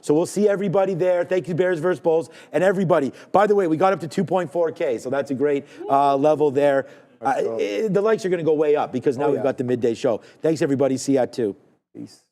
So we'll see everybody there. Thank you, Bears vs. Bulls, and everybody. By the way, we got up to 2.4K, so that's a great level there. The likes are going to go way up because now we've got the midday show. Thanks, everybody. See you at 2. Peace.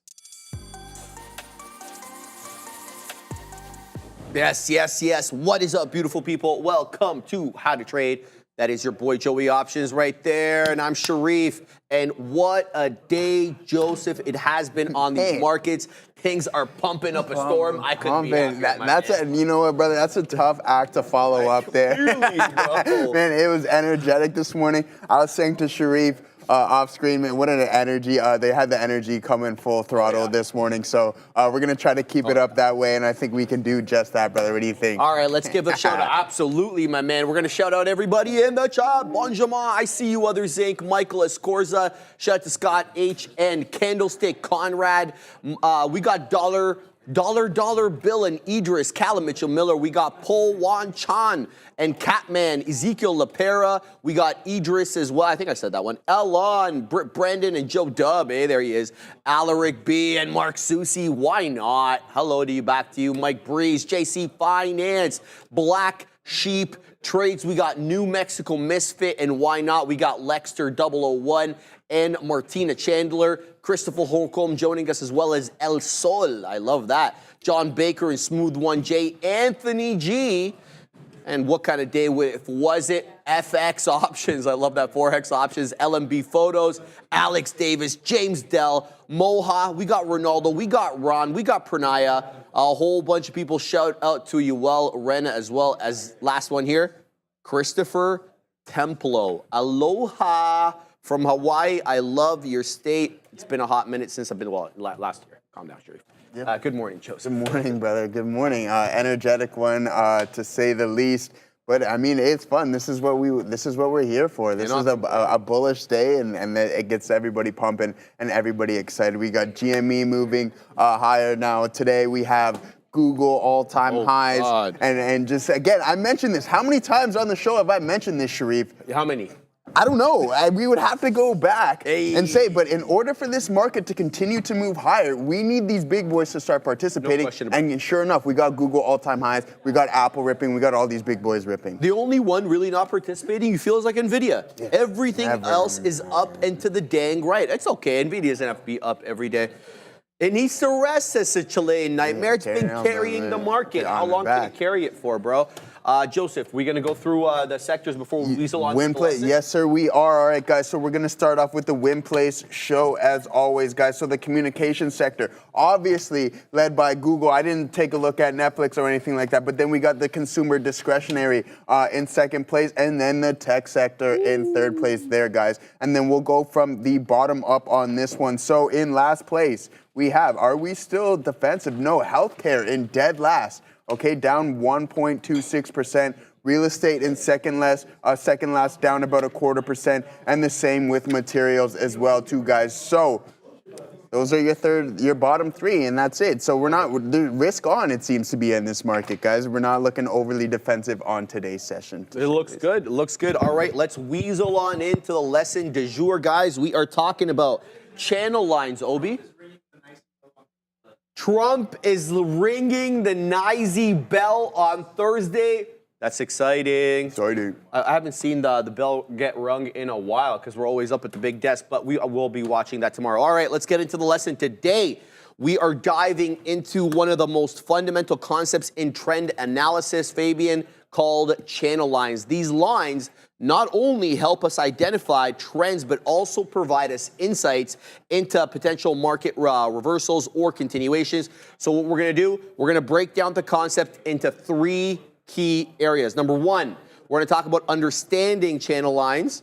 Yes, yes, yes. What is up, beautiful people? Welcome to How to Trade. That is your boy Joey Options right there, and I'm Sharif. And what a day, Joseph, it has been on these markets. Things are pumping up a storm. I couldn't be happier, you know what, brother? That's a tough act to follow up there. Really, bro. Man, it was energetic this morning. I was saying to Sharif off screen, man, what an energy. They had the energy coming full throttle this morning. So we're going to try to keep it up that way, and I think we can do just that, brother. What do you think? All right, let's give a shout out. Absolutely, my man. We're going to shout out everybody in the chat. Bonjamin, I see you, Other Zinc, Michael Escorza. Shout out to Scott H. and Candlestick Conrad. We got Dollar Bill and Idris, Callum Mitchell Miller. We got Paul Wan Chan and Catman, Ezekiel Lapera. We got Idris as well. I think I said that one. Elon, Brandon, and Joe Dub. Hey, there he is. Alaric B. and Mark Susi. Why not? Hello to you, back to you. Mike Breeze, JC Finance, Black Sheep Trades. We got New Mexico Misfit, and why not? We got Lexter 001 and Martina Chandler. Christopher Holcomb joining us, as well as El Sol. I love that. John Baker and Smooth 1J. Anthony G. And what kind of day was it? FX Options. I love that. Forex Options. LMB Photos. Alex Davis. James Dell. Moha. We got Ronaldo. We got Ron. We got Pranaya. A whole bunch of people shout out to you. Well, Ren, as well as last one here. Christopher Templo. Aloha from Hawaii. I love your state. It's been a hot minute since I've been, well, last year. Calm down, Sharif. Yep. Good morning, Joseph. Good morning, brother. Good morning. Energetic one, to say the least. But I mean, it's fun. This is what we're here for. This is a bullish day, and it gets everybody pumping and everybody excited. We got GME moving higher now. Today we have Google all-time highs, and just again, I mentioned this. How many times on the show have I mentioned this, Sharif? How many? I don't know. We would have to go back and say, but in order for this market to continue to move higher, we need these big boys to start participating. No, and sure enough, we got Google all-time highs, we got Apple ripping, we got all these big boys ripping. The only one really not participating, you feel, is like NVIDIA. Yeah. Everything else is up and to the dang right. It's okay. NVIDIA doesn't have to be up every day. It needs to rest, says the Chilean nightmare. It's been carrying the market. How long can it carry it for, bro? Joseph, we're going to go through the sectors before we weasel on win place. Yes, sir, we are. All right, guys, so we're going to start off with the win place show as always, guys. So the communication sector, obviously led by Google. I didn't take a look at Netflix or anything like that, but then we got the consumer discretionary in second place, and then the tech sector in third place there, guys. And then we'll go from the bottom up on this one. So in last place, we have, are we still defensive? No, healthcare in dead last. Okay, down 1.26%. Real estate in second last, down about 0.25%, and the same with materials as well, too, guys. So those are your bottom three, and that's it. So we're not risk on. It seems to be in this market, guys. We're not looking overly defensive on today's session. It looks good. It looks good. All right, let's weasel on into the lesson du jour, guys. We are talking about channel lines, Obi. Trump is ringing the NYSE bell on Thursday. That's exciting. I haven't seen the bell get rung in a while because we're always up at the big desk, but we will be watching that tomorrow. All right, let's get into the lesson. Today, we are diving into one of the most fundamental concepts in trend analysis, Fabian, called channel lines. These lines not only help us identify trends, but also provide us insights into potential market reversals or continuations. So what we're going to do, we're going to break down the concept into three key areas. Number one, we're going to talk about understanding channel lines.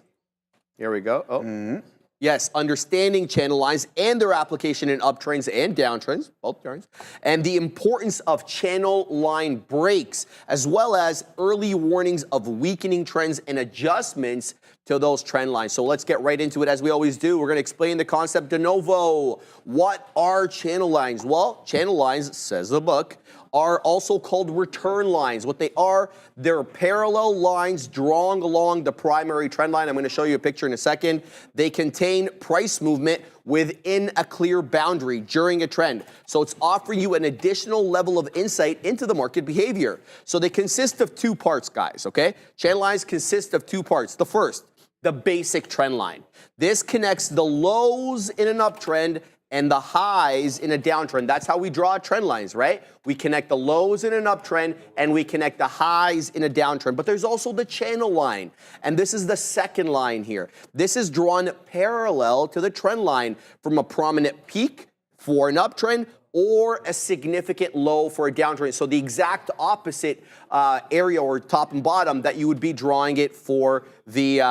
Here we go. Yes, understanding channel lines and their application in uptrends and downtrends, both trends, and the importance of channel line breaks, as well as early warnings of weakening trends and adjustments to those trend lines. So let's get right into it as we always do. We're going to explain the concept de novo. What are channel lines? Well, channel lines, says the book, are also called return lines. What they are, they're parallel lines drawn along the primary trend line. I'm going to show you a picture in a second. They contain price movement within a clear boundary during a trend. So it's offering you an additional level of insight into the market behavior. So they consist of two parts, guys, okay? Channel lines consist of two parts. The first, the basic trend line. This connects the lows in an uptrend and the highs in a downtrend. That's how we draw trend lines, right? We connect the lows in an uptrend and we connect the highs in a downtrend. But there's also the channel line, and this is the second line here. This is drawn parallel to the trend line from a prominent peak for an uptrend or a significant low for a downtrend. So the exact opposite area or top and bottom that you would be drawing it for the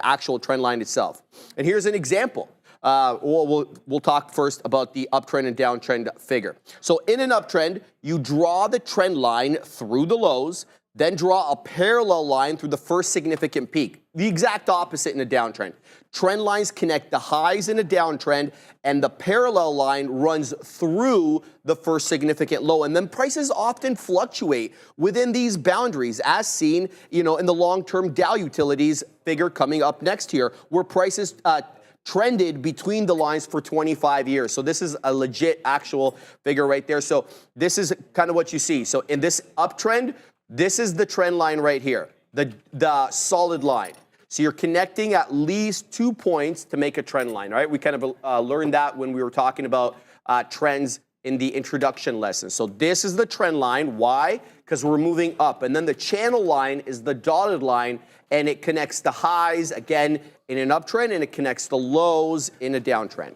actual trend line itself. And here's an example. We'll talk first about the uptrend and downtrend figure. So in an uptrend, you draw the trend line through the lows, then draw a parallel line through the first significant peak. The exact opposite in a downtrend. Trend lines connect the highs in a downtrend, and the parallel line runs through the first significant low. And then prices often fluctuate within these boundaries, as seen, in the long-term Dow Utilities figure coming up next here, where prices trended between the lines for 25 years. So this is a legit actual figure right there. So this is kind of what you see. So in this uptrend, this is the trend line right here, the solid line. So you're connecting at least 2 points to make a trend line, right? We kind of learned that when we were talking about trends in the introduction lesson. So this is the trend line. Why? Because we're moving up. And then the channel line is the dotted line, and it connects the highs, again, in an uptrend, and it connects the lows in a downtrend.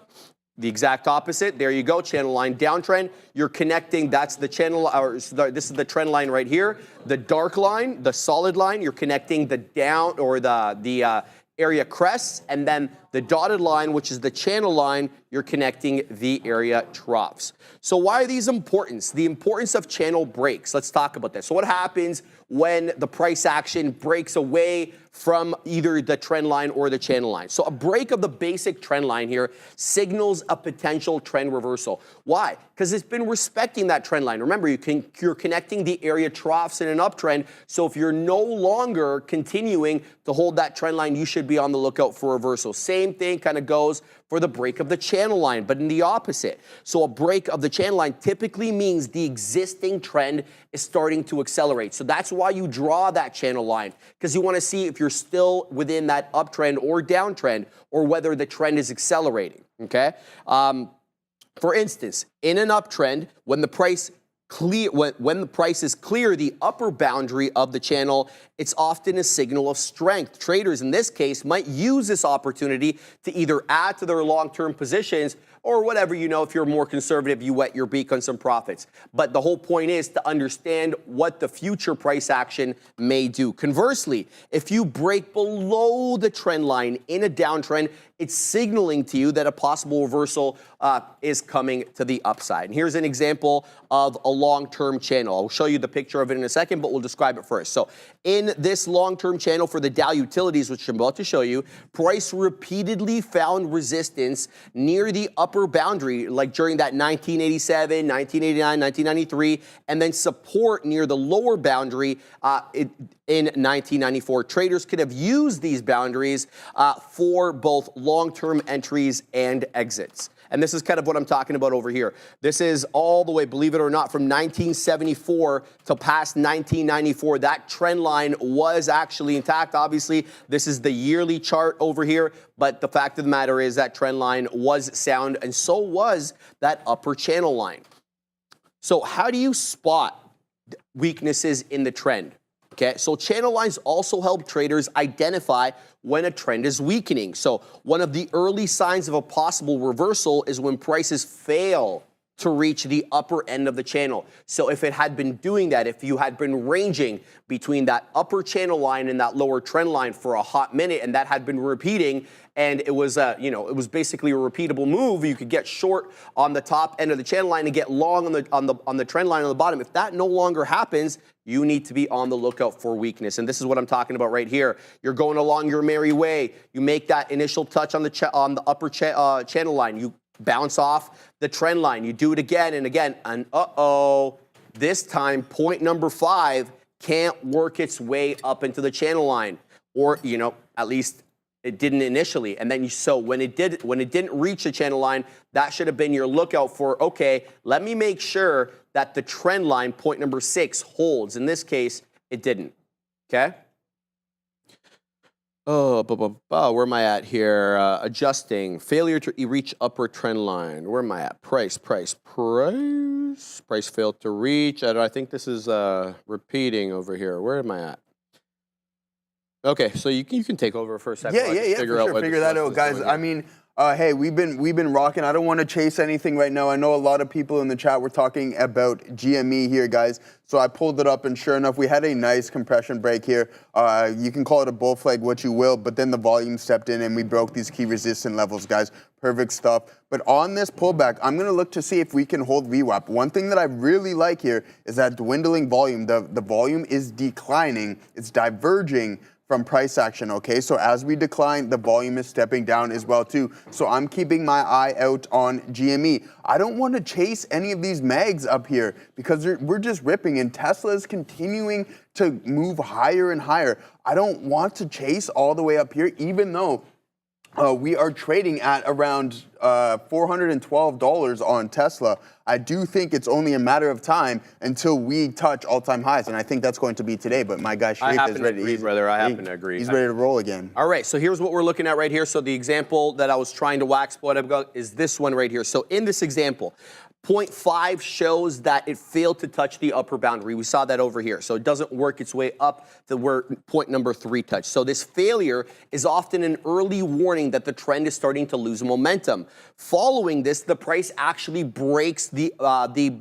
The exact opposite, there you go, channel line, downtrend. You're connecting, that's the channel, or this is the trend line right here. The dark line, the solid line, you're connecting the down, or the area crests, and then the dotted line, which is the channel line, you're connecting the area troughs. So why are these important? The importance of channel breaks. Let's talk about this. So what happens when the price action breaks away from either the trend line or the channel line? So a break of the basic trend line here signals a potential trend reversal. Why? Because it's been respecting that trend line. Remember, you're connecting the area troughs in an uptrend. So if you're no longer continuing to hold that trend line, you should be on the lookout for reversal. Same thing kind of goes for the break of the channel line, but in the opposite. So a break of the channel line typically means the existing trend is starting to accelerate. So that's why you draw that channel line, because you want to see if you're still within that uptrend or downtrend, or whether the trend is accelerating, okay? For instance, in an uptrend, when the price when the price is clear, the upper boundary of the channel, it's often a signal of strength. Traders in this case might use this opportunity to either add to their long-term positions, or whatever, if you're more conservative, you wet your beak on some profits. But the whole point is to understand what the future price action may do. Conversely, if you break below the trend line in a downtrend, it's signaling to you that a possible reversal is coming to the upside. And here's an example of a long-term channel. I'll show you the picture of it in a second, but we'll describe it first. So in this long-term channel for the Dow Utilities, which I'm about to show you, price repeatedly found resistance near the upper boundary, like during that 1987, 1989, 1993, and then support near the lower boundary in 1994. Traders could have used these boundaries for both long-term entries and exits. And this is kind of what I'm talking about over here. This is all the way, believe it or not, from 1974 to past 1994. That trend line was actually intact. Obviously, this is the yearly chart over here, but the fact of the matter is that trend line was sound, and so was that upper channel line. So how do you spot weaknesses in the trend? Okay, so channel lines also help traders identify when a trend is weakening. So one of the early signs of a possible reversal is when prices fail to reach the upper end of the channel. So if it had been doing that, if you had been ranging between that upper channel line and that lower trend line for a hot minute, and that had been repeating, and it was it was basically a repeatable move, you could get short on the top end of the channel line and get long on the trend line on the bottom. If that no longer happens, you need to be on the lookout for weakness. And this is what I'm talking about right here. You're going along your merry way. You make that initial touch on the upper channel line. You bounce off the trend line. You do it again and again, and this time point number 5 can't work its way up into the channel line, or at least It didn't initially, and then when it didn't reach the channel line, that should have been your lookout for, okay, let me make sure that the trend line, point number 6, holds. In this case, it didn't. Okay? Oh, where am I at here? Adjusting. Failure to reach upper trend line. Where am I at? Price. Price failed to reach. I think this is repeating over here. Where am I at? Okay, so you can take over for a second. Yeah, for sure. Figure that out, guys. I mean, hey, we've been rocking. I don't want to chase anything right now. I know a lot of people in the chat were talking about GME here, guys. So I pulled it up, and sure enough, we had a nice compression break here. You can call it a bull flag, what you will, but then the volume stepped in, and we broke these key resistance levels, guys. Perfect stuff. But on this pullback, I'm going to look to see if we can hold VWAP. One thing that I really like here is that dwindling volume. The volume is declining. It's diverging from price action, okay? So as we decline, the volume is stepping down as well too. So I'm keeping my eye out on GME. I don't want to chase any of these mags up here because we're just ripping, and Tesla is continuing to move higher and higher. I don't want to chase all the way up here, even though we are trading at around $412 on Tesla. I do think it's only a matter of time until we touch all-time highs, and I think that's going to be today. But my guy Sharif is ready. I happen to agree. He's ready to roll again. All right, so here's what we're looking at right here. So the example that I was trying to wax point about is this one right here. So in this example, 0.5 shows that it failed to touch the upper boundary. We saw that over here. So it doesn't work its way up to where point number 3 touched. So this failure is often an early warning that the trend is starting to lose momentum. Following this, the price actually breaks the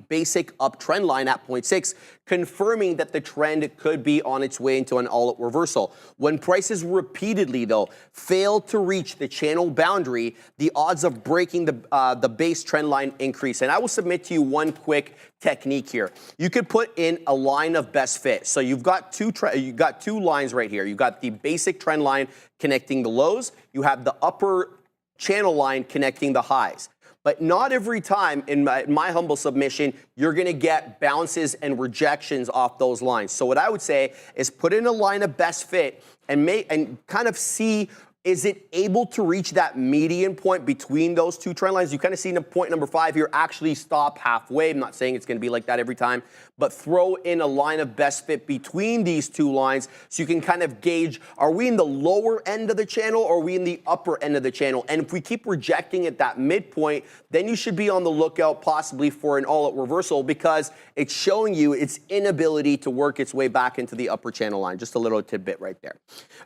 basic uptrend line at 0.6, confirming that the trend could be on its way into an all-out reversal. When prices repeatedly, though, fail to reach the channel boundary, the odds of breaking the base trend line increase. And I will submit to you one quick technique here. You could put in a line of best fit. So you've got two lines right here. You've got the basic trend line connecting the lows. You have the upper channel line connecting the highs. But not every time, in my humble submission, you're going to get bounces and rejections off those lines. So what I would say is put in a line of best fit and kind of see, is it able to reach that median point between those two trend lines? You kind of see in point number 5 here, actually stop halfway. I'm not saying it's going to be like that every time, but throw in a line of best fit between these two lines so you can kind of gauge, are we in the lower end of the channel or are we in the upper end of the channel? And if we keep rejecting at that midpoint, then you should be on the lookout possibly for an all-out reversal because it's showing you its inability to work its way back into the upper channel line. Just a little tidbit right there.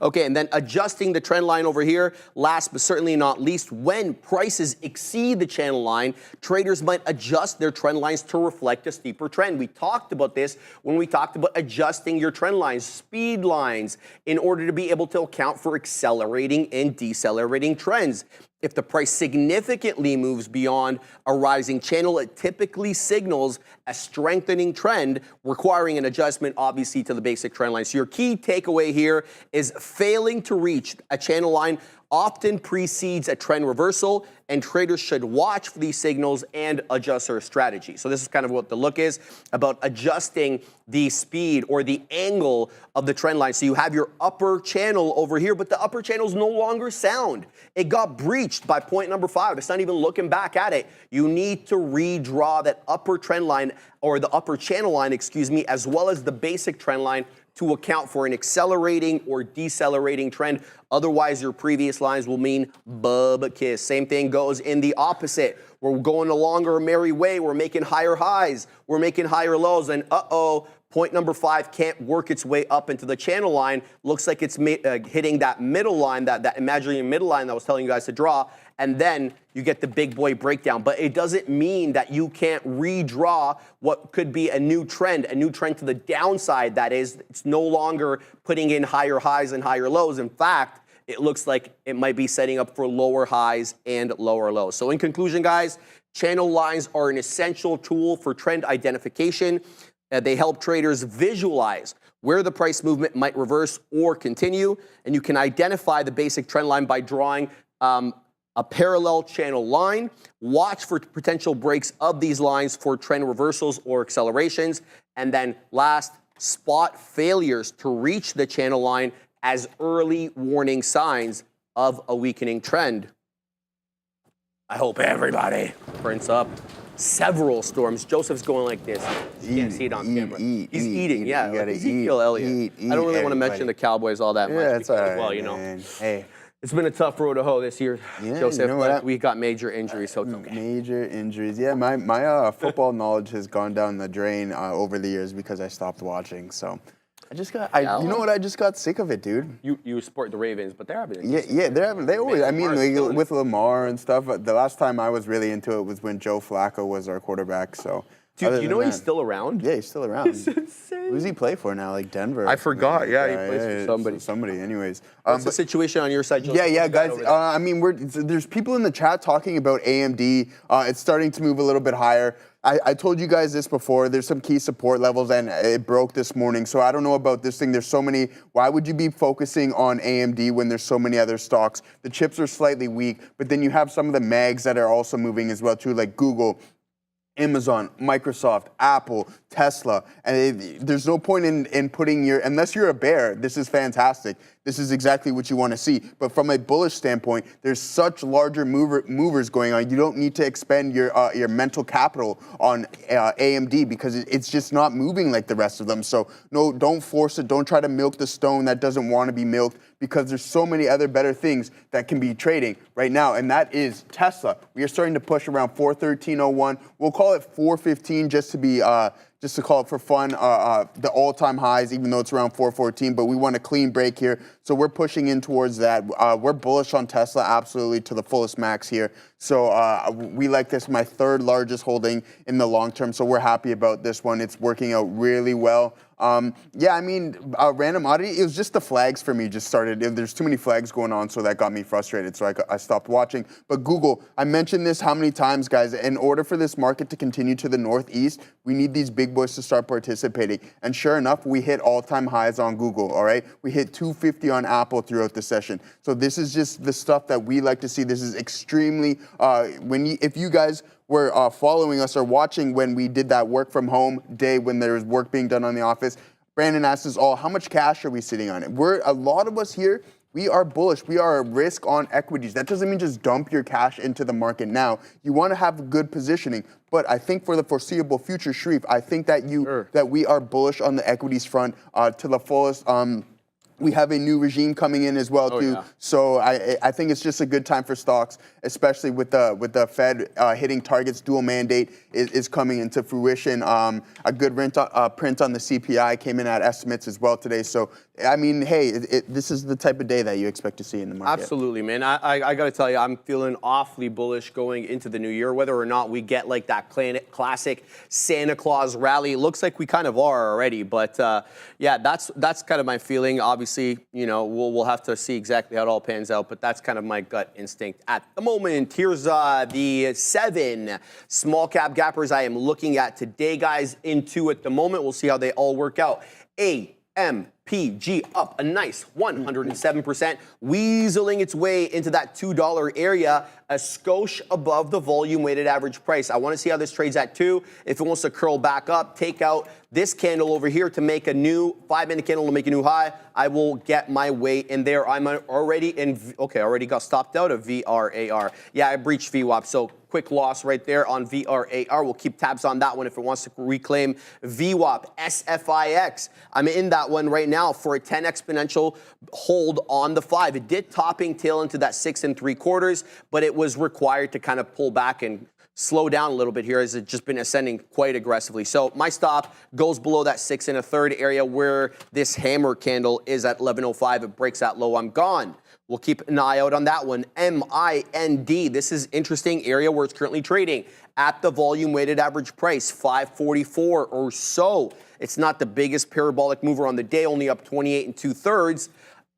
Okay, and then adjusting the trend line over here, last but certainly not least, when prices exceed the channel line, traders might adjust their trend lines to reflect a steeper trend. We talked about this when we talked about adjusting your trend lines, speed lines, in order to be able to account for accelerating and decelerating trends. If the price significantly moves beyond a rising channel, it typically signals a strengthening trend, requiring an adjustment, obviously, to the basic trend line. So your key takeaway here is failing to reach a channel line often precedes a trend reversal, and traders should watch for these signals and adjust their strategy. So this is kind of what the look is about adjusting the speed or the angle of the trend line. So you have your upper channel over here, but the upper channel is no longer sound. It got breached by point number 5. It's not even looking back at it. You need to redraw that upper trend line or the upper channel line, as well as the basic trend line to account for an accelerating or decelerating trend. Otherwise, your previous lines will mean bub kiss. Same thing goes in the opposite. We're going along our merry way. We're making higher highs. We're making higher lows. And point number 5 can't work its way up into the channel line. Looks like it's hitting that middle line, that imaginary middle line that I was telling you guys to draw. And then you get the big boy breakdown. But it doesn't mean that you can't redraw what could be a new trend to the downside. That is, it's no longer putting in higher highs and higher lows. In fact, it looks like it might be setting up for lower highs and lower lows. So in conclusion, guys, channel lines are an essential tool for trend identification. They help traders visualize where the price movement might reverse or continue. And you can identify the basic trend line by drawing a parallel channel line. Watch for potential breaks of these lines for trend reversals or accelerations. And then last, spot failures to reach the channel line as early warning signs of a weakening trend. I hope everybody prints up several storms. Joseph's going like this. You can't see it on camera. He's eating, yeah. You gotta Ezekiel Elliott. I don't really want to mention the Cowboys all that much. Yeah, it's all right, well, you know. man. Hey. It's been a tough road to hoe this year, Yeah, Joseph, you know but what? we got major injuries, so it's okay. Major injuries. Yeah, my football knowledge has gone down the drain over the years because I stopped watching. So I just got, you know what? I just got sick of it, dude. You support the Ravens, but they're having They always. I mean, Lamar's like, killing it. with Lamar and stuff. The last time I was really into it was when Joe Flacco was our quarterback. So. Dude, you know he's he's still around? Yeah, he's still around. It's insane. Who does he play for now? Like Denver? I forgot. Yeah, he plays for somebody. Somebody, anyways. What's the situation on your side, Joseph? Yeah, What you got guys. over there? I mean, there's people in the chat talking about AMD. It's starting to move a little bit higher. I told you guys this before. There's some key support levels, and it broke this morning. So I don't know about this thing. There's so many. Why would you be focusing on AMD when there's so many other stocks? The chips are slightly weak, but then you have some of the mags that are also moving as well too, like Google, Amazon, Microsoft, Apple, Tesla, and there's no point in putting unless you're a bear, this is fantastic. This is exactly what you want to see. But from a bullish standpoint, there's such larger movers going on. You don't need to expend your mental capital on AMD because it's just not moving like the rest of them. So no, don't force it. Don't try to milk the stone that doesn't want to be milked because there's so many other better things that can be trading right now, and that is Tesla. We are starting to push around 413.01. We'll call it 415 just to be just to call it for fun, the all-time highs, even though it's around 414, but we want a clean break here. So we're pushing in towards that. We're bullish on Tesla absolutely to the fullest max here. So we like this, my third largest holding in the long term. So we're happy about this one. It's working out really well. Yeah, I mean, random oddity, it was just the flags for me just started. There's too many flags going on, so that got me frustrated. So I stopped watching. But Google, I mentioned this how many times, guys? In order for this market to continue to the northeast, we need these big boys to start participating. And sure enough, we hit all-time highs on Google, all right? We hit 250 on Apple throughout the session. So this is just the stuff that we like to see. This is extremely, if you guys were following us or watching when we did that work from home day when there was work being done on the office, Brandon asked us all, how much cash are we sitting on? A lot of us here, we are bullish. We are a risk on equities. That doesn't mean just dump your cash into the market now. You want to have good positioning. But I think for the foreseeable future, Sharif, I think that that we are bullish on the equities front to the fullest. We have a new regime coming in as well too. Yeah. So I think it's just a good time for stocks, especially with the Fed hitting targets. Dual mandate is coming into fruition. A good print on the CPI came in at estimates as well today. So I mean, hey, this is the type of day that you expect to see in the market. Absolutely, man. I got to tell you, I'm feeling awfully bullish going into the new year. Whether or not we get like that classic Santa Claus rally, it looks like we kind of are already. But yeah, that's kind of my feeling. Obviously, you know, we'll have to see exactly how it all pans out. But that's kind of my gut instinct at the moment. Here's the 7 small cap gappers I am looking at today, guys. Into at the moment, we'll see how they all work out. AMPG up a nice 107%, weaseling its way into that $2 area, a skosh above the volume weighted average price. I want to see how this trades at 2. If it wants to curl back up, take out this candle over here to make a new 5-minute candle to make a new high. I will get my way in there. I'm already in, already got stopped out of VRAR. Yeah, I breached VWAP, so quick loss right there on VRAR. We'll keep tabs on that one if it wants to reclaim VWAP. SFIX, I'm in that one right now for a 10 exponential hold on the 5. It did topping tail into that 6 3/4, but it was required to kind of pull back and slow down a little bit here as it's just been ascending quite aggressively. So my stop goes below that 6 1/3 area where this hammer candle is at 11.05. It breaks that low, I'm gone. We'll keep an eye out on that one. MIND, this is interesting area where it's currently trading at the volume weighted average price, 544 or so. It's not the biggest parabolic mover on the day, only up 28 2/3.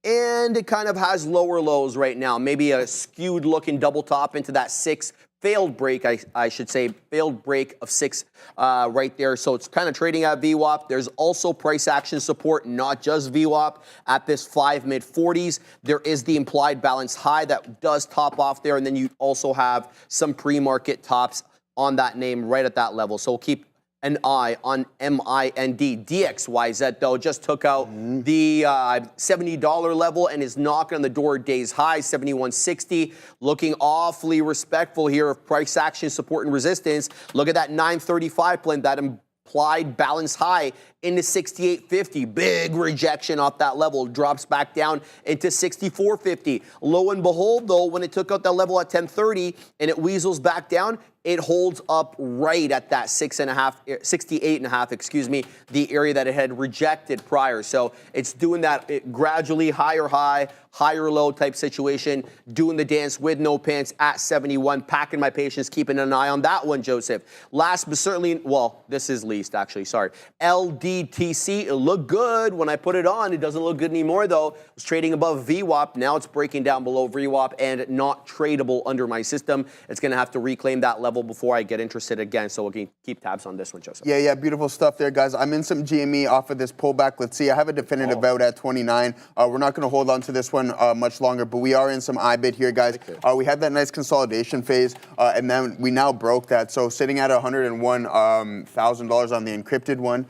And it kind of has lower lows right now. Maybe a skewed looking double top into that 6 failed break, I should say, failed break of 6 right there. So it's kind of trading at VWAP. There's also price action support, not just VWAP, at this 5 mid-40s. There is the implied balance high that does top off there. And then you also have some pre-market tops on that name right at that level. So we'll keep an eye on MIND. DXYZ, though, just took out the $70 level and is knocking on the door days high, 71.60. Looking awfully respectful here of price action, support, and resistance. Look at that 935 blend, that implied balance high into 68.50. Big rejection off that level. Drops back down into 64.50. Lo and behold, though, when it took out that level at 10.30 and it weasels back down, it holds up right at that 68.5, excuse me, the area that it had rejected prior. So it's doing that gradually higher high, higher low type situation, doing the dance with no pants at 71, packing my patience, keeping an eye on that one, Joseph. Last but certainly, well, this is least actually, sorry. LDTC, it looked good when I put it on. It doesn't look good anymore though. It was trading above VWAP. Now it's breaking down below VWAP and not tradable under my system. It's going to have to reclaim that level before I get interested again. So we'll keep tabs on this one, Joseph. Yeah, beautiful stuff there, guys. I'm in some GME off of this pullback. Let's see. I have a definitive out at 29. We're not going to hold on to this one much longer, but we are in some IBIT here, guys. We had that nice consolidation phase, and then we now broke that. So sitting at $101,000 on the encrypted one.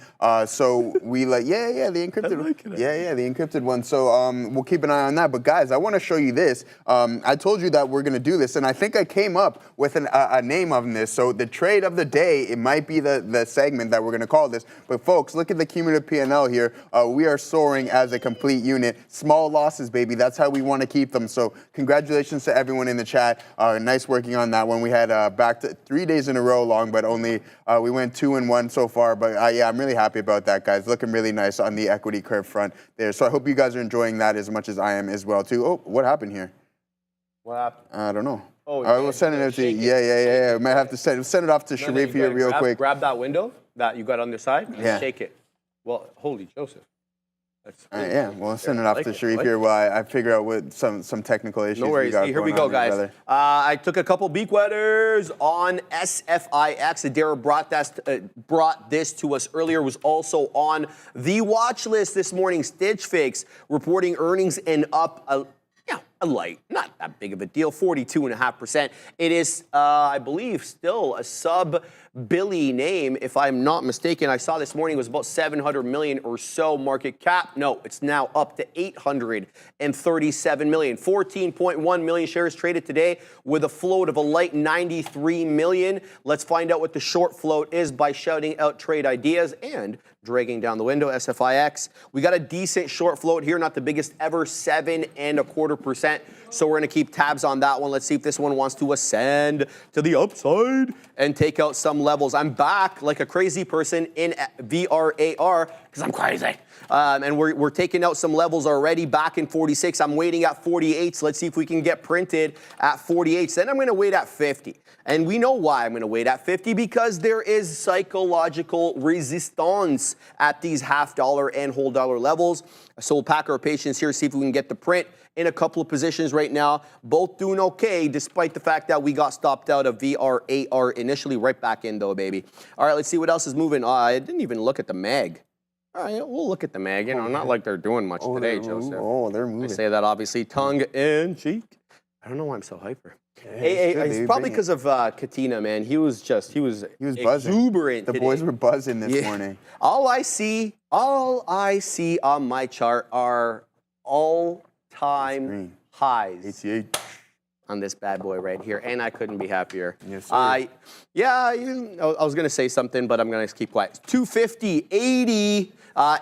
So we the encrypted. The encrypted one. So we'll keep an eye on that. But guys, I want to show you this. I told you that we're going to do this, and I think I came up with a name on this. So the trade of the day, it might be the segment that we're going to call this. But folks, look at the cumulative P&L here. We are soaring as a complete unit. Small losses, baby. That's how we want to keep them. So congratulations to everyone in the chat. Nice working on that one. We had back to 3 days in a row long, but only we went 2-1 so far. But yeah, I'm really happy about that, guys. Looking really nice on the equity curve front there. So I hope you guys are enjoying that as much as I am as well too. Oh, what happened here? What happened? I don't know. Oh, we'll send it to you. Yeah. We might have to send it off to Sharif here real quick. Grab that window that you got on the side and shake it. Well, holy Joseph. We'll send it off to Sharif here while I figure out what some technical issues no worries. we got. Here we go, guys. I took a couple beak wetters on SFIX. Adara brought this to us earlier. Was also on the watch list this morning. Stitch Fix reporting earnings and up a light, not that big of a deal, 42.5%. It is, I believe, still a sub-Billy name, if I'm not mistaken. I saw this morning it was about 700 million or so market cap. No, it's now up to 837 million. 14.1 million shares traded today with a float of a light 93 million. Let's find out what the short float is by shouting out trade ideas and dragging down the window, SFIX. We got a decent short float here, not the biggest ever, 7.25%. So we're going to keep tabs on that one. Let's see if this one wants to ascend to the upside and take out some levels. I'm back like a crazy person in VRAR because I'm crazy. And we're taking out some levels already back in 46. I'm waiting at 48. So let's see if we can get printed at 48. Then I'm going to wait at 50. And we know why I'm going to wait at 50, because there is psychological resistance at these $half and whole dollar levels. So we'll pack our patience here, see if we can get the print in a couple of positions right now. Both doing okay, despite the fact that we got stopped out of VRAR initially. Right back in, though, baby. All right, let's see what else is moving. I didn't even look at the mag. All right, we'll look at the mag. You know, not like they're doing much today, Joseph. They're moving. I say that, obviously, tongue in cheek. I don't know why I'm so hyper. It's probably because of Katina, man. He was buzzing. Exuberant. The boys were buzzing this morning. All I see on my chart are all-time highs 88. on this bad boy right here, and I couldn't be happier. Yes, sir. I was going to say something, but I'm going to keep quiet. 250, 80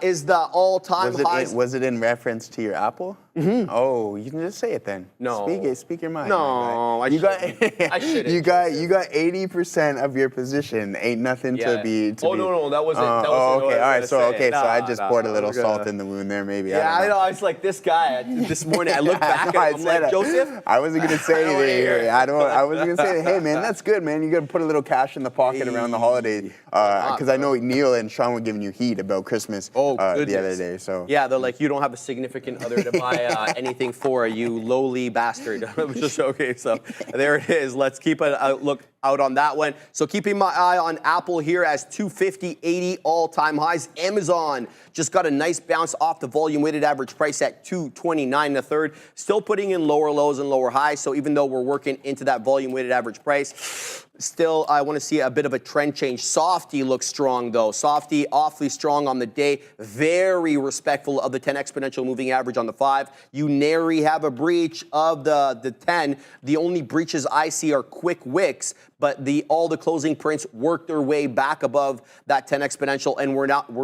is the all-time highs. Was it in reference to your Apple? Mm-hmm. Oh, you can just say it then. No. Speak your mind. No, I shouldn't. You got 80% of your position. ain't nothing to be. No, that wasn't. Okay, all right. So I just poured a little salt in the wound there, maybe. Yeah, I know. I was like, this guy. This morning, I looked back at him. I'm like, Joseph. I wasn't gonna say anything. I wasn't gonna say, hey man, that's good, man. You gotta put a little cash in the pocket around the holidays, because I know Neil and Sean were giving you heat about Christmas the other day. So yeah, they're like, you don't have a significant other to buy anything for, you lowly bastard. Just okay. So there it is. Let's keep a look. out on that one. So keeping my eye on Apple here as 250.80 all-time highs. Amazon just got a nice bounce off the volume weighted average price at 229 1/3. Still putting in lower lows and lower highs. So even though we're working into that volume weighted average price, still I want to see a bit of a trend change. Softy looks strong though. Softy awfully strong on the day. Very respectful of the 10 exponential moving average on the 5. You nary have a breach of the 10. The only breaches I see are quick wicks, but all the closing prints work their way back above that 10 exponential, and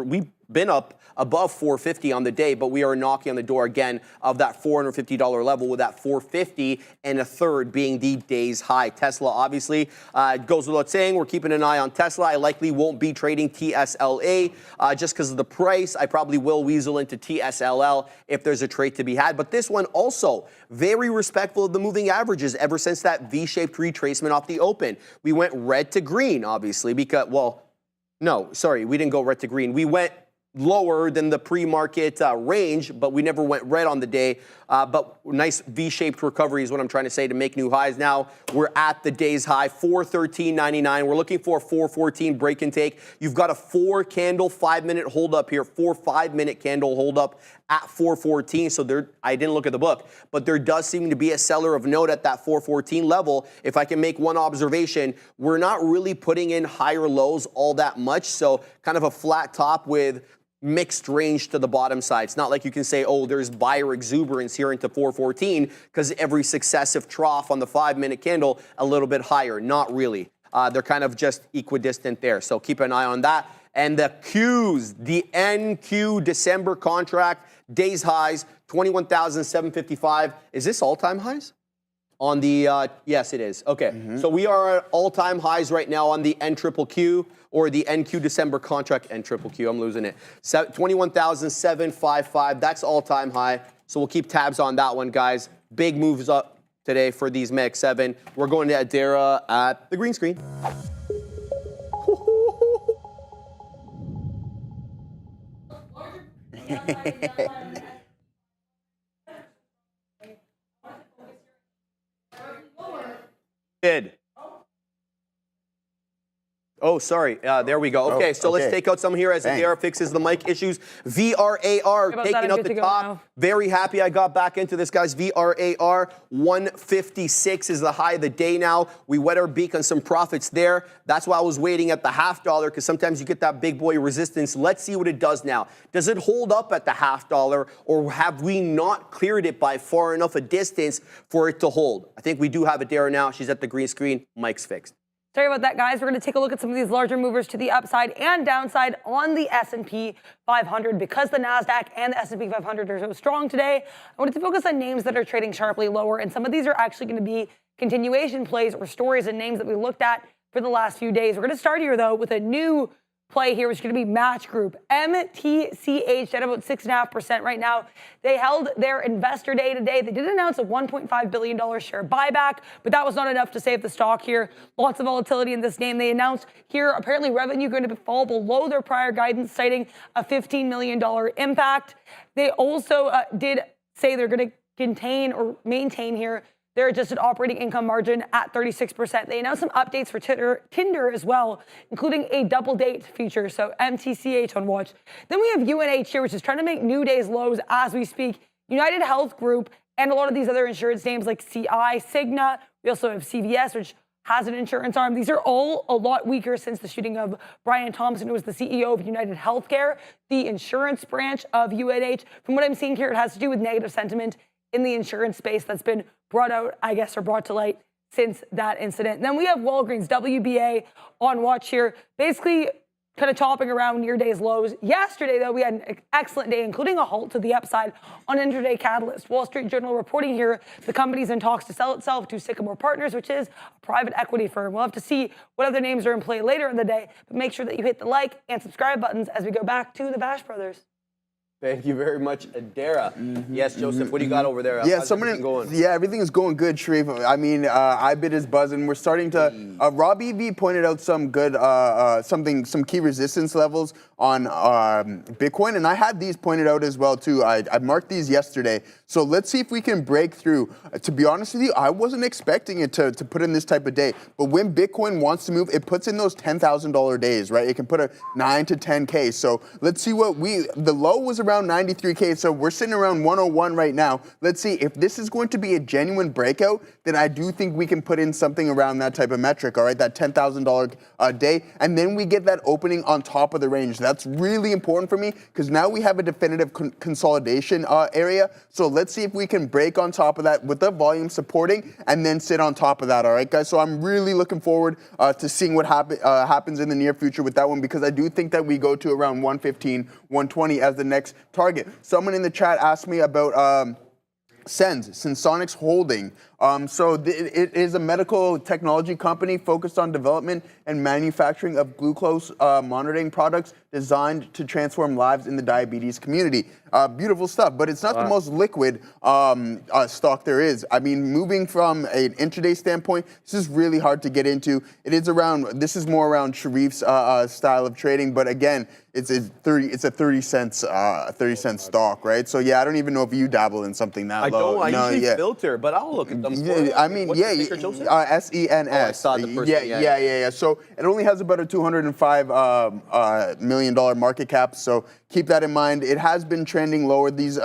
we've been up above 450 on the day, but we are knocking on the door again of that $450 level, with that 450 and 1/3 being the day's high. Tesla, obviously, it goes without saying, we're keeping an eye on Tesla. I likely won't be trading TSLA just because of the price. I probably will weasel into TSLL if there's a trade to be had. But this one also very respectful of the moving averages ever since that V-shaped retracement off the open. We went red to green, obviously, because, well, no, sorry, we didn't go red to green. We went lower than the pre-market range, but we never went red on the day. But nice V-shaped recovery is what I'm trying to say to make new highs. Now we're at the day's high, 413.99. We're looking for a 414 break and take. You've got a 4-candle 5-minute hold up here, 4 5-minute candle hold up at 414. So I didn't look at the book, but there does seem to be a seller of note at that 414 level. If I can make one observation, we're not really putting in higher lows all that much. So kind of a flat top with mixed range to the bottom side. It's not like you can say, oh, there's buyer exuberance here into 414 because every successive trough on the 5-minute candle a little bit higher. Not really. They're kind of just equidistant there. So keep an eye on that. And the Qs, the NQ December contract, days highs, 21,755. Is this all-time highs? On the, yes, it is. Okay, so we are at all-time highs right now on the NQQQ, or the NQ December contract, NQQQ, I'm losing it. 21,755, that's all-time high. So we'll keep tabs on that one, guys. Big moves up today for these MEX 7. We're going to Adara at the green screen. Did. Oh, sorry. There we go. Okay, so let's take out some here as AR fixes the mic issues. VRAR taking out the top. Very happy I got back into this, guys. VRAR 156 is the high of the day now. We wet our beak on some profits there. That's why I was waiting at the $0.50 because sometimes you get that big boy resistance. Let's see what it does now. Does it hold up at the $0.50, or have we not cleared it by far enough a distance for it to hold? I think we do have it there now. She's at the green screen. Mic's fixed. Sorry about that, guys. We're going to take a look at some of these larger movers to the upside and downside on the S&P 500. Because the NASDAQ and the S&P 500 are so strong today, I wanted to focus on names that are trading sharply lower, and some of these are actually going to be continuation plays or stories and names that we looked at for the last few days. We're going to start here, though, with a new play here, which is going to be Match Group. MTCH at about 6.5% right now. They held their investor day today. They did announce a $1.5 billion share buyback, but that was not enough to save the stock here. Lots of volatility in this name. They announced here apparently revenue going to fall below their prior guidance, citing a $15 million impact. They also did say they're going to contain or maintain here their adjusted operating income margin at 36%. They announced some updates for Tinder as well, including a double date feature. So MTCH on watch. Then we have UNH here, which is trying to make new day's lows as we speak. United Health Group and a lot of these other insurance names like CI, Cigna. We also have CVS, which has an insurance arm. These are all a lot weaker since the shooting of Brian Thompson, who was the CEO of United Healthcare, the insurance branch of UNH. From what I'm seeing here, it has to do with negative sentiment in the insurance space that's been brought out, I guess, or brought to light since that incident. And then we have Walgreens, WBA on watch here, basically kind of chopping around near day's lows. Yesterday, though, we had an excellent day, including a halt to the upside on intraday catalyst. Wall Street Journal reporting here the company's in talks to sell itself to Sycamore Partners, which is a private equity firm. We'll have to see what other names are in play later in the day, but make sure that you hit the like and subscribe buttons as we go back to the Bash Brothers. Thank you very much, Adara. Yes, Joseph, what do you got over there? Yeah, How's everything going? Yeah, everything is going good, Sharif. I mean, IBIT is buzzing. We're starting to. Rob EV pointed out some good, some key resistance levels on Bitcoin, and I had these pointed out as well too. I marked these yesterday. So let's see if we can break through. To be honest with you, I wasn't expecting it to put in this type of day. But when Bitcoin wants to move, it puts in those $10,000 days, right? It can put a 9 to 10K. So let's see what the low was around 93K. So we're sitting around 101 right now. Let's see if this is going to be a genuine breakout. Then I do think we can put in something around that type of metric. All right, that $10,000 a day, and then we get that opening on top of the range. That's really important for me because now we have a definitive consolidation area. So let's see if we can break on top of that with the volume supporting and then sit on top of that, all right, guys? So I'm really looking forward to seeing what happens in the near future with that one because I do think that we go to around 115, 120 as the next target. Someone in the chat asked me about Sensonics Holding. It is a medical technology company focused on development and manufacturing of glucose monitoring products designed to transform lives in the diabetes community. Beautiful stuff, but it's not the most liquid stock there is. I mean, moving from an intraday standpoint, this is really hard to get into. This is more around Sharif's style of trading, but again, it's a 30 cent stock, right? So yeah, I don't even know if you dabble in something that low. I usually filter, but I'll look at them. Yeah, I mean, What's the ticker, Joseph? SENS. Oh, I saw the first thing, yeah. So it only has about a $205 million market cap. So keep that in mind. It has been trending lower. These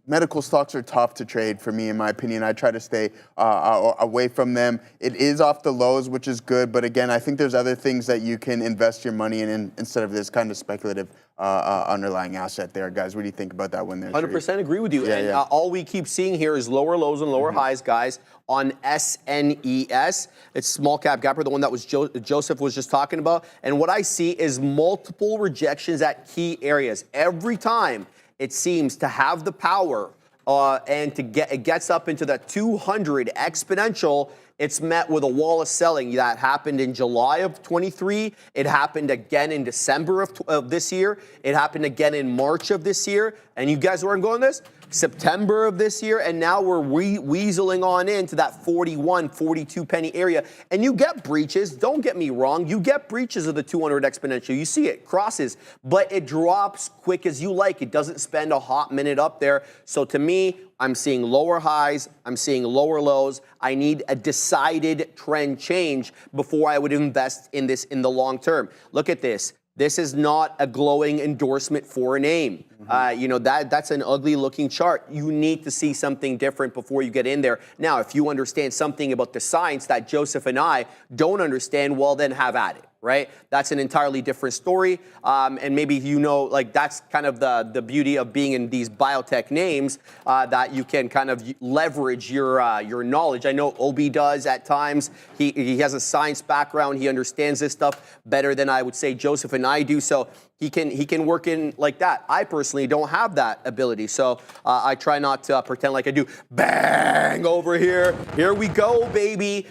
medical stocks are tough to trade for me, in my opinion. I try to stay away from them. It is off the lows, which is good. But again, I think there's other things that you can invest your money in instead of this kind of speculative underlying asset there, guys. What do you think about that one there? 100% agree with you. Yeah, All we keep seeing here is lower lows and lower highs, guys, on SNES. It's small cap gapper, the one that was Joseph was just talking about. And what I see is multiple rejections at key areas. Every time it seems to have the power and it gets up into the 200 exponential, it's met with a wall of selling. That happened in July of 23. It happened again in December of this year. It happened again in March of this year. And you guys weren't going this? September of this year, and now we're weaseling on into that 41, 42 penny area. And you get breaches, don't get me wrong, you get breaches of the 200 exponential. You see it crosses, but it drops quick as you like. It doesn't spend a hot minute up there. So to me, I'm seeing lower highs, I'm seeing lower lows. I need a decided trend change before I would invest in this in the long term. Look at this. This is not a glowing endorsement for a name. That's an ugly looking chart. You need to see something different before you get in there. Now, if you understand something about the science that Joseph and I don't understand, well, then have at it, right? That's an entirely different story. And maybe that's kind of the beauty of being in these biotech names, that you can kind of leverage your knowledge. I know Obi does at times. He has a science background. He understands this stuff better than I would say Joseph and I do. So he can work in like that. I personally don't have that ability. So I try not to pretend like I do. Bang over here. Here we go, baby.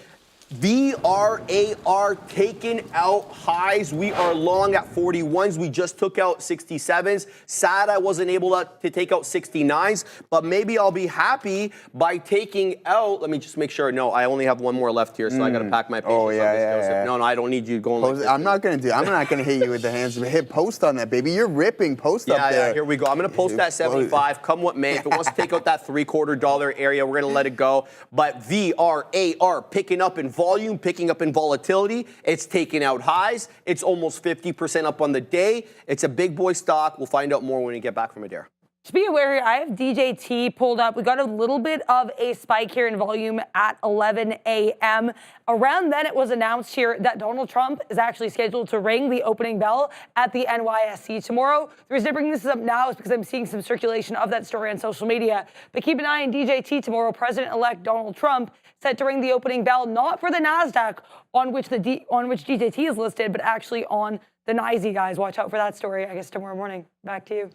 VRAR taking out highs. We are long at 41s. We just took out 67s. Sad I wasn't able to take out 69s, but maybe I'll be happy by taking out, let me just make sure. No, I only have one more left here, so I got to pack my patience on this, Joseph. No, I don't need you going like this. I'm not going to hit you with the hands. Hit post on that, baby. You're ripping post up there. Yeah, here we go. I'm going to post that 75. Come what may. If it wants to take out that $0.75 area, we're going to let it go. But VRAR picking up in volume, picking up in volatility. It's taking out highs. It's almost 50% up on the day. It's a big boy stock. We'll find out more when we get back from Adair. Just be aware here, I have DJT pulled up. We got a little bit of a spike here in volume at 11 a.m. Around then, it was announced here that Donald Trump is actually scheduled to ring the opening bell at the NYSE tomorrow. The reason I bring this up now is because I'm seeing some circulation of that story on social media. But keep an eye on DJT tomorrow. President-elect Donald Trump set to ring the opening bell, not for the NASDAQ on which DJT is listed, but actually on the NYSE, guys. Watch out for that story, I guess, tomorrow morning. Back to you.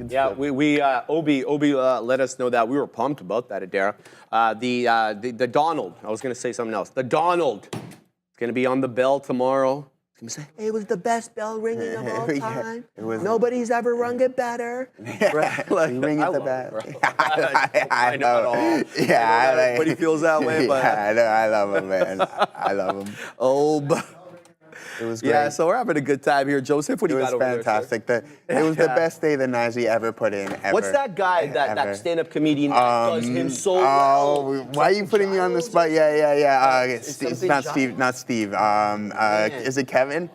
Yeah, Obi let us know that. We were pumped about that, Adara. The Donald, I was going to say something else. The Donald is going to be on the bell tomorrow. It's He say, "It was the best bell ringing of all time. It was. Nobody's ever rung it better." Right? Like, You ring it the best. I know. Yeah, everybody feels that way, but yeah, I love him, man. I love him. oh, but. It was great. Yeah, so we're having a good time here, Joseph. What do It you was got over fantastic. It was the best day that Nazi ever put in, ever. What's that guy, that Ever. stand-up comedian that does him so well? Why are you putting me on the spot? Yeah. It's something not Giles? Steve. Not Steve. Is it Kevin?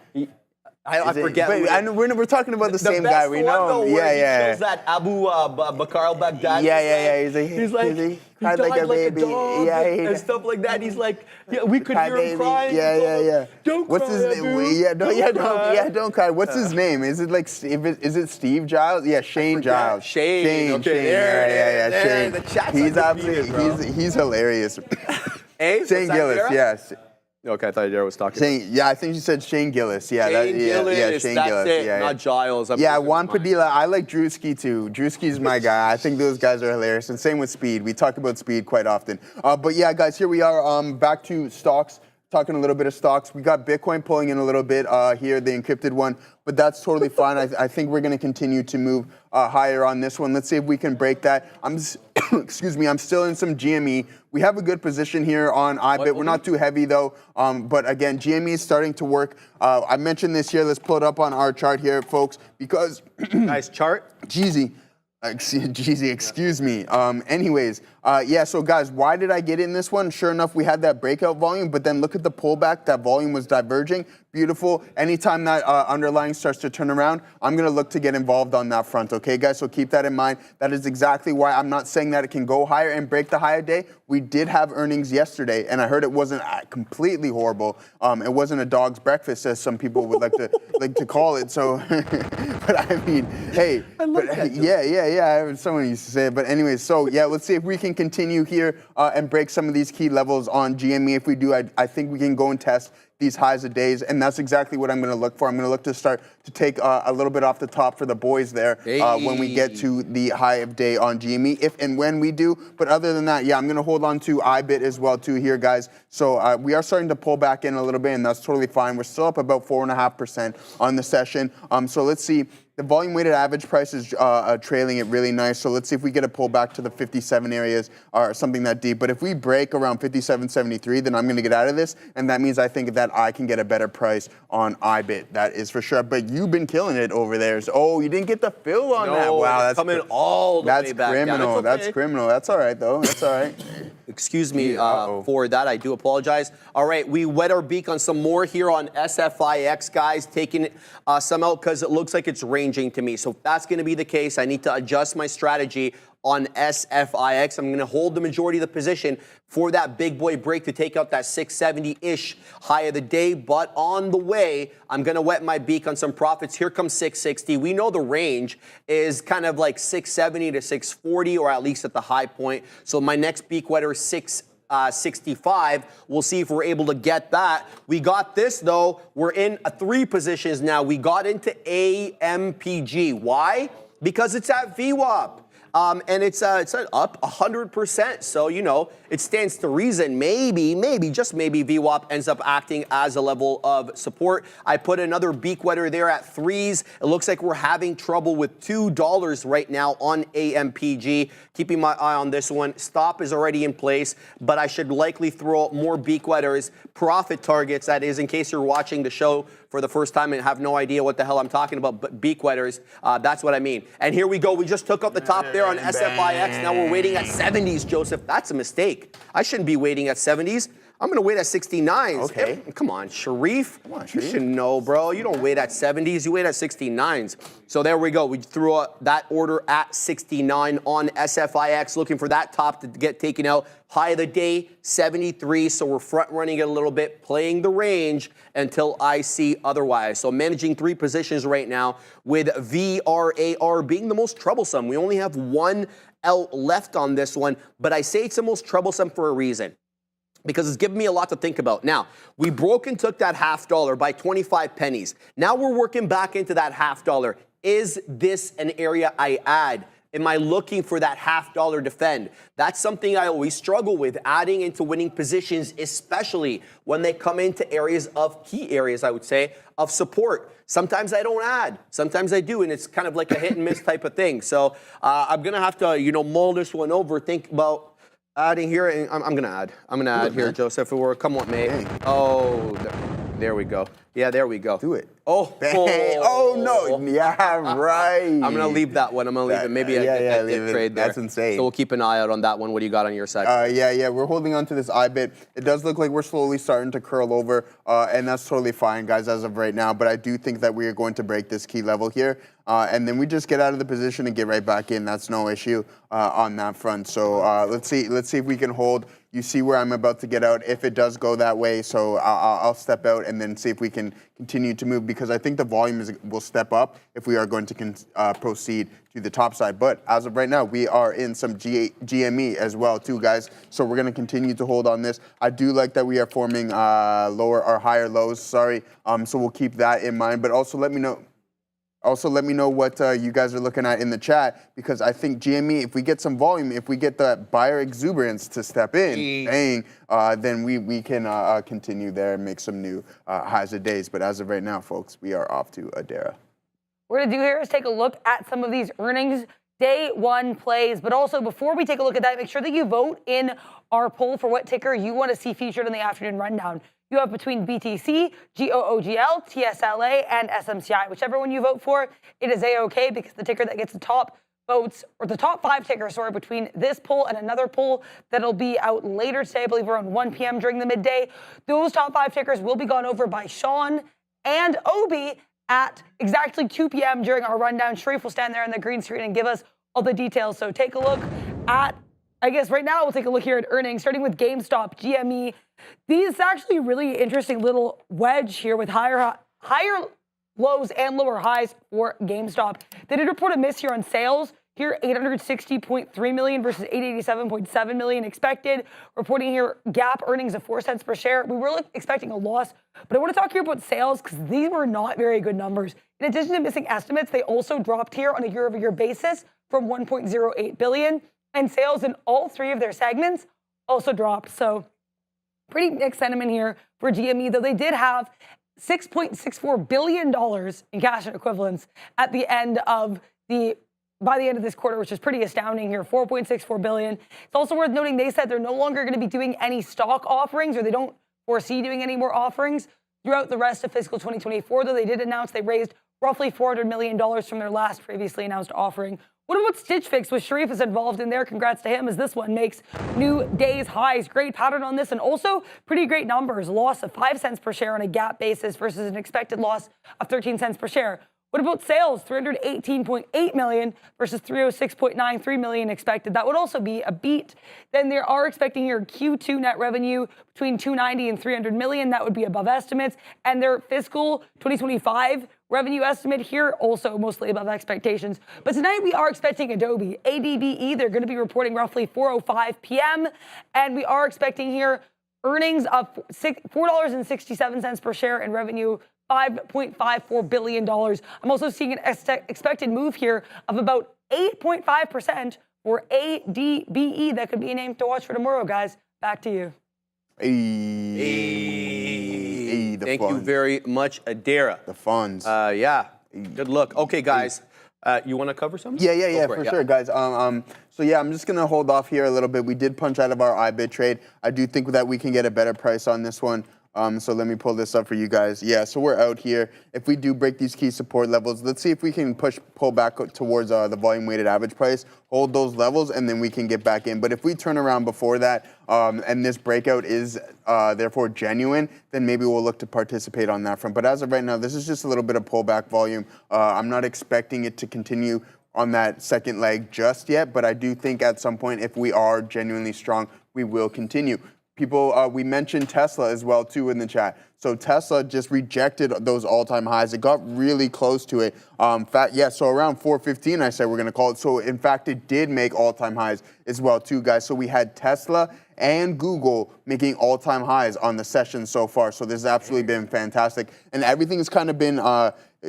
I forget. Wait, we're talking about the same guy. We know him. He Yeah. kills that Abu Bakr al-Baghdadi. Yeah. He's like, he died like a dog and stuff like that. He's like, yeah, we could hear him crying. Yeah. Don't What's cry, his Abu. name? Don't cry. What's his name? Is it like is it Steve Giles? Yeah, Shane Giles. Shane. Okay, there it is. Shane. The chat's He's undefeated, bro. he's hilarious. Hey, Shane Gillis, yes. Okay, I thought Dara was talking. I think you said Shane Gillis. Yeah, Shane Gillis, Shane that's Gillis. it, Yeah, not Giles. Yeah, Juan Padilla. I like Drewski too. Drewski's my guy. I think those guys are hilarious. And same with Speed. We talk about Speed quite often. But yeah, guys, here we are. Back to stocks. Talking a little bit of stocks. We got Bitcoin pulling in a little bit here, the encrypted one, but that's totally fine. I think we're going to continue to move higher on this one. Let's see if we can break that. Excuse me, I'm still in some GME. We have a good position here on IBIT. We're not too heavy though, but again, GME is starting to work. I mentioned this here. Let's pull it up on our chart here, folks, because Nice chart. Jeezy, excuse me. Anyways, yeah, so guys, why did I get in this one? Sure enough, we had that breakout volume, but then look at the pullback. That volume was diverging. Beautiful. Anytime that underlying starts to turn around, I'm going to look to get involved on that front, okay, guys? So keep that in mind. That is exactly why I'm not saying that it can go higher and break the higher day. We did have earnings yesterday, and I heard it wasn't completely horrible. It wasn't a dog's breakfast, as some people would like to call it. So, but I mean, hey, yeah. Someone used to say it. But anyways, so yeah, let's see if we can continue here and break some of these key levels on GME. If we do, I think we can go and test these highs of days, and that's exactly what I'm going to look for. I'm going to look to start to take a little bit off the top for the boys there when we get to the high of day on GME, if and when we do. But other than that, yeah, I'm going to hold on to IBIT as well too here, guys. So we are starting to pull back in a little bit, and that's totally fine. We're still up about 4.5% on the session. So let's see. The volume weighted average price is trailing it really nice. So let's see if we get a pull back to the 57 areas or something that deep. But if we break around 57.73, then I'm going to get out of this. And that means I think that I can get a better price on IBIT. That is for sure. But you've been killing it over there. So, you didn't get the fill on that. Wow, that's coming all the way back down. Criminal. That's criminal. That's all right, though. That's all right. Excuse me for that. I do apologize. All right, we wet our beak on some more here on SFIX, guys, taking some out because it looks like it's ranging to me. So if that's going to be the case, I need to adjust my strategy on SFIX. I'm going to hold the majority of the position for that big boy break to take out that 670-ish high of the day. But on the way, I'm going to wet my beak on some profits. Here comes 660. We know the range is kind of like 670 to 640, or at least at the high point. So my next beak wetter is 665. We'll see if we're able to get that. We got this though. We're in 3 positions now. We got into AMPG. Why? Because it's at VWAP. And it's up 100%. So, it stands to reason. Maybe, just maybe VWAP ends up acting as a level of support. I put another beak wetter there at 3s. It looks like we're having trouble with $2 right now on AMPG. Keeping my eye on this one. Stop is already in place, but I should likely throw more beak wetters, profit targets, that is, in case you're watching the show for the first time and have no idea what the hell I'm talking about, but beak wetters, that's what I mean. And here we go. We just took up the top there on SFIX. Now we're waiting at 70s, Joseph. That's a mistake. I shouldn't be waiting at 70s. I'm going to wait at 69s. Okay. Come on, Sharif. Come on, You should know, bro. You don't wait at 70s. You wait at 69s. So there we go. We threw that order at 69 on SFIX, looking for that top to get taken out. High of the day, 73. So we're front running it a little bit, playing the range until I see otherwise. So managing 3 positions right now with VRAR being the most troublesome. We only have 1 out left on this one, but I say it's the most troublesome for a reason, because it's given me a lot to think about. Now, we broke and took that $0.50 by 25 pennies. Now we're working back into that $0.50. Is this an area I add? Am I looking for that $0.50 defend? That's something I always struggle with, adding into winning positions, especially when they come into areas of key areas, I would say, of support. Sometimes I don't add, sometimes I do, and it's kind of like a hit and miss type of thing. So I'm gonna have to, mull this one over, think about adding here, and I'm gonna add. I'm gonna add here, Joseph. Come on, mate. Dang. Oh, there we go. Yeah, there we go. Do it. Oh, oh no! Yeah, right. I'm gonna leave that one. I'm gonna leave it. Maybe I get that trade there. That's insane. So we'll keep an eye out on that one. What do you got on your side? Yeah. We're holding on to this IBIT. It does look like we're slowly starting to curl over, and that's totally fine, guys, as of right now. But I do think that we are going to break this key level here, and then we just get out of the position and get right back in. That's no issue on that front. So let's see if we can hold. You see where I'm about to get out if it does go that way. So I'll step out and then see if we can continue to move, because I think the volume will step up if we are going to proceed to the top side. But as of right now, we are in some GME as well too, guys. So we're going to continue to hold on this. I do like that we are forming lower or higher lows. Sorry. So we'll keep that in mind. But also let me know. What you guys are looking at in the chat, because I think GME, if we get some volume, if we get the buyer exuberance to step in, then we can continue there and make some new highs of days. But as of right now, folks, we are off to Adara. What we're going to do here is take a look at some of these earnings day one plays. But also, before we take a look at that, make sure that you vote in our poll for what ticker you want to see featured in the afternoon rundown. You have between BTC, GOOGL, TSLA, and SMCI. Whichever one you vote for, it is A-OK, because the ticker that gets the top votes, or the top 5 tickers, sorry, between this poll and another poll that'll be out later today, I believe around 1 p.m. during the midday, those top 5 tickers will be gone over by Sean and Obi at exactly 2 p.m. during our rundown. Sharif will stand there on the green screen and give us all the details. So take a look at, I guess right now we'll take a look here at earnings, starting with GameStop, GME. These actually really interesting little wedge here with higher lows and lower highs for GameStop. They did report a miss here on sales. Here, $860.3 million versus $887.7 million expected. Reporting here GAAP earnings of 4 cents per share. We were expecting a loss, but I want to talk here about sales because these were not very good numbers. In addition to missing estimates, they also dropped here on a year-over-year basis from $1.08 billion, and sales in all 3 of their segments also dropped. So pretty mixed sentiment here for GME, though they did have $6.64 billion in cash and equivalents at the end of by the end of this quarter, which is pretty astounding here, $4.64 billion. It's also worth noting they said they're no longer going to be doing any stock offerings, or they don't foresee doing any more offerings throughout the rest of fiscal 2024, though they did announce they raised roughly $400 million from their last previously announced offering. What about Stitch Fix, which Sharif is involved in there? Congrats to him, as this one makes new day's highs. Great pattern on this, and also pretty great numbers. Loss of 5 cents per share on a GAAP basis versus an expected loss of 13 cents per share. What about sales? $318.8 million versus $306.93 million expected. That would also be a beat. Then they are expecting here Q2 net revenue between $290 and $300 million. That would be above estimates. And their fiscal 2025 revenue estimate here also mostly above expectations. But tonight we are expecting Adobe, ADBE. They're going to be reporting roughly 4:05 p.m. And we are expecting here earnings of $4.67 per share and revenue $5.54 billion. I'm also seeing an expected move here of about 8.5% for ADBE. That could be a name to watch for tomorrow, guys. Back to you. Thank you very much, Adara. The funds. Yeah, good look. Okay, guys, you want to cover something? Yeah, for sure, guys. So yeah, I'm just gonna hold off here a little bit. We did punch out of our IBIT trade. I do think that we can get a better price on this one. So let me pull this up for you guys. Yeah, so we're out here. If we do break these key support levels, let's see if we can pull back towards the volume-weighted average price, hold those levels, and then we can get back in. But if we turn around before that, and this breakout is therefore genuine, then maybe we'll look to participate on that front. But as of right now, this is just a little bit of pullback volume. I'm not expecting it to continue on that second leg just yet, but I do think at some point, if we are genuinely strong, we will continue. People, we mentioned Tesla as well, too, in the chat. So Tesla just rejected those all-time highs. It got really close to it. So around 415, I said we're going to call it. So, in fact, it did make all-time highs as well, too, guys. So we had Tesla and Google making all-time highs on the session so far. So this has absolutely been fantastic. And everything has kind of been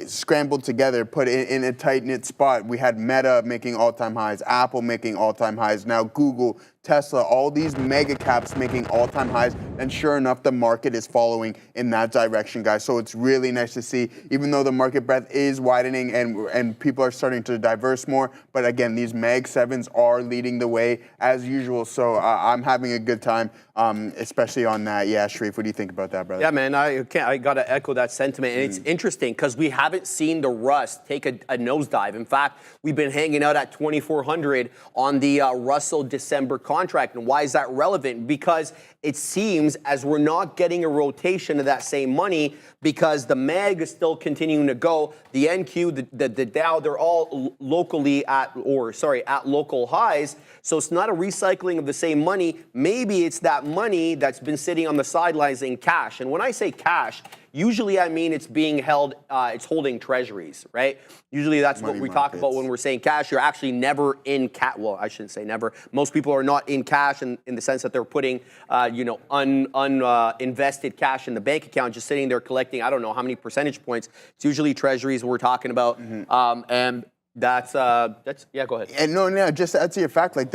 scrambled together, put in a tight-knit spot. We had Meta making all-time highs, Apple making all-time highs, now Google, Tesla, all these mega caps making all-time highs, and sure enough, the market is following in that direction, guys. So it's really nice to see, even though the market breadth is widening and people are starting to diverse more, but again, these Mag 7s are leading the way as usual. So I'm having a good time, especially on that. Yeah, Sharif, what do you think about that, brother? Yeah, man, I got to echo that sentiment. And it's interesting because we haven't seen the Rust take a nosedive. In fact, we've been hanging out at 2,400 on the Russell December contract. And why is that relevant? Because it seems as we're not getting a rotation of that same money because the MAG is still continuing to go. The NQ, the Dow, they're all locally at local highs. So it's not a recycling of the same money. Maybe it's that money that's been sitting on the sidelines in cash. And when I say cash, usually I mean it's being held, it's holding treasuries, right? Usually that's what we talk about when we're saying cash. You're actually never in cash. Well, I shouldn't say never. Most people are not in cash in the sense that they're putting, uninvested cash in the bank account, just sitting there collecting, I don't know how many percentage points. It's usually treasuries we're talking about. And that's yeah, go ahead. And no, just to add to your fact, like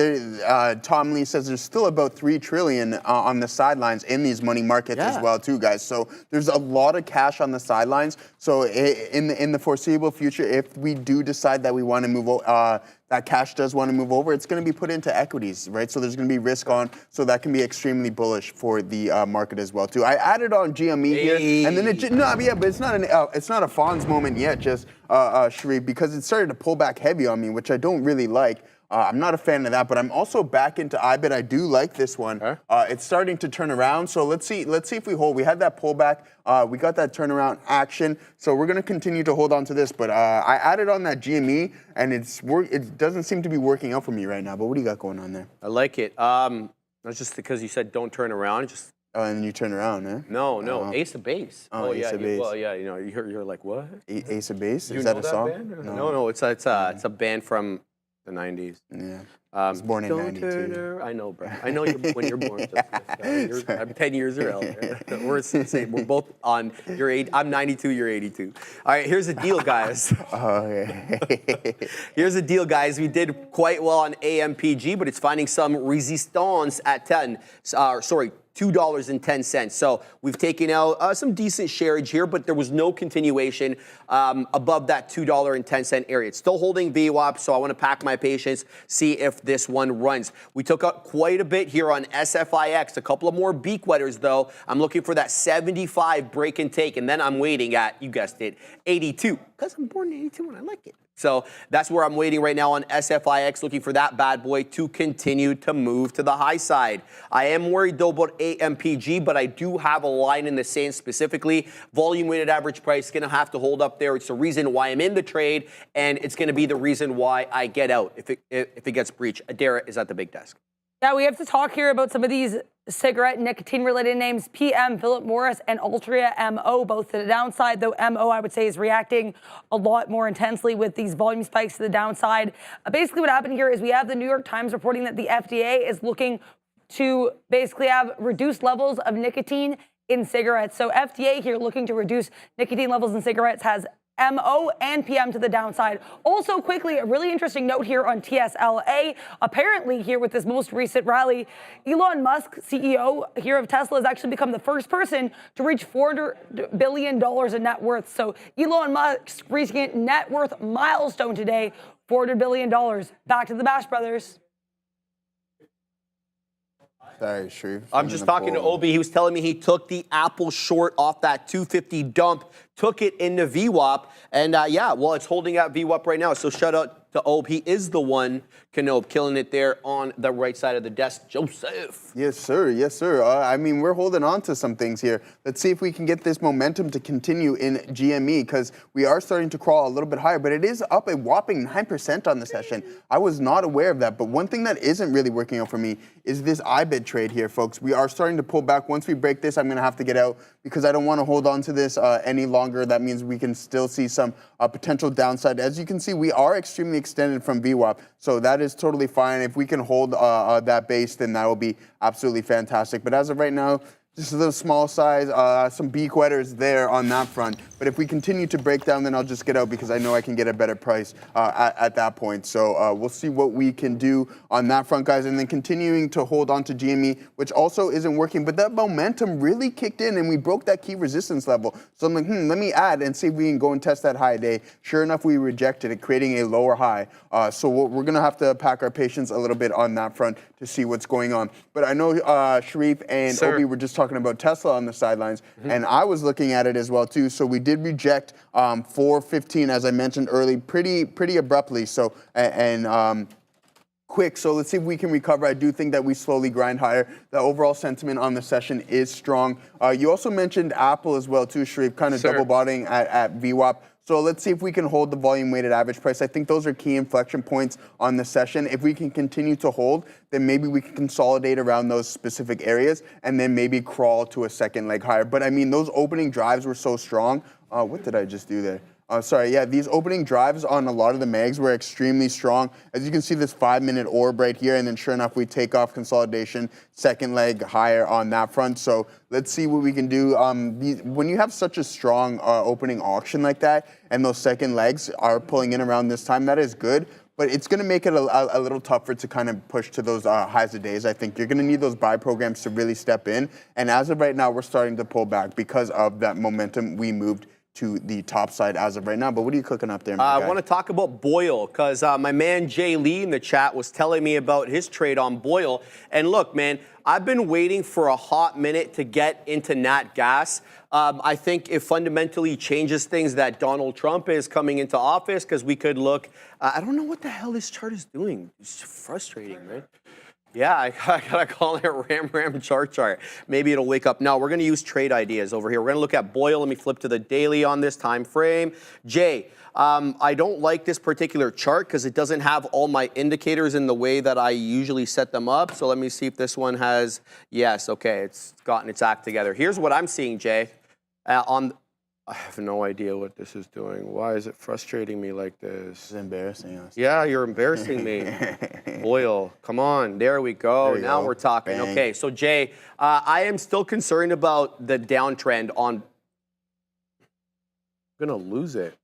Tom Lee says there's still about $3 trillion on the sidelines in these money markets as well too, guys. So there's a lot of cash on the sidelines. So in the foreseeable future, if we do decide that we want to move that cash does want to move over, it's going to be put into equities, right? So there's going to be risk on, so that can be extremely bullish for the market as well too. I added on GME here, and then but it's not a Fonz moment yet, just Sharif, because it started to pull back heavy on me, which I don't really like. I'm not a fan of that, but I'm also back into IBIT. I do like this one. It's starting to turn around, so let's see if we hold. We had that pullback. We got that turnaround action, so we're going to continue to hold on to this. But I added on that GME, and it doesn't seem to be working out for me right now. But what do you got going on there? I like it. That's just because you said don't turn around. Just and then you turn around, eh? No, Ace of Base. Ace of Base. Well, yeah, you're like, what? Ace of Base? You Is that know a song? Band? No, it's a band from the 90s. Yeah. I was born in 92. I know, bro. I know when you're born. I'm 10 years older. We're the same. We're both on your age. I'm 92, you're 82. All right, here's the deal, guys. Here's the deal, guys. We did quite well on AMPG, but it's finding some resistance at $2.10. So we've taken out some decent shareage here, but there was no continuation above that $2.10 area. It's still holding VWAP, so I want to pack my patience, see if this one runs. We took out quite a bit here on SFIX. A couple of more beak wetters, though. I'm looking for that 75 break and take, and then I'm waiting at, you guessed it, 82, because I'm born in 82 and I like it. So that's where I'm waiting right now on SFIX, looking for that bad boy to continue to move to the high side. I am worried, though, about AMPG, but I do have a line in the sand specifically. Volume weighted average price is going to have to hold up there. It's the reason why I'm in the trade, and it's going to be the reason why I get out if it gets breached. Adara is at the big desk. Yeah, we have to talk here about some of these cigarette nicotine-related names. PM, Philip Morris, and Altria MO, both to the downside, though MO, I would say, is reacting a lot more intensely with these volume spikes to the downside. Basically, what happened here is we have the New York Times reporting that the FDA is looking to basically have reduced levels of nicotine in cigarettes. So FDA here looking to reduce nicotine levels in cigarettes has MO and PM to the downside. Also, quickly, a really interesting note here on TSLA. Apparently, here with this most recent rally, Elon Musk, CEO here of Tesla, has actually become the first person to reach $400 billion in net worth. So Elon Musk reaching a net worth milestone today, $400 billion. Back to the Bash Brothers. Sorry, Sharif. I'm just talking to Obi. He was telling me he took the Apple short off that 250 dump, took it into VWAP, and it's holding out VWAP right now. So shout out to Ob. He is the one, Knob, killing it there on the right side of the desk. Joseph. Yes, sir. Yes, sir. I mean, we're holding on to some things here. Let's see if we can get this momentum to continue in GME, because we are starting to crawl a little bit higher, but it is up a whopping 9% on the session. I was not aware of that, but one thing that isn't really working out for me is this IBIT trade here, folks. We are starting to pull back. Once we break this, I'm going to have to get out because I don't want to hold on to this any longer. That means we can still see some potential downside. As you can see, we are extremely extended from VWAP, so that is totally fine. If we can hold that base, then that will be absolutely fantastic. But as of right now, just the small size, some beak wetters there on that front. But if we continue to break down, then I'll just get out because I know I can get a better price at that point. So we'll see what we can do on that front, guys. And then continuing to hold on to GME, which also isn't working. But that momentum really kicked in and we broke that key resistance level. So I'm like, let me add and see if we can go and test that high day. Sure enough, we rejected it, creating a lower high. So we're going to have to pack our patience a little bit on that front to see what's going on. But I know Sharif and Obi were just talking about Tesla on the sidelines, and I was looking at it as well too. So we did reject 415, as I mentioned early, pretty abruptly. So quick. So let's see if we can recover. I do think that we slowly grind higher. The overall sentiment on the session is strong. You also mentioned Apple as well too, Sharif, kind of double bottoming at VWAP. So let's see if we can hold the volume-weighted average price. I think those are key inflection points on the session. If we can continue to hold, then maybe we can consolidate around those specific areas and then maybe crawl to a second leg higher. But I mean, those opening drives were so strong. What did I just do there? Sorry, yeah, these opening drives on a lot of the mags were extremely strong. As you can see, this 5-minute orb right here, and then sure enough, we take off consolidation, second leg higher on that front. So let's see what we can do. When you have such a strong opening auction like that, and those second legs are pulling in around this time, that is good. But it's going to make it a little tougher to kind of push to those highs of days. I think you're going to need those buy programs to really step in. And as of right now, we're starting to pull back because of that momentum we moved to the top side as of right now. But what are you cooking up there, my guy? I want to talk about Boyle because my man Jay Lee in the chat was telling me about his trade on Boyle. And look, man, I've been waiting for a hot minute to get into nat gas. I think it fundamentally changes things that Donald Trump is coming into office because we could look. I don't know what the hell this chart is doing. It's frustrating, man. Yeah, I gotta call it Ram chart. Maybe it'll wake up. No, we're gonna use trade ideas over here. We're gonna look at Boyle. Let me flip to the daily on this time frame. Jay, I don't like this particular chart because it doesn't have all my indicators in the way that I usually set them up. So let me see if this one has, yes, okay, it's gotten its act together. Here's what I'm seeing, Jay. I have no idea what this is doing. Why is it frustrating me like this? It's embarrassing us. Yeah, you're embarrassing me. Boyle, come on. There we go. Now we're talking. Bang. Okay, so Jay, I am still concerned about the downtrend on... I'm going to lose it.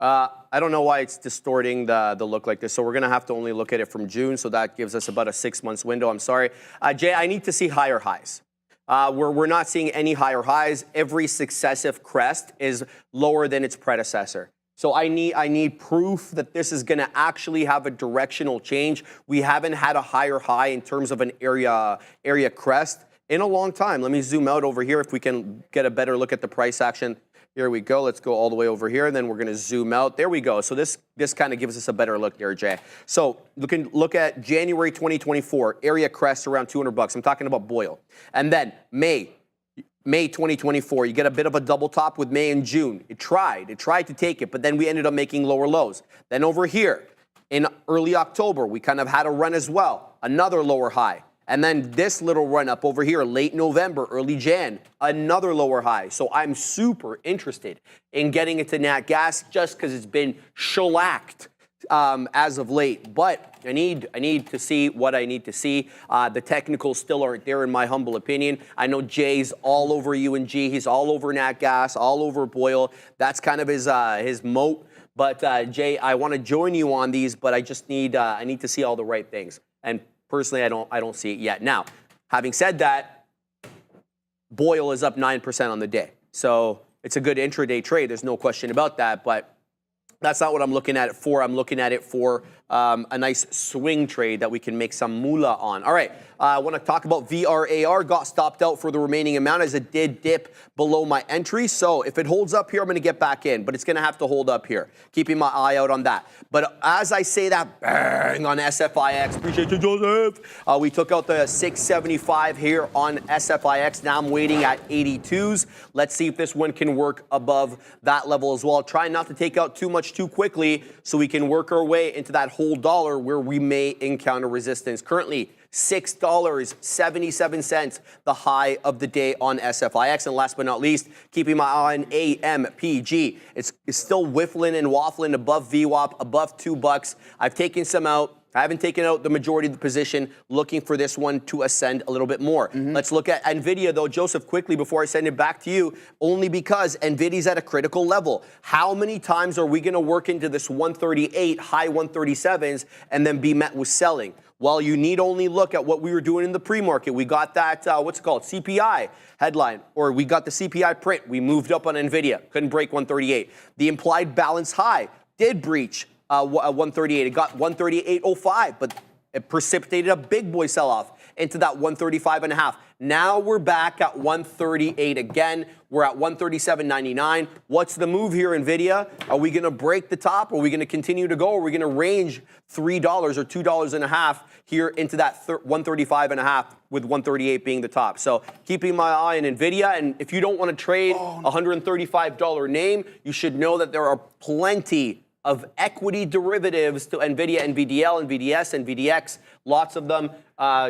I don't know why it's distorting the look like this. So we're going to have to only look at it from June. So that gives us about a 6-month window. I'm sorry. Jay, I need to see higher highs. We're not seeing any higher highs. Every successive crest is lower than its predecessor. So I need proof that this is going to actually have a directional change. We haven't had a higher high in terms of an area crest in a long time. Let me zoom out over here if we can get a better look at the price action. Here we go. Let's go all the way over here, and then we're going to zoom out. There we go. So this kind of gives us a better look there, Jay. So look at January 2024, area crest around $200. I'm talking about Boyle. And then May 2024, you get a bit of a double top with May and June. It tried to take it, but then we ended up making lower lows. Then over here in early October, we kind of had a run as well, another lower high. And then this little run up over here, late November, early Jan, another lower high. So I'm super interested in getting into nat gas just because it's been shellacked as of late. But I need to see what I need to see. The technicals still aren't there, in my humble opinion. I know Jay's all over UNG. He's all over nat gas, all over Boyle. That's kind of his moat. But Jay, I want to join you on these, but I just need I need to see all the right things. And personally, I don't see it yet. Now, having said that, Boyle is up 9% on the day. So it's a good intraday trade. There's no question about that. But that's not what I'm looking at it for. I'm looking at it for a nice swing trade that we can make some moolah on. All right, I want to talk about VRAR. Got stopped out for the remaining amount as it did dip below my entry. So if it holds up here, I'm going to get back in. But it's going to have to hold up here. Keeping my eye out on that. But as I say that, bang on SFIX. Appreciate you, Joseph. We took out the 675 here on SFIX. Now I'm waiting at 82s. Let's see if this one can work above that level as well. Try not to take out too much too quickly so we can work our way into that whole dollar where we may encounter resistance. Currently, $6.77, the high of the day on SFIX. And last but not least, keeping my eye on AMPG. It's still whiffling and waffling above VWAP, above $2. I've taken some out. I haven't taken out the majority of the position, looking for this one to ascend a little bit more. Let's look at NVIDIA, though, Joseph, quickly before I send it back to you, only because NVIDIA's at a critical level. How many times are we going to work into this 138, high 137s, and then be met with selling? Well, you need only look at what we were doing in the pre-market. We got that, what's it called, CPI headline, or we got the CPI print. We moved up on NVIDIA, couldn't break 138. The implied balance high did breach 138. It got 138.05, but it precipitated a big boy sell-off into that 135.5. Now we're back at 138 again. We're at 137.99. What's the move here, NVIDIA? Are we going to break the top? Are we going to continue to go? Are we going to range $3 or $2.50 here into that 135.5 with 138 being the top? So keeping my eye on NVIDIA. And if you don't want to trade a $135 name, you should know that there are plenty of equity derivatives to NVIDIA, NVDL, NVDS, NVDX, lots of them.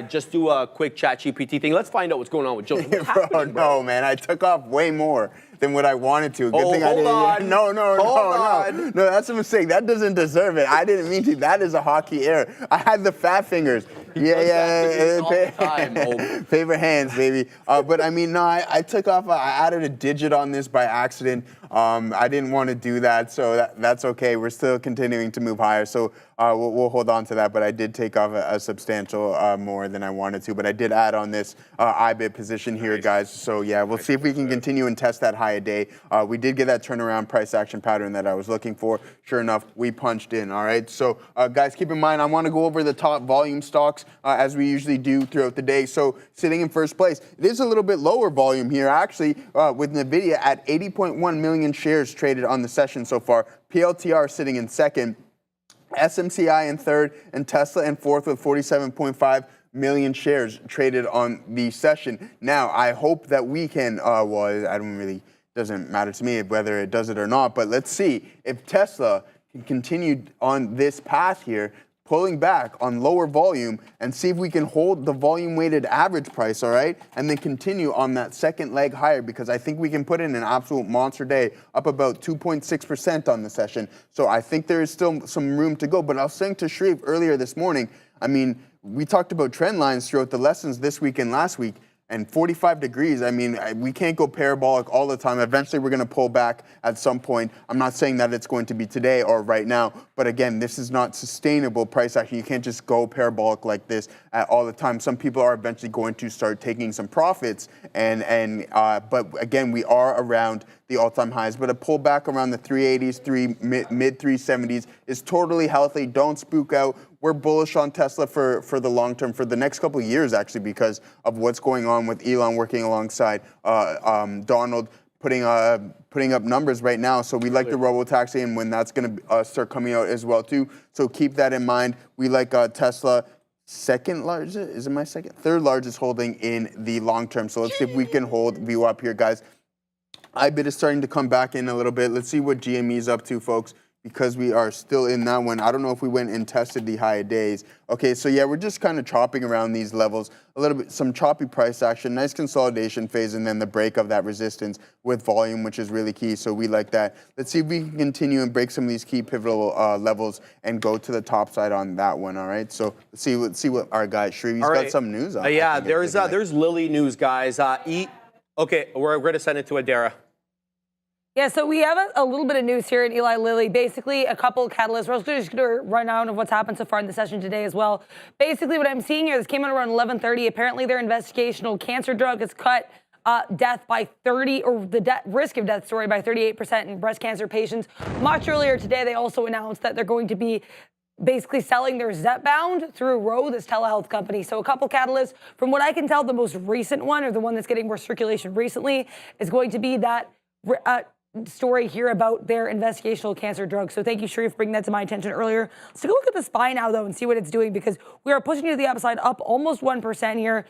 Just do a quick ChatGPT thing. Let's find out what's going on with Joseph. Bro, no, man. I took off way more than what I wanted to. Good thing I didn't. On. No, on. that's a mistake. That doesn't deserve it. I didn't mean to. That is a hockey error. I had the fat fingers. Yeah. All the time, Favorite hands, baby. But I mean, no, I took off. I added a digit on this by accident. I didn't want to do that, so that's okay. We're still continuing to move higher, so we'll hold on to that. But I did take off a substantial more than I wanted to. But I did add on this IBIT position here, guys. So yeah, we'll see if we can continue and test that high a day. We did get that turnaround price action pattern that I was looking for. Sure enough, we punched in. All right. So guys, keep in mind, I want to go over the top volume stocks as we usually do throughout the day. So sitting in first place, it is a little bit lower volume here, actually, with NVIDIA at 80.1 million shares traded on the session so far. PLTR sitting in second, SMCI in third, and Tesla in fourth with 47.5 million shares traded on the session. Now, I hope that we can, doesn't matter to me whether it does it or not, but let's see if Tesla can continue on this path here, pulling back on lower volume, and see if we can hold the volume-weighted average price, all right, and then continue on that second leg higher, because I think we can put in an absolute monster day, up about 2.6% on the session. So I think there is still some room to go. But I was saying to Shreve earlier this morning, I mean, we talked about trend lines throughout the lessons this week and last week. And 45 degrees, I mean, we can't go parabolic all the time. Eventually, we're going to pull back at some point. I'm not saying that it's going to be today or right now. But again, this is not sustainable price action. You can't just go parabolic like this all the time. Some people are eventually going to start taking some profits. But again, we are around the all-time highs. But a pullback around the 380s, mid 370s is totally healthy. Don't spook out. We're bullish on Tesla for the long term, for the next couple of years, actually, because of what's going on with Elon working alongside Donald, putting up numbers right now. So we like the robo-taxi, and when that's going to start coming out as well, too. So keep that in mind. We like Tesla. Second largest, is it my second? Third largest holding in the long term. So let's see if we can hold view up here, guys. IBIT is starting to come back in a little bit. Let's see what GME is up to, folks, because we are still in that one. I don't know if we went and tested the high days. Okay, so yeah, we're just kind of chopping around these levels. A little bit, some choppy price action, nice consolidation phase, and then the break of that resistance with volume, which is really key. So we like that. Let's see if we can continue and break some of these key pivotal levels and go to the top side on that one, all right? So let's see what our guy, Shreve's got some news on. Yeah, there's Lilly news, guys. Okay, we're going to send it to Adara. Yeah, so we have a little bit of news here in Eli Lilly. Basically, a couple of catalysts. We're just going to run down of what's happened so far in the session today as well. Basically, what I'm seeing here, this came out around 11:30. Apparently, their investigational cancer drug has cut death by 30, or the risk of death, by 38% in breast cancer patients. Much earlier today, they also announced that they're going to be basically selling their Zepbound through Ro, this telehealth company. So a couple catalysts. From what I can tell, the most recent one, or the one that's getting more circulation recently, is going to be that story here about their investigational cancer drug. So thank you, Sharif, for bringing that to my attention earlier. Let's take a look at the SPY now, though, and see what it's doing, because we are pushing to the upside, up almost 1% here,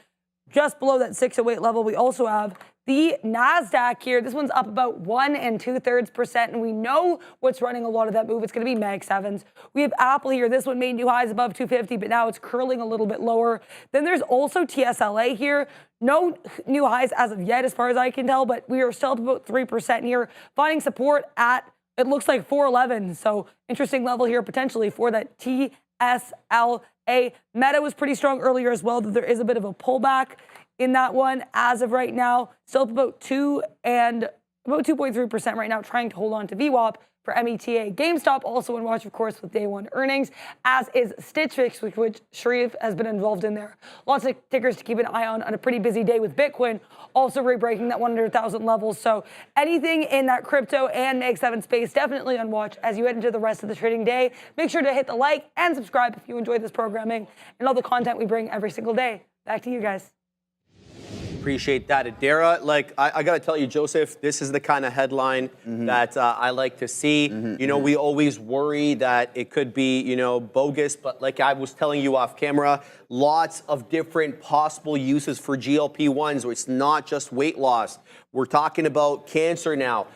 just below that 608 level. We also have the NASDAQ here. This one's up about 1 2/3%, and we know what's running a lot of that move. It's going to be Mag 7s. We have Apple here. This one made new highs above 250, but now it's curling a little bit lower. Then there's also TSLA here. No new highs as of yet, as far as I can tell, but we are still up about 3% here, finding support at, it looks like 411. So interesting level here potentially for that TSLA. TSLA. Meta was pretty strong earlier as well, though there is a bit of a pullback in that one as of right now. Still up about 2.3% right now, trying to hold on to VWAP for META. GameStop also in watch, of course, with day one earnings, as is Stitch Fix, which Sharif has been involved in there. Lots of tickers to keep an eye on a pretty busy day with Bitcoin also re-breaking that 100,000 levels. So anything in that crypto and Mag 7 space, definitely on watch as you head into the rest of the trading day. Make sure to hit the like and subscribe if you enjoy this programming and all the content we bring every single day. Back to you guys. Appreciate that, Adara. Like, I got to tell you, Joseph, this is the kind of headline that I like to see. You know, we always worry that it could be, you know, bogus, but like I was telling you off camera, lots of different possible uses for GLP-1s. So it's not just weight loss. We're talking about cancer now.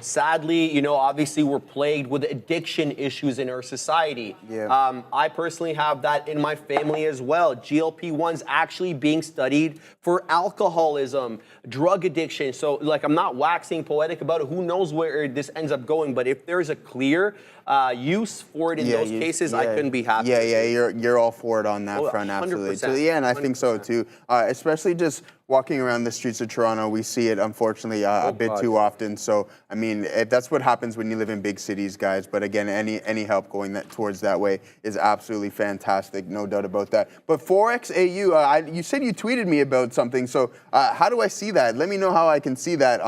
Sadly, you know, obviously we're plagued with addiction issues in our society. Yeah. I personally have that in my family as well. GLP-1s actually being studied for alcoholism, drug addiction. So, like, I'm not waxing poetic about it. Who knows where this ends up going? But if there's a clear use for it in those cases, I couldn't be happier. You're all for it on that front, absolutely. 100%. So, yeah, and I think so too. Especially just walking around the streets of Toronto, we see it unfortunately a bit too often. So, I mean, that's what happens when you live in big cities, guys. But again, any help going towards that way is absolutely fantastic, no doubt about that. But Forex AU, you said you tweeted me about something. So, how do I see that? Let me know how I can see that.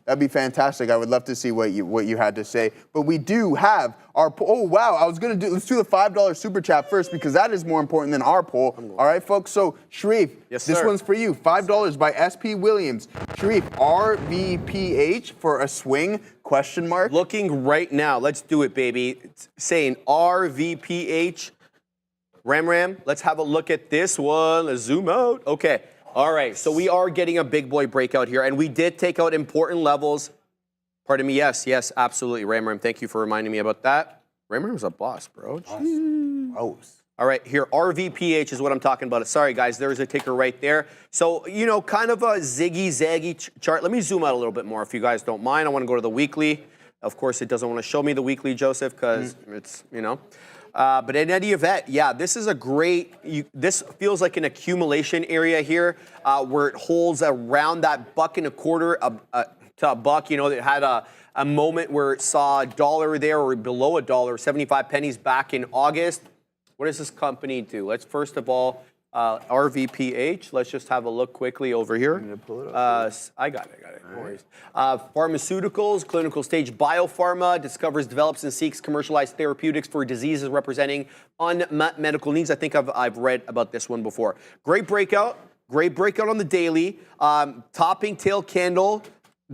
That'd be fantastic. I would love to see what you had to say. But we do have our poll. Oh, wow. I was going to let's do the $5 super chat first because that is more important than our poll. All right, folks. So, Sharif, this one's for you. $5 by SP Williams. Sharif, RVPH for a swing? Question mark. Looking right now. Let's do it, baby. It's saying RVPH. Ram, let's have a look at this one. Let's zoom out. Okay. All right. So we are getting a big boy breakout here, and we did take out important levels. Pardon me. Yes, absolutely. Ram, thank you for reminding me about that. Ram's a boss, bro. Gross. All right, here, RVPH is what I'm talking about. Sorry, guys, there's a ticker right there. So, you know, kind of a ziggy-zaggy chart. Let me zoom out a little bit more if you guys don't mind. I want to go to the weekly. Of course, it doesn't want to show me the weekly, Joseph, because it's, you know. But in any event, yeah, this is a great, this feels like an accumulation area here where it holds around that $1.25 to $1. You know, it had a moment where it saw $1 there or below $1, 75 pennies back in August. What does this company do? Let's first of all, RVPH. Let's just have a look quickly over here. I'm gonna pull it up. I got it. No worries. Pharmaceuticals, clinical stage biopharma, discovers, develops, and seeks commercialized therapeutics for diseases representing unmet medical needs. I think I've read about this one before. Great breakout on the daily. Topping tail candle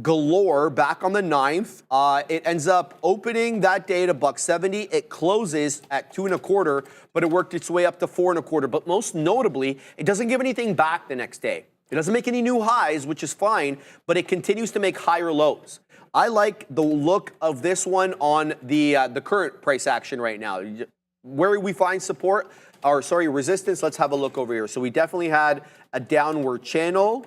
galore back on the 9th. It ends up opening that day at $1.70. It closes at $2.25, but it worked its way up to $4.25. But most notably, it doesn't give anything back the next day. It doesn't make any new highs, which is fine, but it continues to make higher lows. I like the look of this one on the current price action right now. Where we find support, or sorry, resistance, let's have a look over here. So we definitely had a downward channel,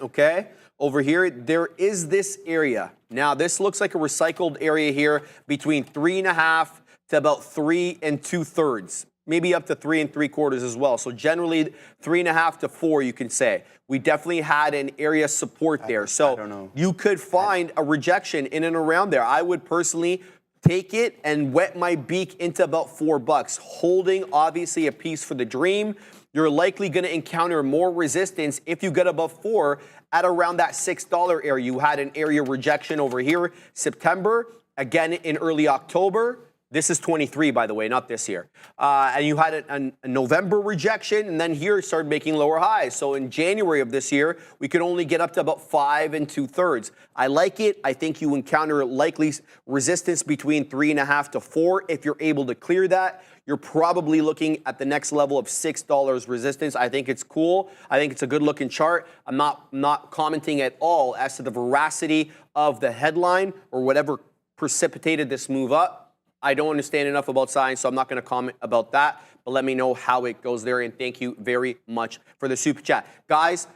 okay? Over here, there is this area. Now, this looks like a recycled area here between 3.5 to about 3 2/3, maybe up to 3 3/4 as well. So generally, 3.5 to 4, you can say. We definitely had an area support there. So you could find a rejection in and around there. I would personally take it and wet my beak into about $4, holding obviously a piece for the dream. You're likely going to encounter more resistance if you get above 4 at around that $6 area. You had an area rejection over here, September, again in early October. This is 23, by the way, not this year. And you had a November rejection, and then here it started making lower highs. So in January of this year, we could only get up to about 5 2/3. I like it. I think you encounter likely resistance between 3.5 to 4. If you're able to clear that, you're probably looking at the next level of $6 resistance. I think it's cool. I think it's a good looking chart. I'm not commenting at all as to the veracity of the headline or whatever precipitated this move up. I don't understand enough about science, so I'm not going to comment about that. But let me know how it goes there, and thank you very much for the super chat. Guys,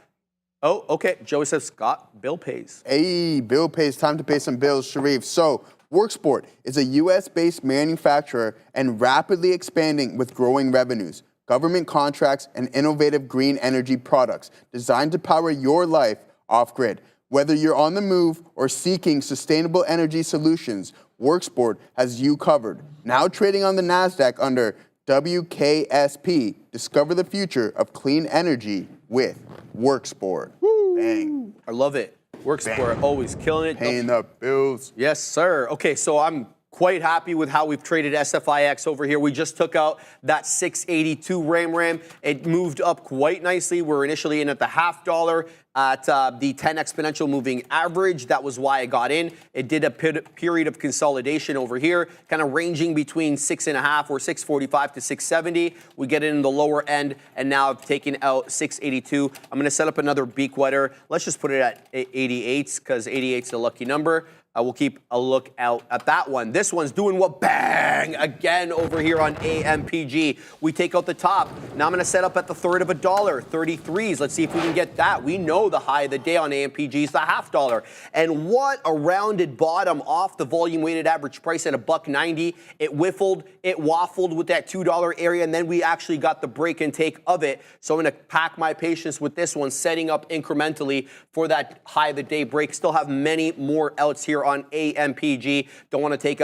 oh, okay. Joey says, Scott, bill pays. Hey, bill pays. Time to pay some bills, Sharif. So Worksport is a U.S.-based manufacturer and rapidly expanding with growing revenues, government contracts, and innovative green energy products designed to power your life off-grid. Whether you're on the move or seeking sustainable energy solutions, Worksport has you covered. Now trading on the NASDAQ under WKSP. Discover the future of clean energy with Worksport. Woo. Bang. I love it. Worksport, always killing it. Paying the bills. Yes, sir. Okay, so I'm quite happy with how we've traded SFIX over here. We just took out that 682 RAM. It moved up quite nicely. We're initially in at the $0.50 at the 10 exponential moving average. That was why I got in. It did a period of consolidation over here, kind of ranging between 6.5 or 645 to 670. We get it in the lower end, and now I've taken out 682. I'm going to set up another beak wetter. Let's just put it at 88s because 88's the lucky number. We'll keep a look out at that one. This one's doing what? Bang! Again over here on AMPG. We take out the top. Now I'm going to set up at the third of a dollar, 33s. Let's see if we can get that. We know the high of the day on AMPG is the $0.50. And what a rounded bottom off the volume weighted average price at $1.90. It whiffled, it waffled with that $2 area, and then we actually got the break and take of it. So I'm going to pack my patience with this one, setting up incrementally for that high of the day break. Still have many more outs here on AMPG. Don't want to take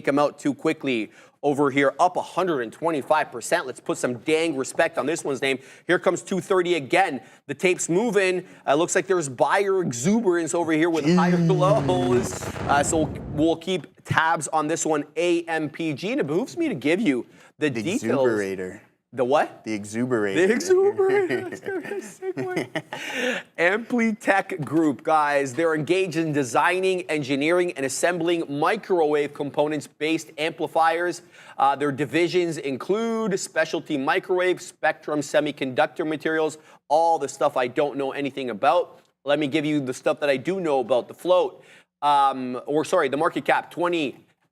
them out too quickly. Over here, up 125%. Let's put some dang respect on this one's name. Here comes 230 again. The tape's moving. Looks like there's buyer exuberance over here with higher lows. So we'll keep tabs on this one, AMPG. And it behooves me to give you the details. Exuberator. The what? The exuberator. The exuberator. Amplitech Group, guys. They're engaged in designing, engineering, and assembling microwave components-based amplifiers. Their divisions include specialty microwave, spectrum semiconductor materials, all the stuff I don't know anything about. Let me give you the stuff that I do know about. The float, the market cap,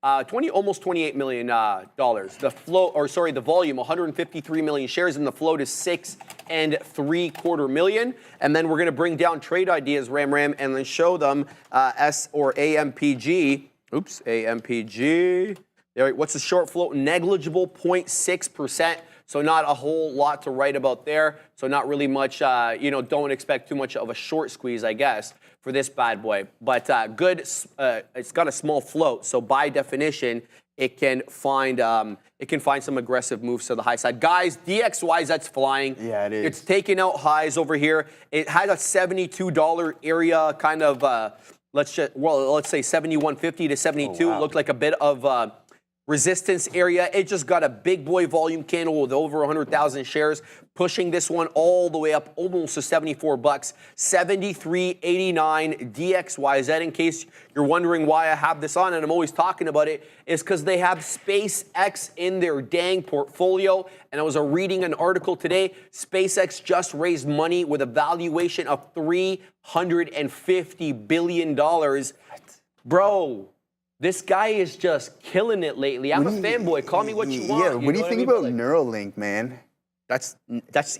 almost $28 million. The volume, 153 million shares, and the float is 6.75 million. And then we're going to bring down trade ideas, Ram, and then show them AMPG. Oops, AMPG. There, what's the short float? Negligible, 0.6%. So not a whole lot to write about there. So not really much, don't expect too much of a short squeeze, I guess, for this bad boy. But good, it's got a small float. So by definition, it can find some aggressive moves to the high side. Guys, DXY, that's flying. Yeah, it is. It's taking out highs over here. It had a $72 area kind of, let's say 71.50 to 72. Oh, wow. Looked like a bit of resistance area. It just got a big boy volume candle with over 100,000 shares, pushing this one all the way up almost to $74. 73.89 DXYZ. In case you're wondering why I have this on, and I'm always talking about it, is because they have SpaceX in their dang portfolio. And I was reading an article today. SpaceX just raised money with a valuation of $350 billion. Bro. This guy is just killing it lately. I'm a fanboy. Call me what you want. Yeah, what do you think about Neuralink, man? That's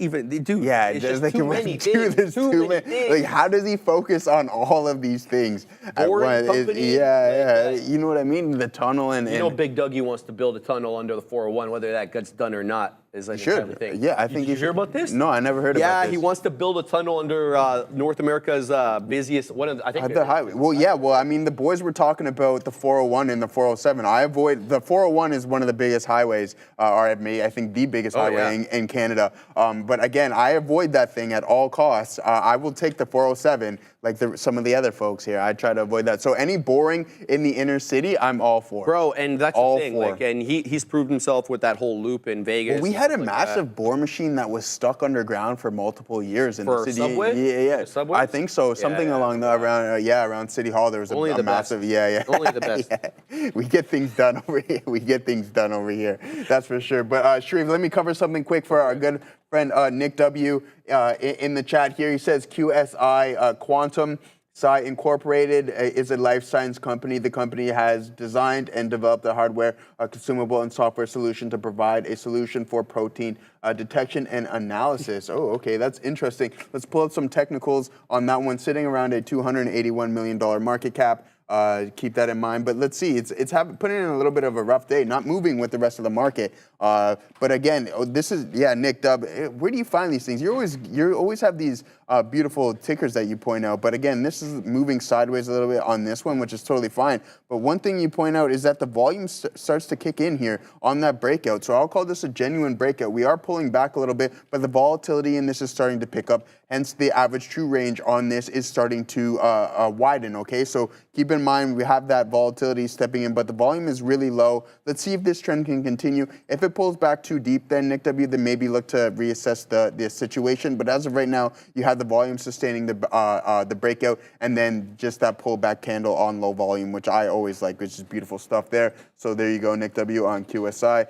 even, dude. Yeah, it's there's just too many things. There's too many. Like, how does he focus on all of these things at once? You know what I mean? The tunnel and Big Dougie wants to build a tunnel under the 401. Whether that gets done or not is like a thing. Yeah, I think you hear about this? No, I never heard about this. Yeah, he wants to build a tunnel under North America's busiest the highway. Well, I mean, the boys were talking about the 401 and the 407. The 401 is one of the biggest highways, or I think the biggest highway in Canada. But again, I avoid that thing at all costs. I will take the 407, like some of the other folks here. I try to avoid that. So any boring in the inner city, I'm all for. Bro, and that's all the thing. And he's proved himself with that whole loop in Vegas. Well, we had a massive bore machine that was stuck underground for multiple years in the city. Subway? Yeah. Subway? I think so. Something along around City Hall. There was a massive. Best. Yeah. Only the best. Yeah. We get things done over here. That's for sure. But Sharif, let me cover something quick for our good friend Nick W. In the chat here. He says QSI Quantum Sci Incorporated is a life science company. The company has designed and developed a hardware, consumable, and software solution to provide a solution for protein detection and analysis. Oh, okay, that's interesting. Let's pull up some technicals on that one. Sitting around a $281 million market cap. keep that in mind. But let's see, it's putting in a little bit of a rough day, not moving with the rest of the market. But again, this is, Nick Dub, where do you find these things? You always have these beautiful tickers that you point out. But again, this is moving sideways a little bit on this one, which is totally fine. But one thing you point out is that the volume starts to kick in here on that breakout. So I'll call this a genuine breakout. We are pulling back a little bit, but the volatility in this is starting to pick up. Hence, the average true range on this is starting to widen, okay? So keep in mind, we have that volatility stepping in, but the volume is really low. Let's see if this trend can continue. If it pulls back too deep, then Nick W, then maybe look to reassess the situation. But as of right now, you have the volume sustaining the breakout, and then just that pullback candle on low volume, which I always like, which is beautiful stuff there. So there you go, Nick W on QSI.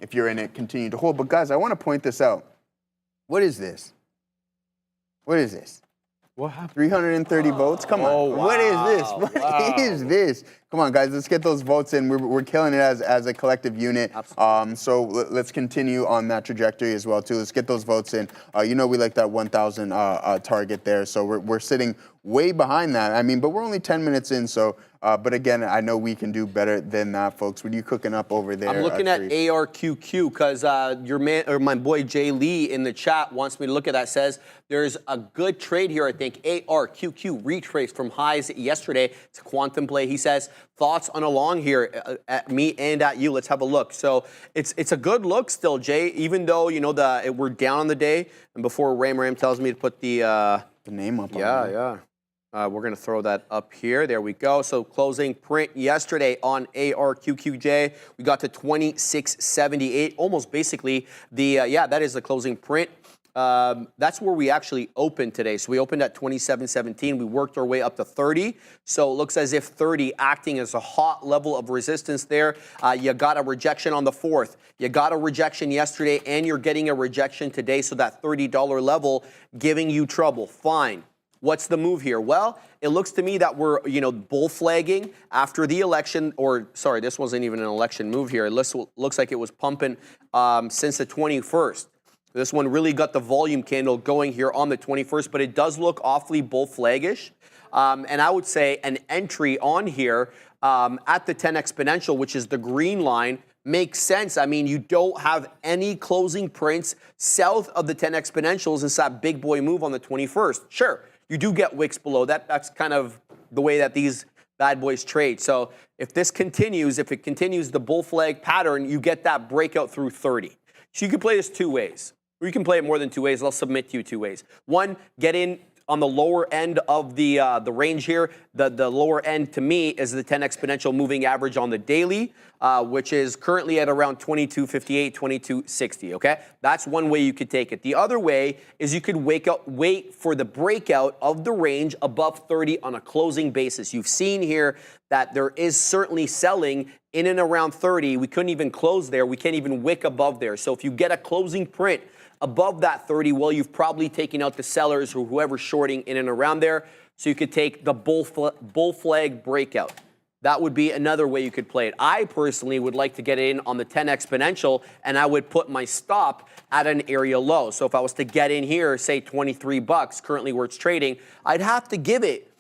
If you're in it, continue to hold. But guys, I want to point this out. What is this? What is this? What happened? 330 votes? Come on. Oh, wow. What is this? What is this? Come on, guys. Let's get those votes in. We're killing it as a collective unit. So let's continue on that trajectory as well, too. Let's get those votes in. You know we like that 1,000 target there. So we're sitting way behind that. I mean, but we're only 10 minutes in. So, but again, I know we can do better than that, folks. What are you cooking up over there? I'm looking at ARQQ because your man or my boy Jay Lee in the chat wants me to look at that. Says there's a good trade here. I think ARQQ retraced from highs yesterday to quantum play. He says thoughts on a long here at me and at you. Let's have a look. So it's a good look still, Jay. Even though you know we're down on the day, and before Ram tells me to put the name up. Yeah. We're going to throw that up here. There we go. So closing print yesterday on ARQQJ, we got to 26.78, almost basically the, that is the closing print. That's where we actually opened today. So we opened at 27.17. We worked our way up to 30. So it looks as if 30 acting as a hot level of resistance there. You got a rejection on the 4th. You got a rejection yesterday, and you're getting a rejection today. So that $30 level giving you trouble. Fine. What's the move here? Well, it looks to me that we're, bull flagging after the election, or sorry, this wasn't even an election move here. It looks like it was pumping since the 21st. This one really got the volume candle going here on the 21st, but it does look awfully bull flaggish. And I would say an entry on here at the 10 exponential, which is the green line, makes sense. I mean, you don't have any closing prints south of the 10 exponentials since that big boy move on the 21st. Sure. You do get wicks below that. That's kind of the way that these bad boys trade. So if this continues, if it continues the bull flag pattern, you get that breakout through 30. So you can play this two ways, or you can play it more than two ways. I'll submit to you two ways. One, get in on the lower end of the range here. The lower end to me is the 10 exponential moving average on the daily, which is currently at around 22.58, 22.60, okay? That's one way you could take it. The other way is you could wait for the breakout of the range above 30 on a closing basis. You've seen here that there is certainly selling in and around 30. We couldn't even close there. We can't even wick above there. So if you get a closing print above that 30, well, you've probably taken out the sellers or whoever's shorting in and around there. So you could take the bull flag breakout. That would be another way you could play it. I personally would like to get in on the 10 exponential, and I would put my stop at an area low. So if I was to get in here, say $23, currently where it's trading, I'd have to give it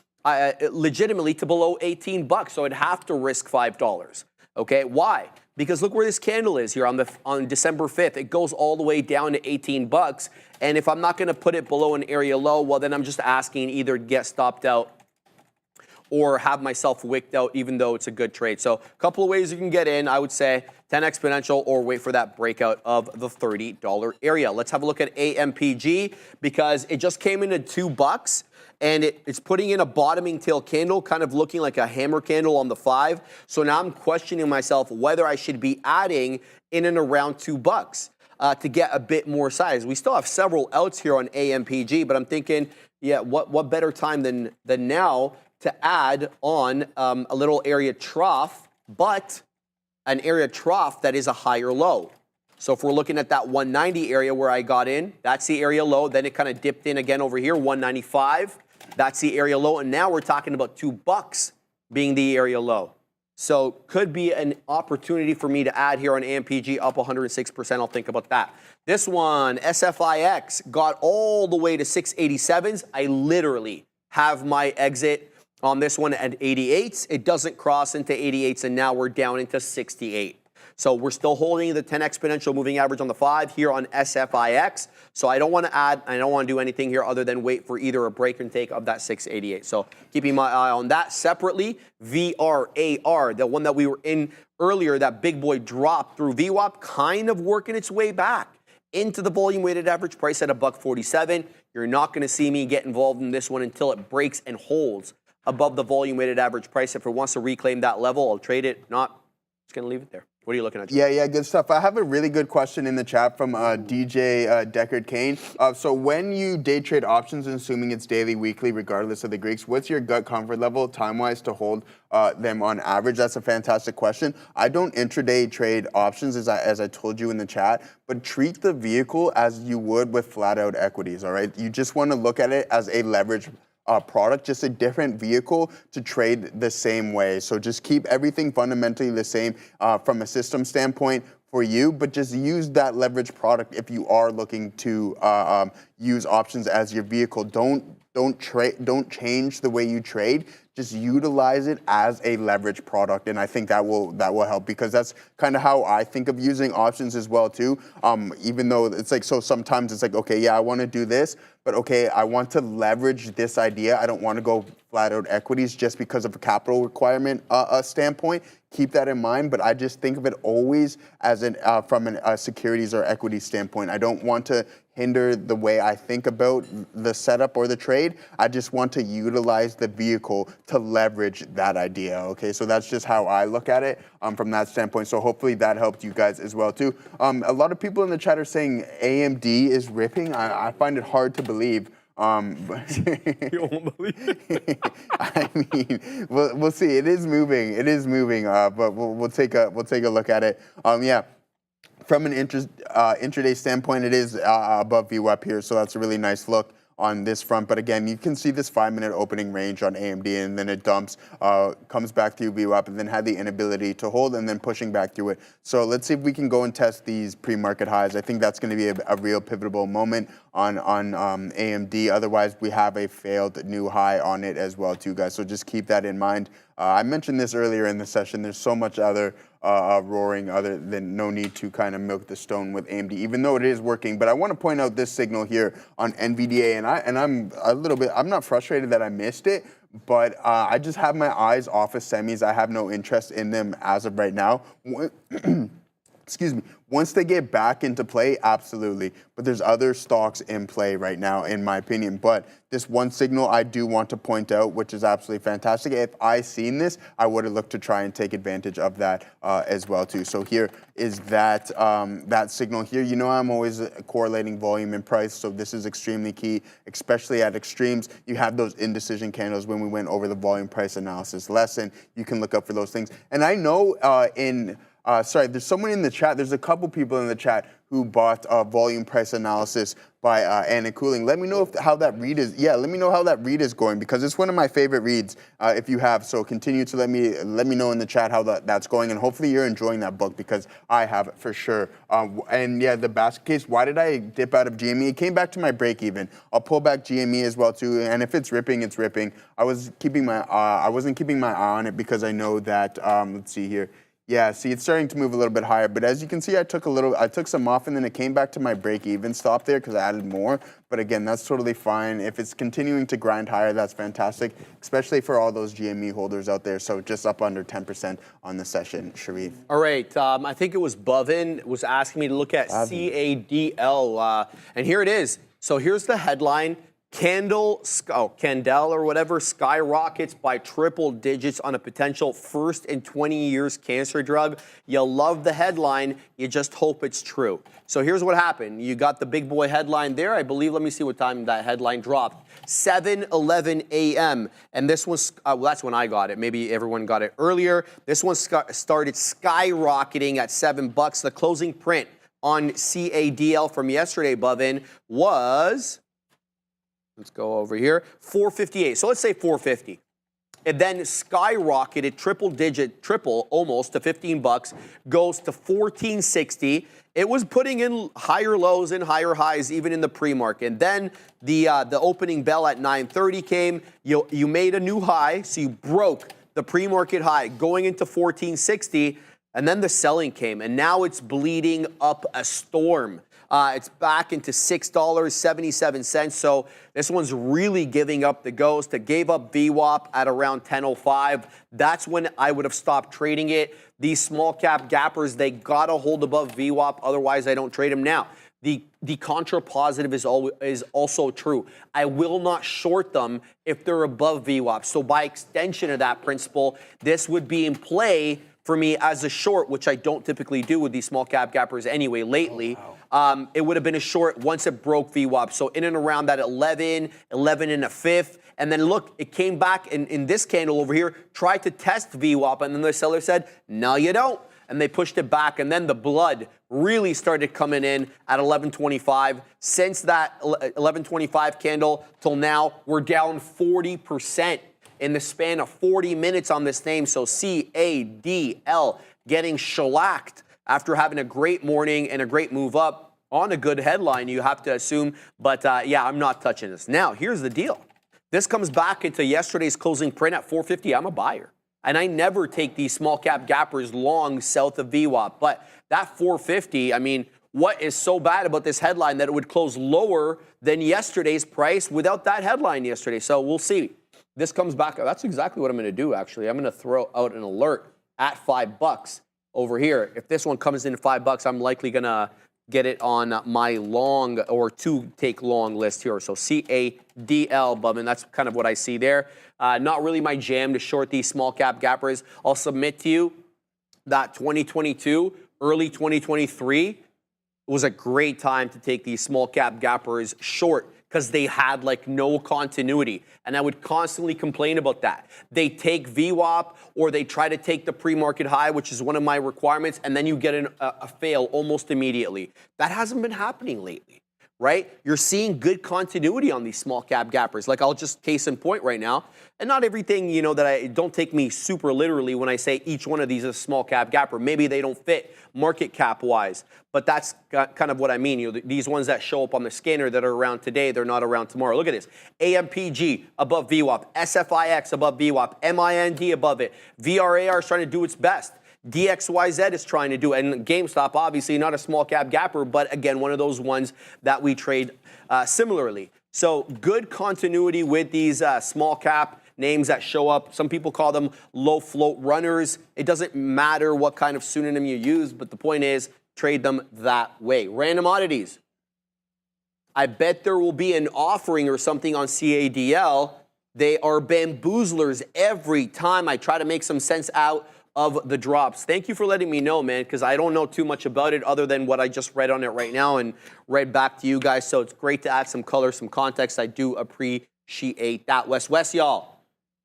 legitimately to below $18. So I'd have to risk $5. Okay, why? Because look where this candle is here on December 5th. It goes all the way down to $18. And if I'm not going to put it below an area low, well, then I'm just asking either get stopped out or have myself wicked out, even though it's a good trade. So a couple of ways you can get in, I would say 10 exponential or wait for that breakout of the $30 area. Let's have a look at AMPG because it just came into $2. And it's putting in a bottoming tail candle, kind of looking like a hammer candle on the 5. So now I'm questioning myself whether I should be adding in and around $2 to get a bit more size. We still have several outs here on AMPG, but I'm thinking, yeah, what better time than now to add on a little area trough, but an area trough that is a higher low. So if we're looking at that 190 area where I got in, that's the area low. Then it kind of dipped in again over here, 195. That's the area low. And now we're talking about $2 being the area low. So could be an opportunity for me to add here on AMPG up 106%. I'll think about that. This one, SFIX, got all the way to 687s. I literally have my exit on this one at 88s. It doesn't cross into 88s, and now we're down into 68. So we're still holding the 10 exponential moving average on the 5 here on SFIX. So I don't want to add, I don't want to do anything here other than wait for either a break and take of that 688. So keeping my eye on that separately. VRAR, the one that we were in earlier, that big boy drop through VWAP, kind of working its way back into the volume weighted average price at $1.47. You're not going to see me get involved in this one until it breaks and holds above the volume weighted average price. If it wants to reclaim that level, I'll trade it. Not, just going to leave it there. What are you looking at? Yeah, good stuff. I have a really good question in the chat from DJ Deckard Kane. So when you day trade options, assuming it's daily, weekly, regardless of the Greeks, what's your gut comfort level time-wise to hold them on average? That's a fantastic question. I don't intraday trade options, as I told you in the chat, but treat the vehicle as you would with flat-out equities, all right? You just want to look at it as a leverage product, just a different vehicle to trade the same way. So just keep everything fundamentally the same from a system standpoint for you, but just use that leverage product if you are looking to use options as your vehicle. Don't change the way you trade. Just utilize it as a leverage product, and I think that will help, because that's kind of how I think of using options as well too. Even though it's like, so sometimes it's like, okay, yeah, I want to do this, but okay, I want to leverage this idea. I don't want to go flat out equities just because of a capital requirement standpoint. Keep that in mind, but I just think of it always as from a securities or equity standpoint. I don't want to hinder the way I think about the setup or the trade. I just want to utilize the vehicle to leverage that idea, okay? So that's just how I look at it from that standpoint. So hopefully that helped you guys as well too. A lot of people in the chat are saying AMD is ripping. I find it hard to believe. You won't believe it. I mean, we'll see. It is moving. But we'll take a look at it. Yeah. From an intraday standpoint, it is above VWAP here, so that's a really nice look on this front. But again, you can see this 5-minute opening range on AMD, and then it dumps, comes back through VWAP, and then had the inability to hold, and then pushing back through it. So let's see if we can go and test these pre-market highs. I think that's going to be a real pivotal moment on AMD. Otherwise, we have a failed new high on it as well too, guys. So just keep that in mind. I mentioned this earlier in the session. There's so much other roaring other than no need to kind of milk the stone with AMD, even though it is working. But I want to point out this signal here on NVDA, and I'm not frustrated that I missed it, but I just have my eyes off of semis. I have no interest in them as of right now. Excuse me. Once they get back into play, absolutely. But there's other stocks in play right now, in my opinion. But this one signal I do want to point out, which is absolutely fantastic. If I seen this, I would have looked to try and take advantage of that as well too. So here is that that signal here. You know, I'm always correlating volume and price, so this is extremely key, especially at extremes. You have those indecision candles when we went over the volume price analysis lesson. You can look up for those things. And I know sorry, there's someone in the chat. There's a couple people in the chat who bought volume price analysis by Anna Cooling. Let me know how that read is. Yeah, let me know how that read is going, because it's one of my favorite reads. If you have, so continue to let me know in the chat how that's going, and hopefully you're enjoying that book, because I have it for sure. And yeah, the basket case. Why did I dip out of GME? It came back to my break even. I'll pull back GME as well too. And if it's ripping, it's ripping. I wasn't keeping my eye on it because I know that. Let's see here. Yeah, see, it's starting to move a little bit higher, but as you can see, I took some off, and then it came back to my break-even stop there because I added more. But again, that's totally fine. If it's continuing to grind higher, that's fantastic, especially for all those GME holders out there. So just up under 10% on the session, Sharif. All right, I think it was Bovin was asking me to look at CADL, and here it is. So here's the headline. Candel or whatever skyrockets by triple digits on a potential first in 20 years cancer drug. You love the headline. You just hope it's true. So here's what happened. You got the big boy headline there. I believe, let me see what time that headline dropped. 7:11 a.m. And this was, well, that's when I got it. Maybe everyone got it earlier. This one started skyrocketing at $7. The closing print on CADL from yesterday, Bovin, was... Let's go over here. 458. So let's say 450. It then skyrocketed triple almost to 15 bucks, goes to 14.60. It was putting in higher lows and higher highs even in the pre-market. And then the opening bell at 9:30 came. You made a new high, so you broke the pre-market high going into 14.60, and then the selling came, and now it's bleeding up a storm. It's back into $6.77. So this one's really giving up the ghost. It gave up VWAP at around 10.05. That's when I would have stopped trading it. These small cap gappers, they got to hold above VWAP. Otherwise, I don't trade them now. The contra positive is also true. I will not short them if they're above VWAP. So by extension of that principle, this would be in play for me as a short, which I don't typically do with these small cap gappers anyway lately. It would have been a short once it broke VWAP. So in and around that 11 and a fifth. And then look, it came back in this candle over here, tried to test VWAP, and then the seller said, no, you don't. And they pushed it back, and then the blood really started coming in at 11.25. Since that 11.25 candle till now, we're down 40% in the span of 40 minutes on this name. So CADL getting shellacked after having a great morning and a great move up on a good headline, you have to assume. But yeah, I'm not touching this. Now, here's the deal. This comes back into yesterday's closing print at 450. I'm a buyer. And I never take these small cap gappers long south of VWAP. But that 450, I mean, what is so bad about this headline that it would close lower than yesterday's price without that headline yesterday? So we'll see. This comes back. That's exactly what I'm going to do, actually. I'm going to throw out an alert at $5 over here. If this one comes in at $5, I'm likely going to get it on my long or to take long list here. So CADL, Bubman, that's kind of what I see there. Not really my jam to short these small cap gappers. I'll submit to you that 2022, early 2023 was a great time to take these small cap gappers short because they had like no continuity. And I would constantly complain about that. They take VWAP or they try to take the pre-market high, which is one of my requirements, and then you get a fail almost immediately. That hasn't been happening lately, right? You're seeing good continuity on these small cap gappers. Like I'll just case in point right now. And not everything, you know, don't take me super literally when I say each one of these is a small cap gapper. Maybe they don't fit market cap wise, but that's kind of what I mean. You know, these ones that show up on the scanner that are around today, they're not around tomorrow. Look at this. AMPG above VWAP, SFIX above VWAP, MIND above it. VRAR is trying to do its best. DXYZ is trying to do it. And GameStop, obviously not a small cap gapper, but again, one of those ones that we trade similarly. So good continuity with these small cap names that show up. Some people call them low float runners. It doesn't matter what kind of pseudonym you use, but the point is trade them that way. Random oddities. I bet there will be an offering or something on CADL. They are bamboozlers every time I try to make some sense out of the drops. Thank you for letting me know, man, because I don't know too much about it other than what I just read on it right now and read back to you guys. So it's great to add some color, some context. I do appreciate that. West, y'all.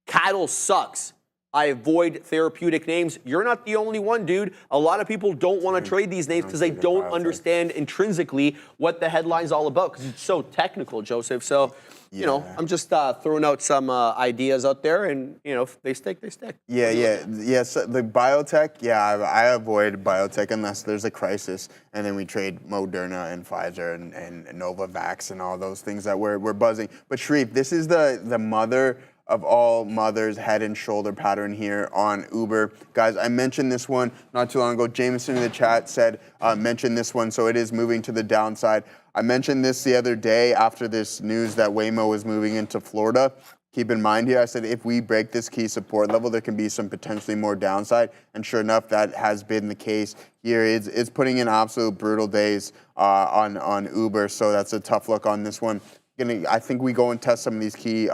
Cattle sucks. I avoid therapeutic names. You're not the only one, dude. A lot of people don't want to trade these names because they don't understand intrinsically what the headline's all about because it's so technical, Joseph. So, you know, I'm just throwing out some ideas out there, and, you know, if they stick, they stick. Yeah. So the biotech, I avoid biotech unless there's a crisis, and then we trade Moderna and Pfizer and Novavax and all those things that we're buzzing. But Sharif, this is the mother of all mothers, head and shoulder pattern here on Uber. Guys, I mentioned this one not too long ago. Jameson in the chat said, mention this one, so it is moving to the downside. I mentioned this the other day after this news that Waymo was moving into Florida. Keep in mind here, I said if we break this key support level, there can be some potentially more downside. And sure enough, that has been the case here. It's putting in absolute brutal days on Uber, so that's a tough look on this one. I think we go and test some of these key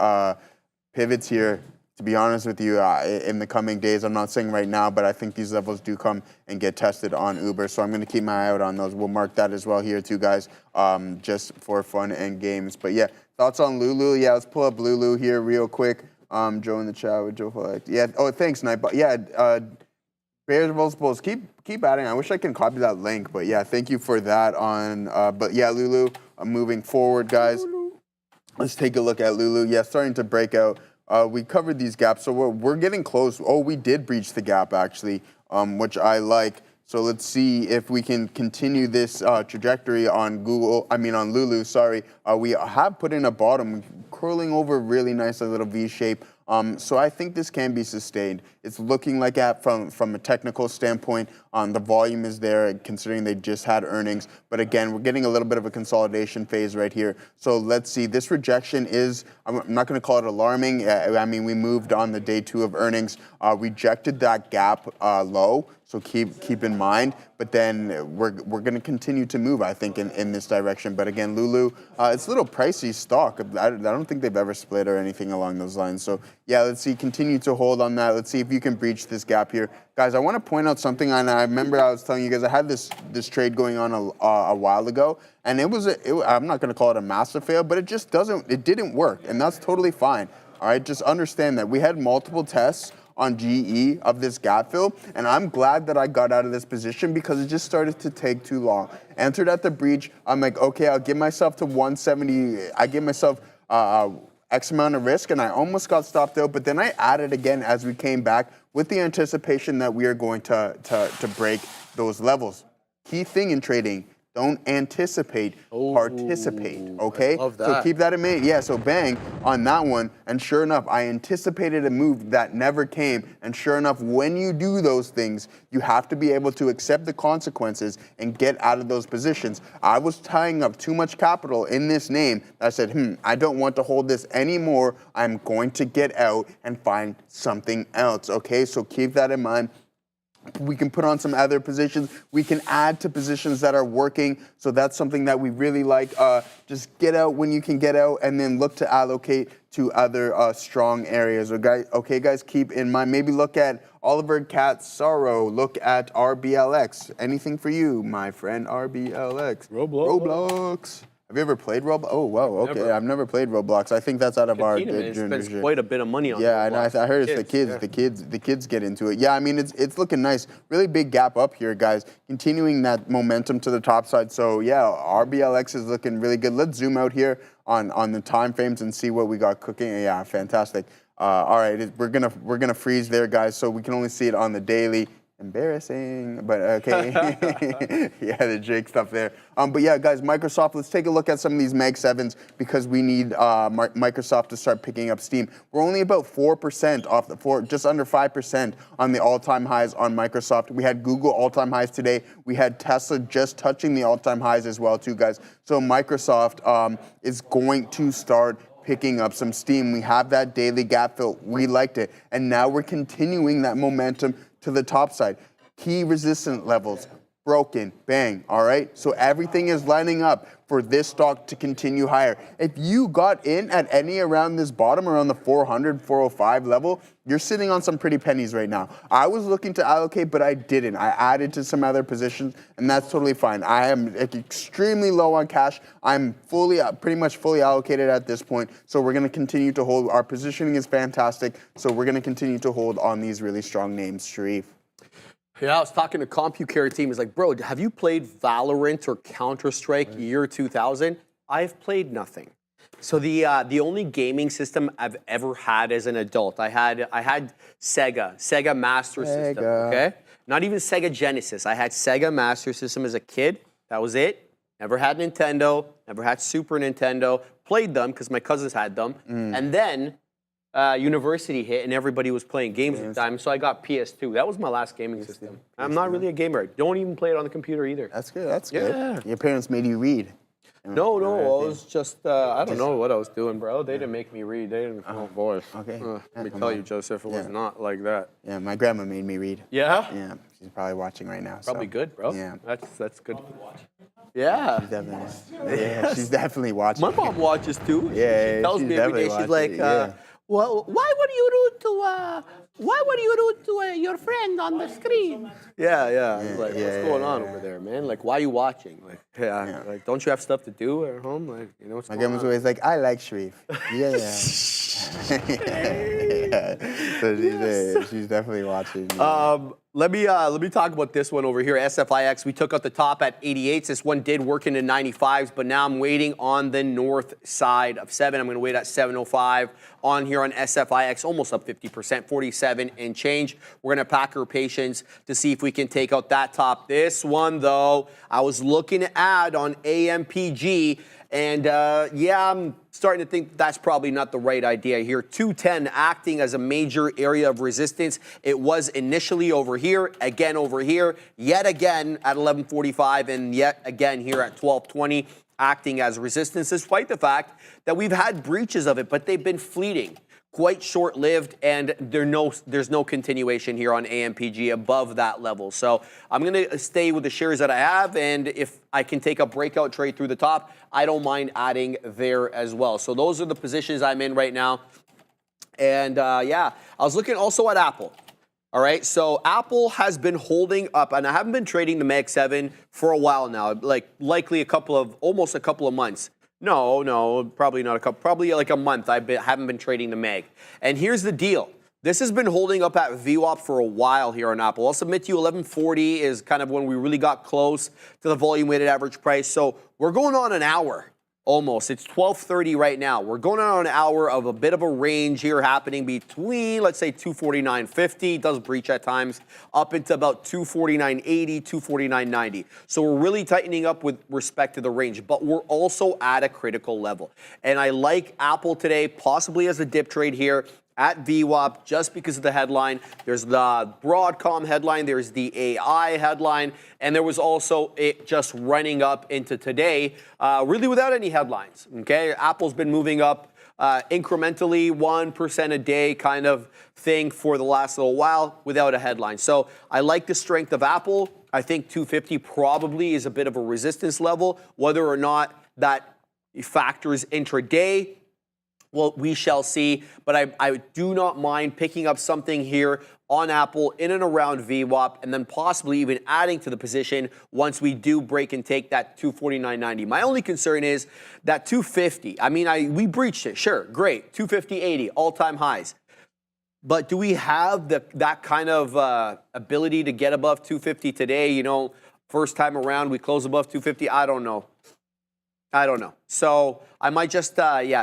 pivots here, to be honest with you, in the coming days. I'm not saying right now, but I think these levels do come and get tested on Uber. So I'm going to keep my eye out on those. We'll mark that as well here too, guys, just for fun and games. But yeah, thoughts on Lulu? Yeah, let's pull up Lulu here real quick. Joe in the chat with Joe Fleck. Yeah, oh, thanks, Nightbot. Yeah, Bears vs. Bulls. Keep adding. I wish I can copy that link, but yeah, thank you for that on. But yeah, Lulu, moving forward, guys. Let's take a look at Lulu. Yeah, starting to break out we covered these gaps, so we're getting close. Oh, we did breach the gap actually, which I like. So let's see if we can continue this trajectory on on Lulu, sorry. We have put in a bottom, curling over really nice, a little V shape. So I think this can be sustained. It's looking like from a technical standpoint, the volume is there considering they just had earnings. But again, we're getting a little bit of a consolidation phase right here. So let's see, this rejection is, I'm not gonna call it alarming. I mean, we moved on the day 2 of earnings, rejected that gap low. So keep in mind, but then we're going to continue to move, I think, in this direction. But again, Lulu, it's a little pricey stock. I don't think they've ever split or anything along those lines. So yeah, let's see, continue to hold on that. Let's see if you can breach this gap here. Guys, I want to point out something, and I remember I was telling you guys, I had this trade going on a while ago, and I'm not going to call it a massive fail, but it didn't work, and that's totally fine. All right, just understand that we had multiple tests on GE of this gap fill, and I'm glad that I got out of this position because it just started to take too long. Entered at the breach, I'm like, okay, I'll give myself to 170. I give myself X amount of risk, and I almost got stopped out, but then I added again as we came back with the anticipation that we are going to break those levels. Key thing in trading, don't anticipate, participate, okay? I love that. So keep that in mind. Yeah, so bang on that one, and sure enough, I anticipated a move that never came, and sure enough, when you do those things, you have to be able to accept the consequences and get out of those positions. I was tying up too much capital in this name. I said, I don't want to hold this anymore. I'm going to get out and find something else, okay? So keep that in mind. We can put on some other positions. We can add to positions that are working. So that's something that we really like. Just get out when you can get out and then look to allocate to other strong areas. Okay, guys, keep in mind. Maybe look at Oliver Cat Sorrow. Look at RBLX. Anything for you, my friend, RBLX. Roblox. Have you ever played Roblox? Oh, wow, okay. Never. I've never played Roblox. I think that's out of our spends quite a bit of money on Yeah, Roblox. and I heard it's the kids get into it. Yeah, I mean, it's looking nice. Really big gap up here, guys. Continuing that momentum to the top side. So, yeah, RBLX is looking really good. Let's zoom out here on the time frames and see what we got cooking. Yeah, fantastic. All right, we're gonna freeze there, guys, so we can only see it on the daily. Embarrassing, but okay. Yeah, the Jake stuff there. But yeah, guys, Microsoft, let's take a look at some of these Mag 7s because we need Microsoft to start picking up steam. We're only about 4% off just under 5% on the all-time highs on Microsoft. We had Google all-time highs today. We had Tesla just touching the all-time highs as well, too, guys. So Microsoft is going to start picking up some steam. We have that daily gap fill. We liked it. And now we're continuing that momentum to the top side. Key resistance levels broken, bang, all right? So everything is lining up for this stock to continue higher. If you got in at any around this bottom, around the 400, 405 level, you're sitting on some pretty pennies right now. I was looking to allocate, but I didn't. I added to some other positions, and that's totally fine. I am extremely low on cash. I'm pretty much fully allocated at this point, so we're gonna continue to hold. Our positioning is fantastic, so we're gonna continue to hold on these really strong names. Sharif. Yeah, I was talking to CompuCare team. He's like, bro, have you played Valorant or Counter-Strike year 2000? I've played nothing. So the only gaming system I've ever had as an adult, I had Sega Master System, okay? Not even Sega Genesis. I had Sega Master System as a kid. That was it. Never had Nintendo, never had Super Nintendo. Played them because my cousins had them. And then university hit and everybody was playing games at the time, so I got PS2. That was my last gaming system. I'm not really a gamer. Don't even play it on the computer either. That's good, that's good. Your parents made you read. No, I was just, I don't know what I was doing, bro. They didn't make me read. They didn't, oh boy. Okay. Let me tell you, Joseph, it was not like that. Yeah, my grandma made me read. Yeah? Yeah, she's probably watching right now. Probably so. good, bro. Yeah. That's good. Yeah. She's definitely watching. My mom watches too. Yeah, she tells me every day. She's like, well, why would you rude to your friend on the screen? Yeah. Like, what's going on over there, man? Like, why are you watching? Like, like, don't you have stuff to do at home? Like, you know what's my going on? grandma's always like, I like Sharif. Yeah. So she's definitely watching. Let me talk about this one over here. SFIX, we took out the top at 88s. This one did work into 95s, but now I'm waiting on the north side of 7. I'm going to wait at 705 on here on SFIX, almost up 50%, 47 and change. We're going to pack our patience to see if we can take out that top. This one, though, I was looking to add on AMPG. And yeah, I'm starting to think that's probably not the right idea here. 210 acting as a major area of resistance. It was initially over here, again over here, yet again at 1145, and yet again here at 1220, acting as resistance, despite the fact that we've had breaches of it, but they've been fleeting. Quite short-lived, and there's no continuation here on AMPG above that level. So I'm going to stay with the shares that I have, and if I can take a breakout trade through the top, I don't mind adding there as well. So those are the positions I'm in right now. And yeah, I was looking also at Apple. All right, so Apple has been holding up, and I haven't been trading the Mag 7 for a while now, like likely almost a couple of months. No, probably not probably like a month. Haven't been trading the Mag. And here's the deal. This has been holding up at VWAP for a while here on Apple. I'll submit to you 1140 is kind of when we really got close to the volume weighted average price. So we're going on an hour almost. It's 12:30 right now. We're going on an hour of a bit of a range here happening between, let's say, 249.50, does breach at times, up into about 249.80, 249.90. So we're really tightening up with respect to the range, but we're also at a critical level. And I like Apple today, possibly as a dip trade here at VWAP, just because of the headline. There's the Broadcom headline, there's the AI headline, and there was also it just running up into today, really without any headlines, okay? Apple's been moving up incrementally, 1% a day kind of thing for the last little while without a headline. So I like the strength of Apple. I think 250 probably is a bit of a resistance level. Whether or not that factors intraday, well, we shall see, but I do not mind picking up something here on Apple in and around VWAP, and then possibly even adding to the position once we do break and take that 249.90. My only concern is that 250. I mean, we breached it, sure, great, 250.80, all-time highs. But do we have that kind of ability to get above 250 today? You know, first time around, we close above 250. I don't know. So I might just,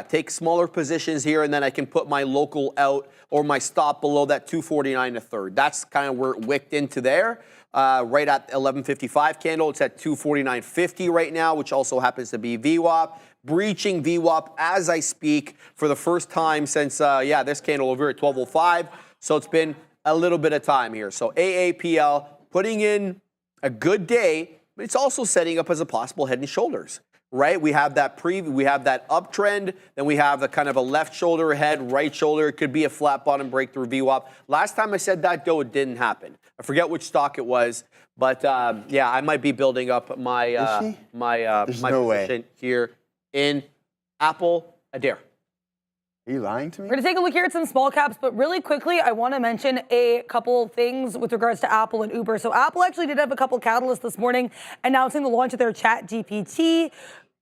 take smaller positions here, and then I can put my local out or my stop below that 249 a third. That's kind of where it wicked into there. Right at 1155 candle. It's at 249.50 right now, which also happens to be VWAP. Breaching VWAP as I speak for the first time since, this candle over at 1205. So it's been a little bit of time here. So AAPL putting in a good day, but it's also setting up as a possible head and shoulders. Right, we have that we have that uptrend, then we have the kind of a left shoulder head, right shoulder. It could be a flat bottom breakthrough VWAP. Last time I said that, though, it didn't happen. I forget which stock it was, but I might be building up my my position here in Apple Adair. Are you lying to me? We're going to take a look here at some small caps, but really quickly, I want to mention a couple things with regards to Apple and Uber. So Apple actually did have a couple catalysts this morning announcing the launch of their ChatGPT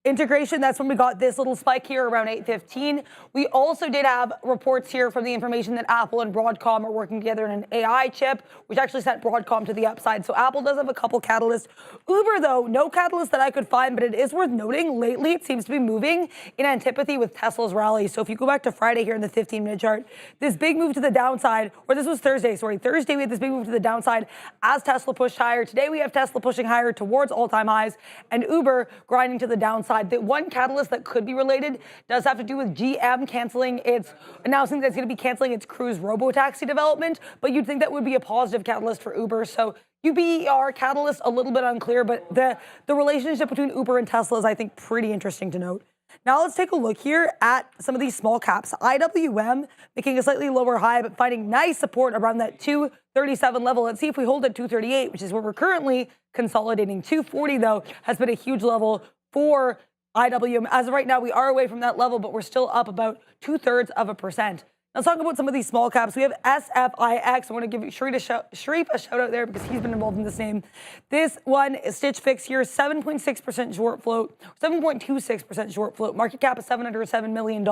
integration. That's when we got this little spike here around 8:15. We also did have reports here from the information that Apple and Broadcom are working together in an AI chip, which actually sent Broadcom to the upside. So Apple does have a couple catalysts. Uber, though, no catalyst that I could find, but it is worth noting lately it seems to be moving in antipathy with Tesla's rally. So if you go back to Friday here in the 15-minute chart, this big move to the downside, or this was Thursday, sorry. Thursday we had this big move to the downside as Tesla pushed higher. Today we have Tesla pushing higher towards all-time highs and Uber grinding to the downside. The one catalyst that could be related does have to do with GM announcing that it's going to be canceling its Cruise robotaxi development, but you'd think that would be a positive catalyst for Uber. So UBR catalyst, a little bit unclear, but the relationship between Uber and Tesla is, I think, pretty interesting to note. Now let's take a look here at some of these small caps. IWM making a slightly lower high, but finding nice support around that 237 level. Let's see if we hold at 238, which is where we're currently consolidating. 240, though, has been a huge level for IWM. As of right now, we are away from that level, but we're still up about 2/3%. Let's talk about some of these small caps. We have SFIX. I want to give Sharif a shout out there because he's been involved in this name. This one is Stitch Fix here, 7.6% short float, 7.26% short float. Market cap is $707 million.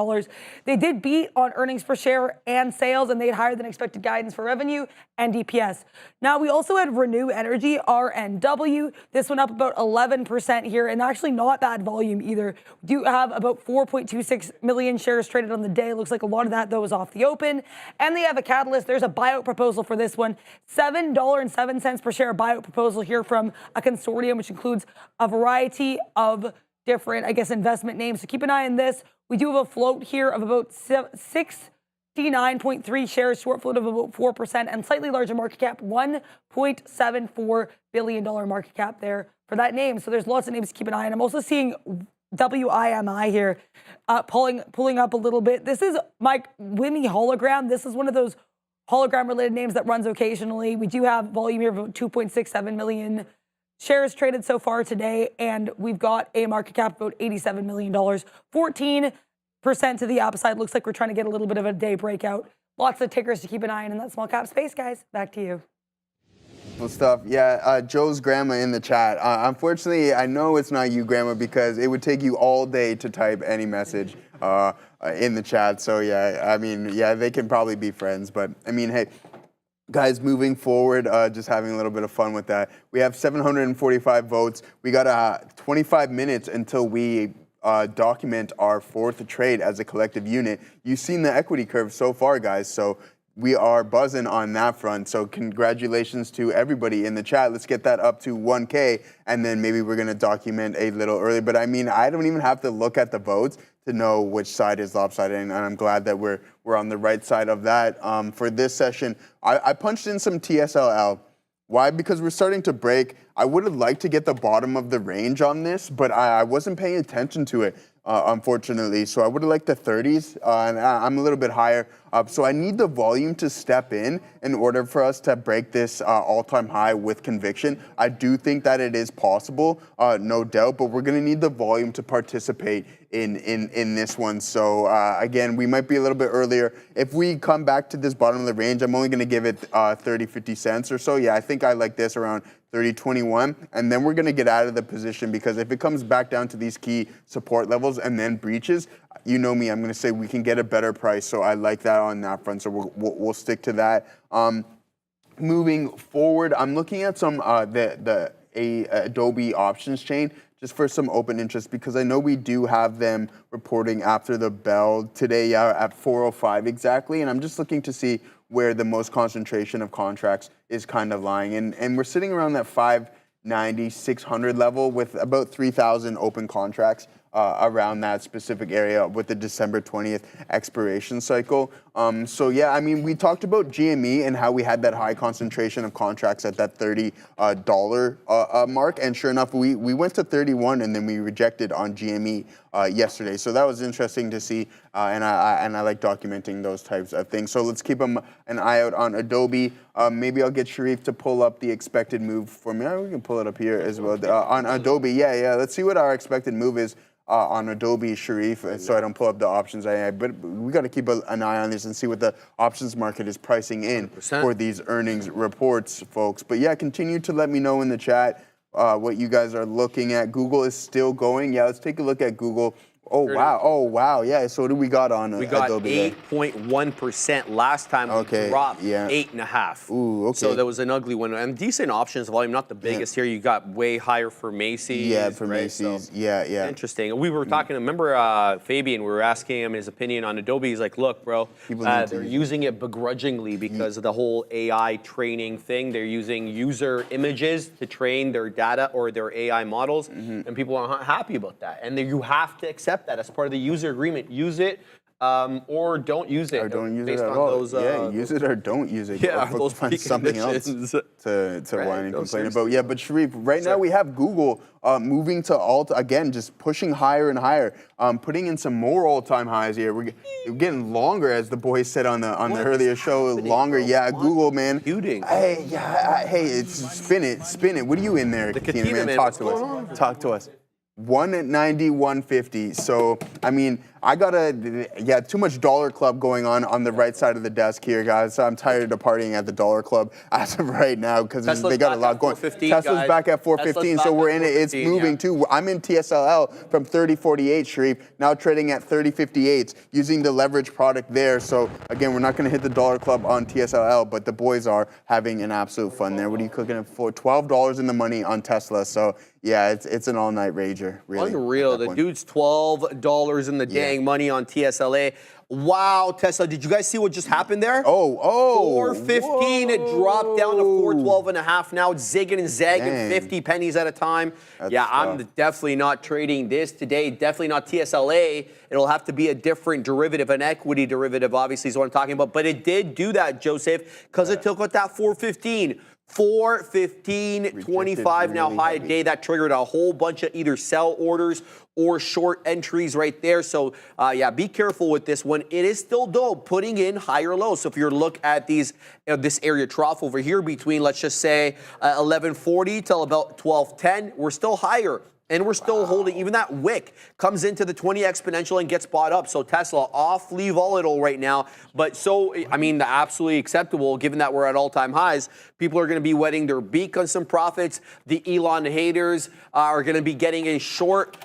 They did beat on earnings per share and sales, and they had higher than expected guidance for revenue and DPS. Now, we also had Renew Energy, RNW. This one up about 11% here, and actually not bad volume either. We do have about 4.26 million shares traded on the day. It looks like a lot of that, though, is off the open. And they have a catalyst. There's a buyout proposal for this one. $7.07 per share buyout proposal here from a consortium, which includes a variety of different, I guess, investment names. So keep an eye on this. We do have a float here of about 69.3 shares, short float of about 4%, and slightly larger market cap, $1.74 billion market cap there for that name. So there's lots of names to keep an eye on. I'm also seeing WIMI here, pulling up a little bit. This is my WIMI hologram. This is one of those hologram-related names that runs occasionally. We do have volume here of about 2.67 million shares traded so far today, and we've got a market cap of about $87 million. 14% to the upside. Looks like we're trying to get a little bit of a day breakout. Lots of tickers to keep an eye on in that small cap space, guys. Back to you. Well, stuff. Yeah, Joe's grandma in the chat. Unfortunately, I know it's not you, grandma, because it would take you all day to type any message in the chat. So yeah, I mean, yeah, they can probably be friends, but I mean, hey, guys, moving forward, just having a little bit of fun with that. We have 745 votes. We got 25 minutes until we document our fourth trade as a collective unit. You've seen the equity curve so far, guys. So we are buzzing on that front. So congratulations to everybody in the chat. Let's get that up to 1K, and then maybe we're going to document a little early. But I mean, I don't even have to look at the votes to know which side is lopsided, and I'm glad that we're on the right side of that. For this session, I punched in some TSLL. Why? Because we're starting to break. I would have liked to get the bottom of the range on this, but I wasn't paying attention to it, unfortunately. So I would have liked the 30s, and I'm a little bit higher. So I need the volume to step in order for us to break this all-time high with conviction. I do think that it is possible, no doubt, but we're going to need the volume to participate in this one. So again, we might be a little bit earlier. If we come back to this bottom of the range, I'm only going to give it 30, 50 cents or so. Yeah, I think I like this around 30.21, and then we're going to get out of the position, because if it comes back down to these key support levels and then breaches, you know me, I'm going to say we can get a better price. So I like that on that front. So we'll stick to that. Moving forward, I'm looking at some the Adobe options chain just for some open interest, because I know we do have them reporting after the bell today at 4:05 exactly, and I'm just looking to see where the most concentration of contracts is kind of lying. And we're sitting around that 590, 600 level with about 3,000 open contracts around that specific area with the December 20th expiration cycle. So yeah, I mean, we talked about GME and how we had that high concentration of contracts at that $30 mark. And sure enough, we went to 31 and then we rejected on GME yesterday. So that was interesting to see. And I like documenting those types of things. So let's keep an eye out on Adobe. Maybe I'll get Sharif to pull up the expected move for me. We can pull it up here as well. On Adobe, yeah. Let's see what our expected move is on Adobe, Sharif, so I don't pull up the options. But we got to keep an eye on this and see what the options market is pricing in 100%. For these earnings reports, folks. But yeah, continue to let me know in the chat what you guys are looking at. Google is still going. Yeah, let's take a look at Google. Oh, wow. Oh, wow. Yeah, so what do we got on Adobe? We got 8.1% last time. We dropped 8.5%. Ooh, okay. So that was an ugly one. And decent options volume, not the biggest here. You got way higher for Macy's. Yeah, for Macy's. So, yeah. Interesting. We were talking, remember Fabian, we were asking him his opinion on Adobe. He's like, look, bro, they're using it begrudgingly because of the whole AI training thing. They're using user images to train their data or their AI models, and people are not happy about that. And you have to accept that as part of the user agreement. Use it or don't use it. Or don't use it at all. Use it or don't use it. Yeah, or find something else to whine and complain about. Yeah, but Sharif, now we have Google moving to again, just pushing higher and higher, putting in some more all-time highs here. We're getting longer, as the boys said on the earlier show. Longer, yeah. Google, man. Hey, it's spin it. What are you in there, Katina, man? Talk to us. 190, 150. So, I mean, I got too much dollar club going on the right side of the desk here, guys. So I'm tired of partying at the dollar club as of right now because they got a lot going. Tesla's back at 415, so we're in it. It's moving too. I'm in TSLA from 30.48, Sharif, now trading at 30.58, using the leverage product there. So again, we're not going to hit the dollar club on TSLA, but the boys are having an absolute fun there. What are you cooking for? $12 in the money on Tesla. So yeah, it's an all-night rager, really. Unreal. The dude's $12 in the dang money on TSLA. Wow, Tesla, did you guys see what just happened there? 415, it dropped down to 412.5. Now it's zigging and zagging, 50 pennies at a time. That's tough. I'm definitely not trading this today. Definitely not TSLA. It'll have to be a different derivative, an equity derivative, obviously, is what I'm talking about. But it did do that, Joseph, because it took out that 415. 415.25 now high a day. That triggered a whole bunch of either sell orders or short entries right there. So yeah, be careful with this one. It is still though putting in higher lows. So if you look at these this area trough over here between, let's just say 1140 till about 1210, we're still higher. And we're still holding, even that wick comes into the 20 exponential and gets bought up. So Tesla awfully volatile right now. But so, I mean, absolutely acceptable given that we're at all-time highs. People are going to be wetting their beak on some profits. The Elon haters are going to be getting a short.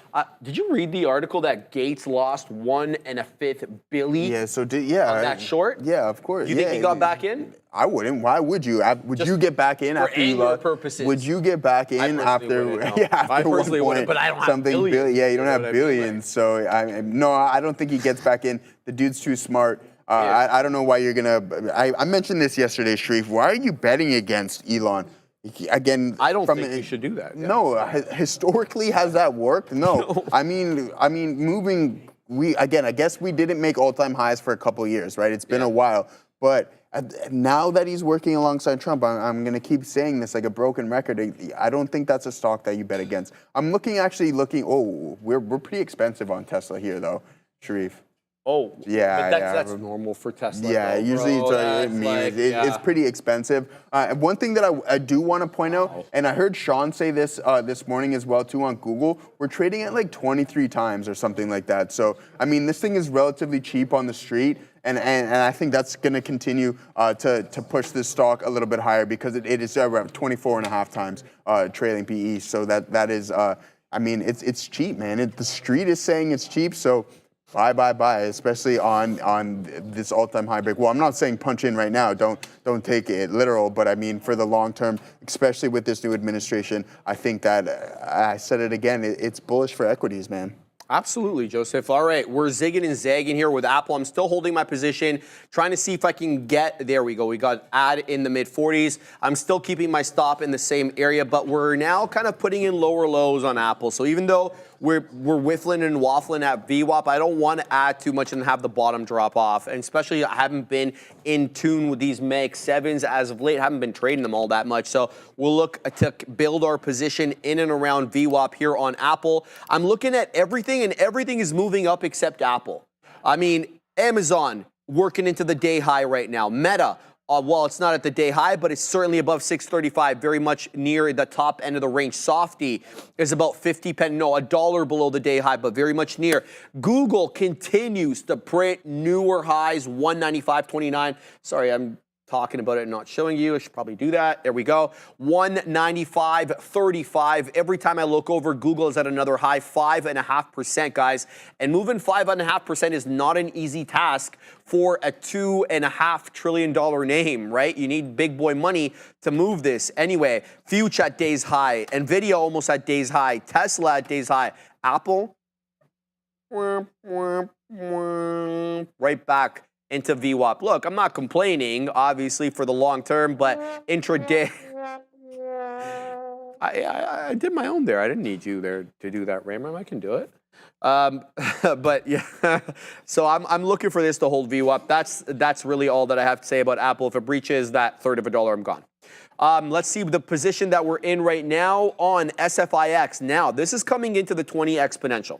Did you read the article that Gates lost $1.25 billion? Yeah, so on that short? Yeah, of course. You think he got back in? I wouldn't. Why would you? Would you get back in after you lost? Purposes. Would you get back in after? I personally wouldn't, but I don't have billions. Yeah, you don't have billions. So I don't think he gets back in. The dude's too smart. I don't know why you're gonna. I mentioned this yesterday, Sharif. Why are you betting against Elon? Again, I don't think you should do that. Yeah. No, historically, has that worked? No. I mean, moving. I guess we didn't make all-time highs for a couple of years, right? It's been a while, but. Now that he's working alongside Trump, I'm going to keep saying this like a broken record. I don't think that's a stock that you bet against. I'm looking. Oh, we're pretty expensive on Tesla here, though, Sharif. Oh, yeah, but that's normal for Tesla. Yeah, usually it's pretty expensive. One thing that I do want to point out, and I heard Sean say this this morning as well too on Google, we're trading at like 23 times or something like that. So I mean, this thing is relatively cheap on the street. And I think that's going to continue to push this stock a little bit higher because it is around 24.5 times trailing PE. So that is, I mean, it's cheap, man. The street is saying it's cheap, so buy, especially on this all-time high break. Well, I'm not saying punch in right now. Don't take it literal, but I mean for the long term, especially with this new administration, I think that I said it again. It's bullish for equities, man. Absolutely, Joseph. All right, we're zigging and zagging here with Apple. I'm still holding my position, trying to see if I can get, there we go. We got add in the mid-40s. I'm still keeping my stop in the same area, but we're now kind of putting in lower lows on Apple. So even though we're whiffling and waffling at VWAP, I don't want to add too much and have the bottom drop off. And especially I haven't been in tune with these Mag 7s as of late. I haven't been trading them all that much. So we'll look to build our position in and around VWAP here on Apple. I'm looking at everything, and everything is moving up except Apple. I mean, Amazon working into the day high right now. Meta, well, it's not at the day high, but it's certainly above 635, very much near the top end of the range. Softy is about $1 below the day high, but very much near. Google continues to print newer highs, 195.29. Sorry, I'm talking about it and not showing you. I should probably do that. There we go. 195.35. Every time I look over, Google is at another high, 5.5%, guys. And moving 5.5% is not an easy task for a $2.5 trillion name, right? You need big boy money to move this. Anyway, Future at day's high. NVIDIA almost at day's high. Tesla at day's high. Apple, right back into VWAP. Look, I'm not complaining, obviously, for the long term, but intraday, I did my own there. I didn't need you there to do that, Ramram. I can do it. But yeah, so I'm looking for this to hold VWAP. That's really all that I have to say about Apple. If it breaches that third of a dollar, I'm gone. Let's see the position that we're in right now on SFIX. Now, this is coming into the 20 exponential.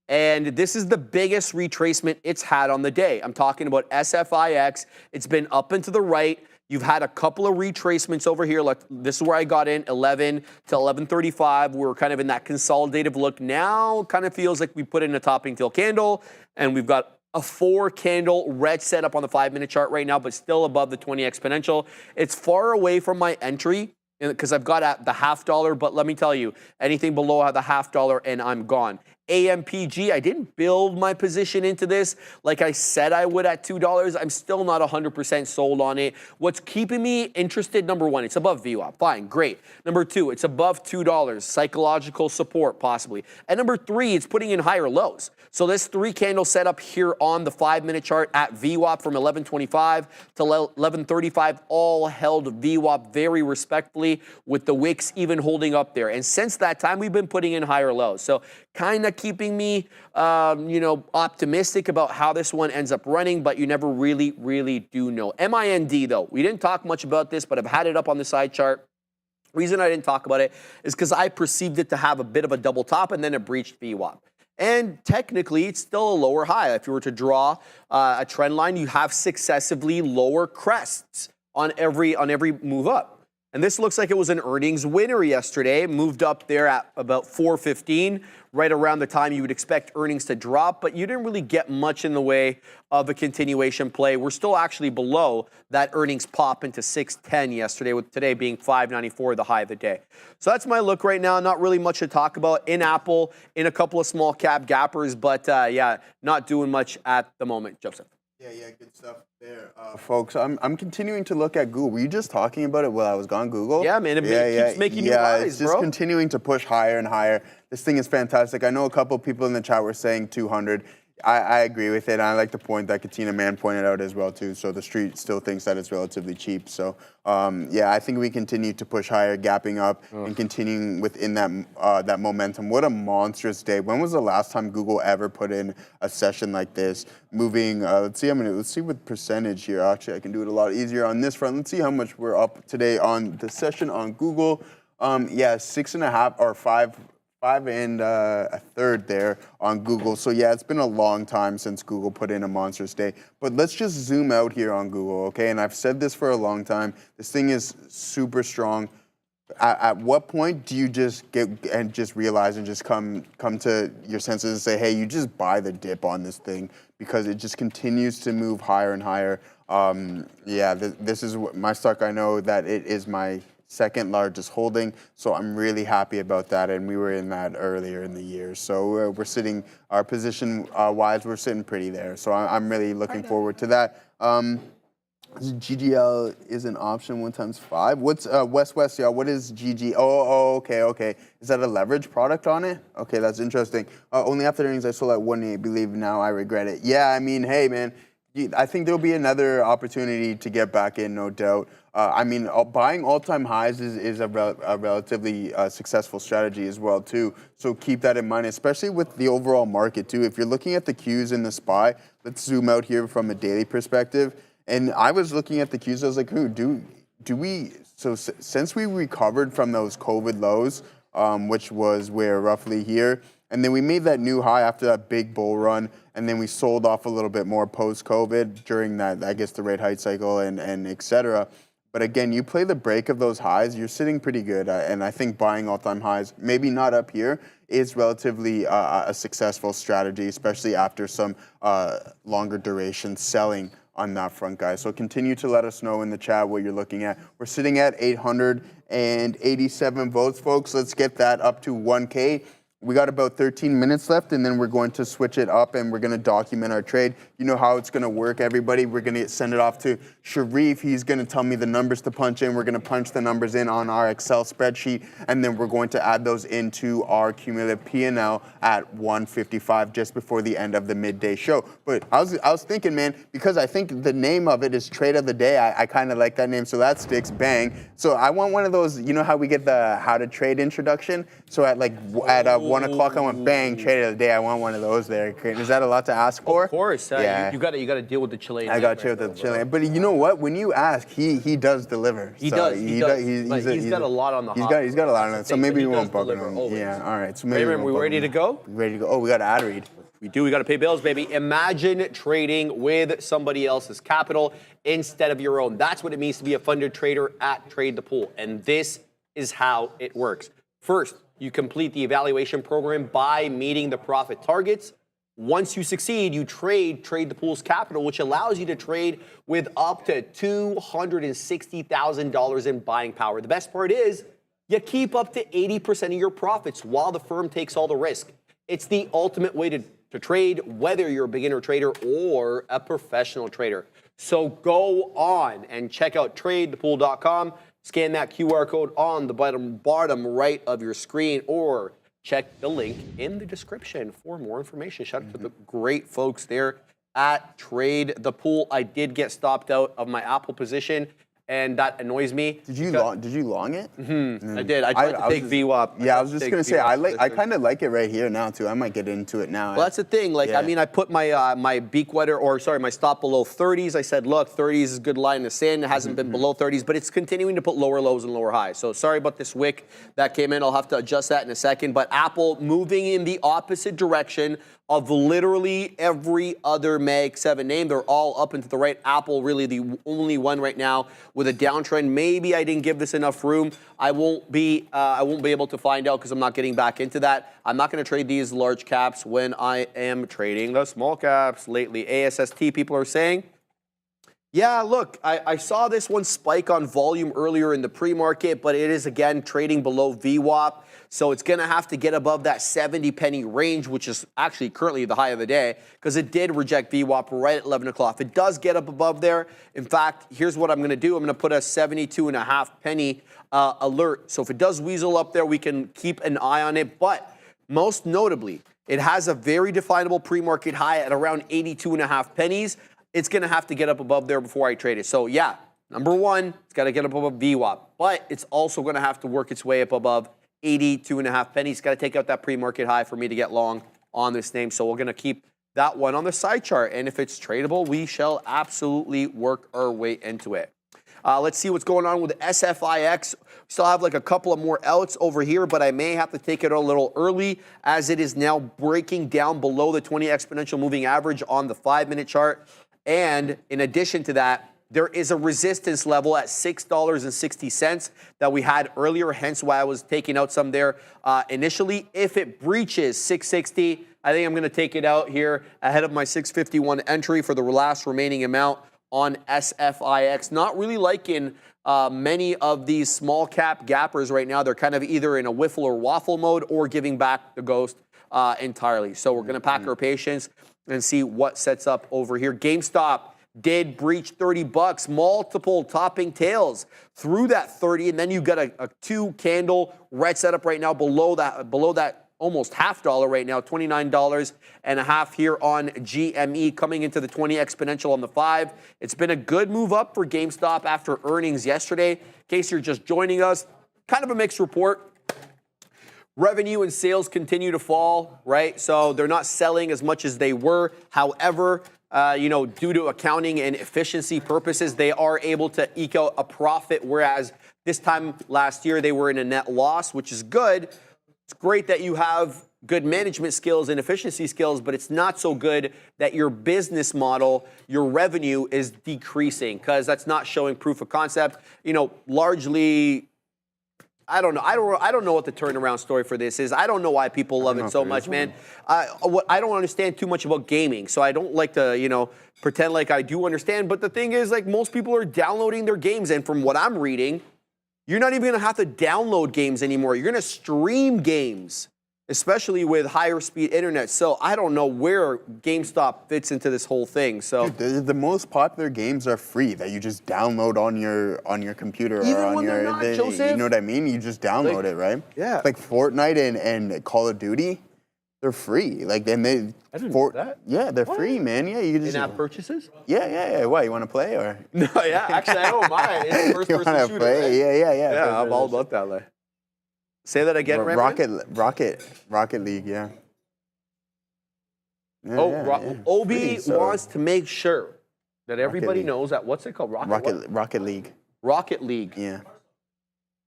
And this is the biggest retracement it's had on the day. I'm talking about SFIX. It's been up and to the right. You've had a couple of retracements over here. Like this is where I got in, 11 to 11:35. We're kind of in that consolidative look. Now kind of feels like we put in a topping tail candle, and we've got a 4-candle red setup on the 5-minute chart right now, but still above the 20 exponential. It's far away from my entry because I've got at the $0.50, but let me tell you, anything below the $0.50 and I'm gone. AMPG, I didn't build my position into this like I said I would at $2. I'm still not 100% sold on it. What's keeping me interested, number one, it's above VWAP. Fine, great. Number two, it's above $2. Psychological support, possibly. And number three, it's putting in higher lows. So this 3-candle setup here on the 5-minute chart at VWAP from 11.25 to 11.35 all held VWAP very respectfully, with the wicks even holding up there. And since that time, we've been putting in higher lows. So kind of keeping me, optimistic about how this one ends up running, but you never really do know. MIND, though, we didn't talk much about this, but I've had it up on the side chart. Reason I didn't talk about it is because I perceived it to have a bit of a double top, and then it breached VWAP. And technically, it's still a lower high. If you were to draw a trend line, you have successively lower crests on every move up. And this looks like it was an earnings winner yesterday. It moved up there at about 4:15, right around the time you would expect earnings to drop, but you didn't really get much in the way of a continuation play. We're still actually below that earnings pop into 610 yesterday, with today being 594, the high of the day. So that's my look right now. Not really much to talk about in Apple, in a couple of small cap gappers, but not doing much at the moment. Joseph. Yeah, good stuff there, folks. I'm continuing to look at Google. Were you just talking about it while I was gone, Google? Yeah, man. It keeps making new highs, it's just continuing to push higher and higher. This thing is fantastic. I know a couple of people in the chat were saying 200. I agree with it. And I like the point that Katina Mann pointed out as well, too. So the street still thinks that it's relatively cheap. So, I think we continue to push higher, gapping up, and continuing within that momentum. What a monstrous day. When was the last time Google ever put in a session like this? Moving, let's see what percentage here. Actually, I can do it a lot easier on this front. Let's see how much we're up today on the session on Google. 6.5 or 5 and a third there on Google. So yeah, it's been a long time since Google put in a monstrous day. But let's just zoom out here on Google, okay? And I've said this for a long time. This thing is super strong. At what point do you just get and just realize and just come to your senses and say, hey, you just buy the dip on this thing, because it just continues to move higher and higher. This is my stock. I know that it is my second largest holding, so I'm really happy about that, and we were in that earlier in the year. So we're sitting, our position wise, we're sitting pretty there. So I'm really looking forward to that. GGL is an option 1 times 5. What's West, y'all? What is GG? Okay. Is that a leverage product on it? Okay, that's interesting. Only after earnings I sold at 1.8. Believe now I regret it. Yeah, I mean, hey man, I think there'll be another opportunity to get back in, no doubt. Buying all-time highs is a relatively successful strategy as well, too. So keep that in mind, especially with the overall market, too. If you're looking at the Qs in the SPY, let's zoom out here from a daily perspective. And I was looking at the Qs, I was like, since we recovered from those COVID lows, which was where roughly here, and then we made that new high after that big bull run, and then we sold off a little bit more post-COVID during that, I guess, the rate hike cycle and et cetera. But again, you play the break of those highs, you're sitting pretty good. And I think buying all-time highs, maybe not up here, is relatively a successful strategy, especially after some longer duration selling on that front, guys. So continue to let us know in the chat what you're looking at. We're sitting at 887 votes, folks. Let's get that up to 1K. We got about 13 minutes left, and then we're going to switch it up, and we're going to document our trade. You know how it's going to work, everybody. We're going to send it off to Sharif. He's going to tell me the numbers to punch in. We're going to punch the numbers in on our Excel spreadsheet, and then we're going to add those into our cumulative P&L at 1:55, just before the end of the midday show. But I was thinking, man, because I think the name of it is Trade of the Day. I kind of like that name, so that sticks. Bang. So I want one of those. You know how we get the how to trade introduction? So at 1 o'clock, I went bang, Trade of the Day. I want one of those there. Is that a lot to ask for? Of course. Yeah. You got to deal with the Chilean. I got to deal with the Chilean. But you know what? When you ask, he does deliver. He does. He's got a lot on the hopper. He's got a lot on it. So maybe we won't bug him. Yeah. All right. So maybe we ready to go? Ready to go. Oh, we got an ad read. We do. We got to pay bills, baby. Imagine trading with somebody else's capital instead of your own. That's what it means to be a funded trader at Trade the Pool. And this is how it works. First, you complete the evaluation program by meeting the profit targets. Once you succeed, you trade the Pool's capital, which allows you to trade with up to $260,000 in buying power. The best part is you keep up to 80% of your profits while the firm takes all the risk. It's the ultimate way to trade, whether you're a beginner trader or a professional trader. So go on and check out tradethepool.com. Scan that QR code on the bottom right of your screen, or check the link in the description for more information. Shout out to the great folks there at Trade the Pool. I did get stopped out of my Apple position, and that annoys me. Did you long it? Mm-hmm. I did. I tried to take VWAP. Yeah, I was just gonna say I kind of like it right here now too. I might get into it now. Well, that's the thing. Like, I mean, I put my my beak wetter, my stop below 30s. I said, look, 30s is a good line in the sand. It hasn't been below 30s, but it's continuing to put lower lows and lower highs. So sorry about this wick that came in. I'll have to adjust that in a second. But Apple moving in the opposite direction of literally every other Mag 7 name. They're all up and to the right. Apple really the only one right now with a downtrend. Maybe I didn't give this enough room. I won't be able to find out because I'm not getting back into that. I'm not going to trade these large caps when I am trading the small caps lately. ASST, people are saying. Yeah, look, I saw this one spike on volume earlier in the pre-market, but it is, again, trading below VWAP. So it's going to have to get above that 70 penny range, which is actually currently the high of the day, because it did reject VWAP right at 11 o'clock. If it does get up above there, in fact, here's what I'm going to do. I'm going to put a 72.5 penny alert. So if it does weasel up there, we can keep an eye on it. But most notably, it has a very definable pre-market high at around 82.5 pennies. It's going to have to get up above there before I trade it. So yeah, number one, it's got to get up above VWAP, but it's also going to have to work its way up above 82.5 pennies. It's got to take out that pre-market high for me to get long on this name. So we're going to keep that one on the side chart. And if it's tradable, we shall absolutely work our way into it. Let's see what's going on with SFIX. We still have like a couple of more outs over here, but I may have to take it a little early as it is now breaking down below the 20 exponential moving average on the 5-minute chart. And in addition to that, there is a resistance level at $6.60 that we had earlier, hence why I was taking out some there initially. If it breaches $6.60, I think I'm going to take it out here ahead of my $6.51 entry for the last remaining amount on SFIX. Not really liking many of these small cap gappers right now. They're kind of either in a whiffle or waffle mode or giving back the ghost entirely. So we're going to pack our patience and see what sets up over here. GameStop did breach 30 bucks, multiple topping tails through that 30, and then you've got a 2-candle red setup right now below that almost $half right now, $29.50 here on GME, coming into the 20 exponential on the 5. It's been a good move up for GameStop after earnings yesterday. In case you're just joining us, kind of a mixed report. Revenue and sales continue to fall, right? So they're not selling as much as they were. However, due to accounting and efficiency purposes, they are able to eke out a profit, whereas this time last year they were in a net loss, which is good. It's great that you have good management skills and efficiency skills, but it's not so good that your business model, your revenue is decreasing, because that's not showing proof of concept. Largely, I don't know. I don't know what the turnaround story for this is. I don't know why people love it so much, man. I don't understand too much about gaming, so I don't like to, pretend like I do understand. But the thing is, like, most people are downloading their games, and from what I'm reading, you're not even going to have to download games anymore. You're going to stream games, especially with higher speed internet. So I don't know where GameStop fits into this whole thing. So Dude, the most popular games are free that you just download on your computer even or on when your. they're not, Joseph? You know what I mean? You just download it, right? Yeah. Like Fortnite and Call of Duty, they're free. Like then they. I didn't know that. Yeah, they're free, man. Yeah, you just. in-app purchases? Yeah. What, you want to play or? No, yeah. Actually, I don't mind. It's a first-person You wanna shooter. play? Right? Yeah. Yeah, I'm all about that. Like. Say that again, Raymond? Rocket League, yeah. Obi wants to make sure that everybody knows that, what's it called? Rocket League. Rocket League. Yeah.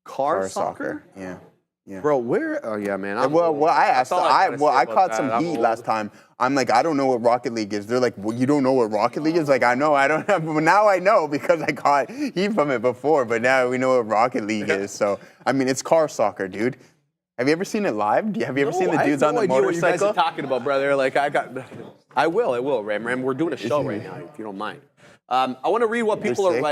Car soccer? Yeah. Yeah. Bro, where? Oh yeah, man. I'm Well, old. I asked. That's all I gotta say I about caught that. some I'm heat old. last time. I'm like, I don't know what Rocket League is. They're like, well, you don't know what Rocket League is? Like, I know, I don't have, but now I know because I caught heat from it before. But now we know what Rocket League is. So, I mean, it's car soccer, dude. Have you ever seen it live? Have you ever seen the dudes on the I have no idea what you guys motorcycle? are talking about, brother. Like, I will, Ram. We're doing a show right now, if you don't mind. I want to read what people are sick.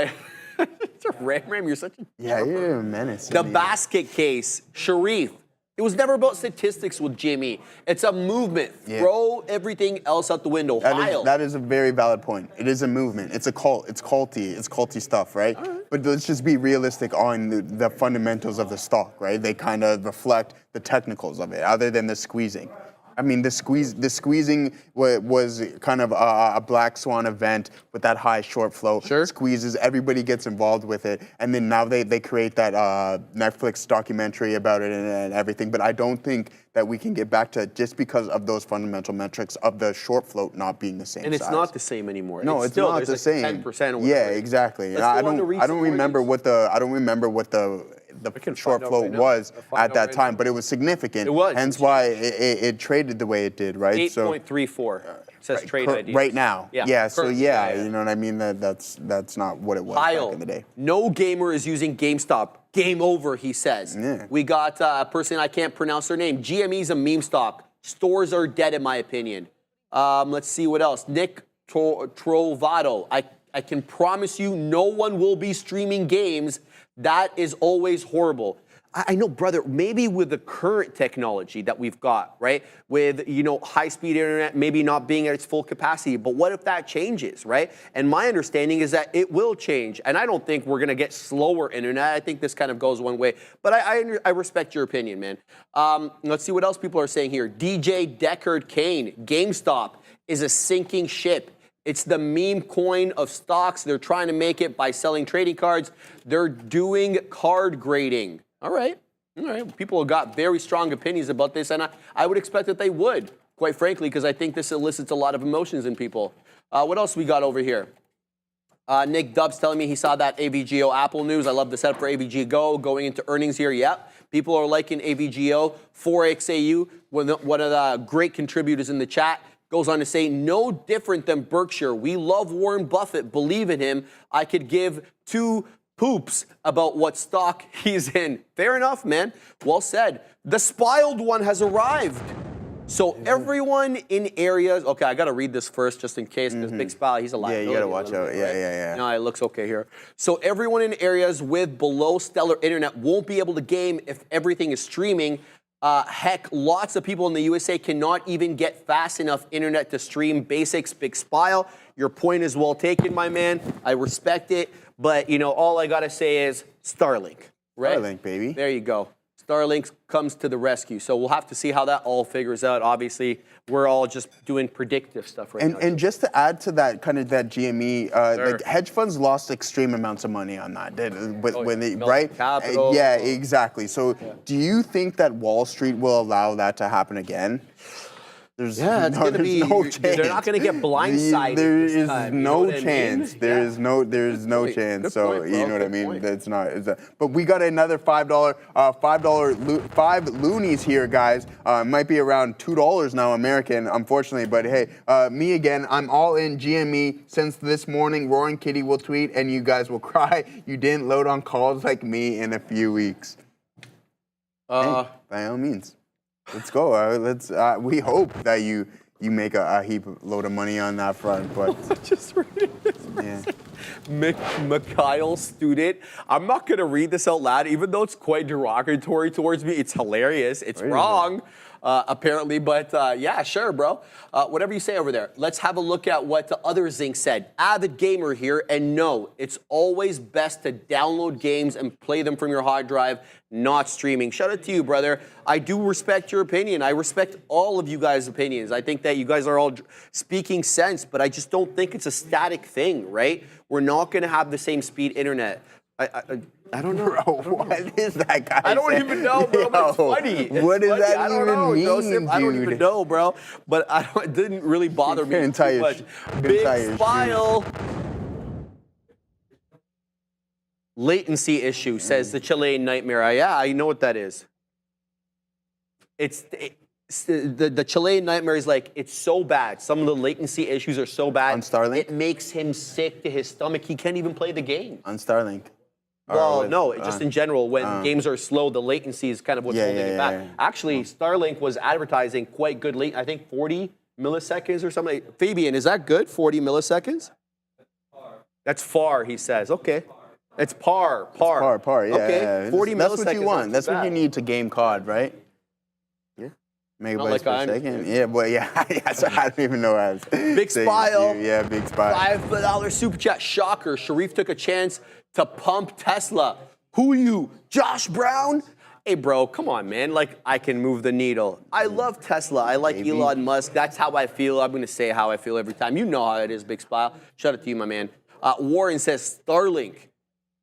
writing. Ram, you're such a Yeah, you're a menace. The basket case, Sharif. It was never about statistics with Jimmy. It's a movement. Yeah. Throw everything else out the window. That is a very valid point. It is a movement. It's a cult. It's culty. It's culty stuff, right? But let's just be realistic on the fundamentals of the stock, right? They kind of reflect the technicals of it, other than the squeezing. I mean, the squeezing was kind of a black swan event with that high short flow. Sure. Squeezes, everybody gets involved with it. And then now they create that Netflix documentary about it and everything. But I don't think that we can get back to it just because of those fundamental metrics of the short float not being the same And it's size. not the same anymore. No, it's still, not there's the like same. 10% or whatever. Yeah, exactly. Let's I go on to read don't some more of remember these. what the can short find out float right now. was I'll find at out that right time, now. but it was significant. It was. Hence why it traded the way it did, right? 8.34 says trade ID. Right now. Yeah. So Correct. yeah, you know what I mean. That's not what it was Kyle, back in the day. no gamer is using GameStop. Game over, he says. Yeah. We got a person, I can't pronounce their name. GME's a meme stock. Stores are dead, in my opinion. Let's see what else. Nick Trovato. I can promise you no one will be streaming games. That is always horrible. I know, brother, maybe with the current technology that we've got, right? With, high-speed internet maybe not being at its full capacity, but what if that changes, right? And my understanding is that it will change, and I don't think we're gonna get slower internet. I think this kind of goes one way, but I respect your opinion, man. Let's see what else people are saying here. DJ Deckard Kane, GameStop is a sinking ship. It's the meme coin of stocks. They're trying to make it by selling trading cards. They're doing card grading. All right. People have got very strong opinions about this, and I would expect that they would, quite frankly, because I think this elicits a lot of emotions in people. What else we got over here? Nick Dubs telling me he saw that AVGO Apple news. I love the setup for AVGO going into earnings here. Yep. People are liking AVGO. 4XAU, one of the great contributors in the chat, goes on to say, no different than Berkshire. We love Warren Buffett. Believe in him. I could give two poops about what stock he's in. Fair enough, man. Well said. The Spiled one has arrived. So everyone in areas, okay, I got to read this first just in case, because Big Spile, he's a liability. Yeah, you got to watch a little out. bit, Yeah, right? No, it looks okay here. So everyone in areas with below stellar internet won't be able to game if everything is streaming. Heck, lots of people in the USA cannot even get fast enough internet to stream basics. Big Spile, your point is well taken, my man. I respect it. But, all I got to say is Starlink, right? Starlink, baby. There you go. Starlink comes to the rescue. So we'll have to see how that all figures out. Obviously, we're all just doing predictive stuff right now. And just to add to that kind of that GME, like hedge funds lost extreme amounts of money on that, right? Capital. Yeah, exactly. So do you think that Wall Street will allow that to happen again? It's going to be. No chance. They're not going to get blindsided. There this is time, no you know what I mean? chance. There is no chance. Good So point, you bro. know what I Good mean. point. That's not. But we got another $5 loonies here, guys. It might be around $2 now American, unfortunately. But hey, me again. I'm all in GME since this morning. Roaring Kitty will tweet, and you guys will cry. You didn't load on calls like me in a few weeks. Hey, by all means. Let's go. We hope that you make a heap load of money on that front, but Just reading this. yeah. Mikhail student. I'm not going to read this out loud, even though it's quite derogatory towards me. It's hilarious. It's wrong, apparently. But yeah, sure, bro. Whatever you say over there. Let's have a look at what the other Zinc said. Avid gamer here, and no, it's always best to download games and play them from your hard drive, not streaming. Shout out to you, brother. I do respect your opinion. I respect all of you guys' opinions. I think that you guys are all speaking sense, but I just don't think it's a static thing, right? We're not going to have the same speed internet. I don't know. Bro, what is that guy? I don't saying? even know, bro. But it's funny. It's What does funny. that I don't even know, mean, Joseph. I don't even dude? know, bro. But it didn't really bother me Couldn't tie too your much. sh- couldn't Big tie your Spile. Latency issue, says the Chilean Nightmare. Yeah, I know what that is. the Chilean nightmare is like, it's so bad. Some of the latency issues are so bad. On Starlink? It makes him sick to his stomach. He can't even play the game. On Starlink. Well, no, just in general, when games are slow, the latency is kind of what's holding it back. Yeah. Actually, Starlink was advertising quite good late. I think 40 milliseconds or something. Fabian, is that good? 40 milliseconds? That's far, he says. Okay. It's par. Par, yeah. Okay, yeah. 40 That's milliseconds. what you want. That's what you need to game COD, right? Yeah. Megabytes like per I'm- second. Yeah, boy, yeah. So I don't even know what I was Big saying. smile. Yeah, big smile. $5 super chat. Shocker. Sharif took a chance to pump Tesla. Who you? Josh Brown? Hey, bro, come on, man. Like, I can move the needle. I love Tesla. I like Elon Musk. That's how I feel. I'm going to say how I feel every time. You know how it is, Big Smile. Shout out to you, my man. Warren says Starlink.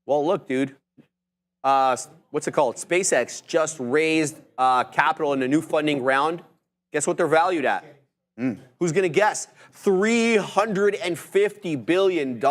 Well, look, dude. What's it called? SpaceX just raised capital in a new funding round. Guess what they're valued at? Who's going to guess? $350 billion.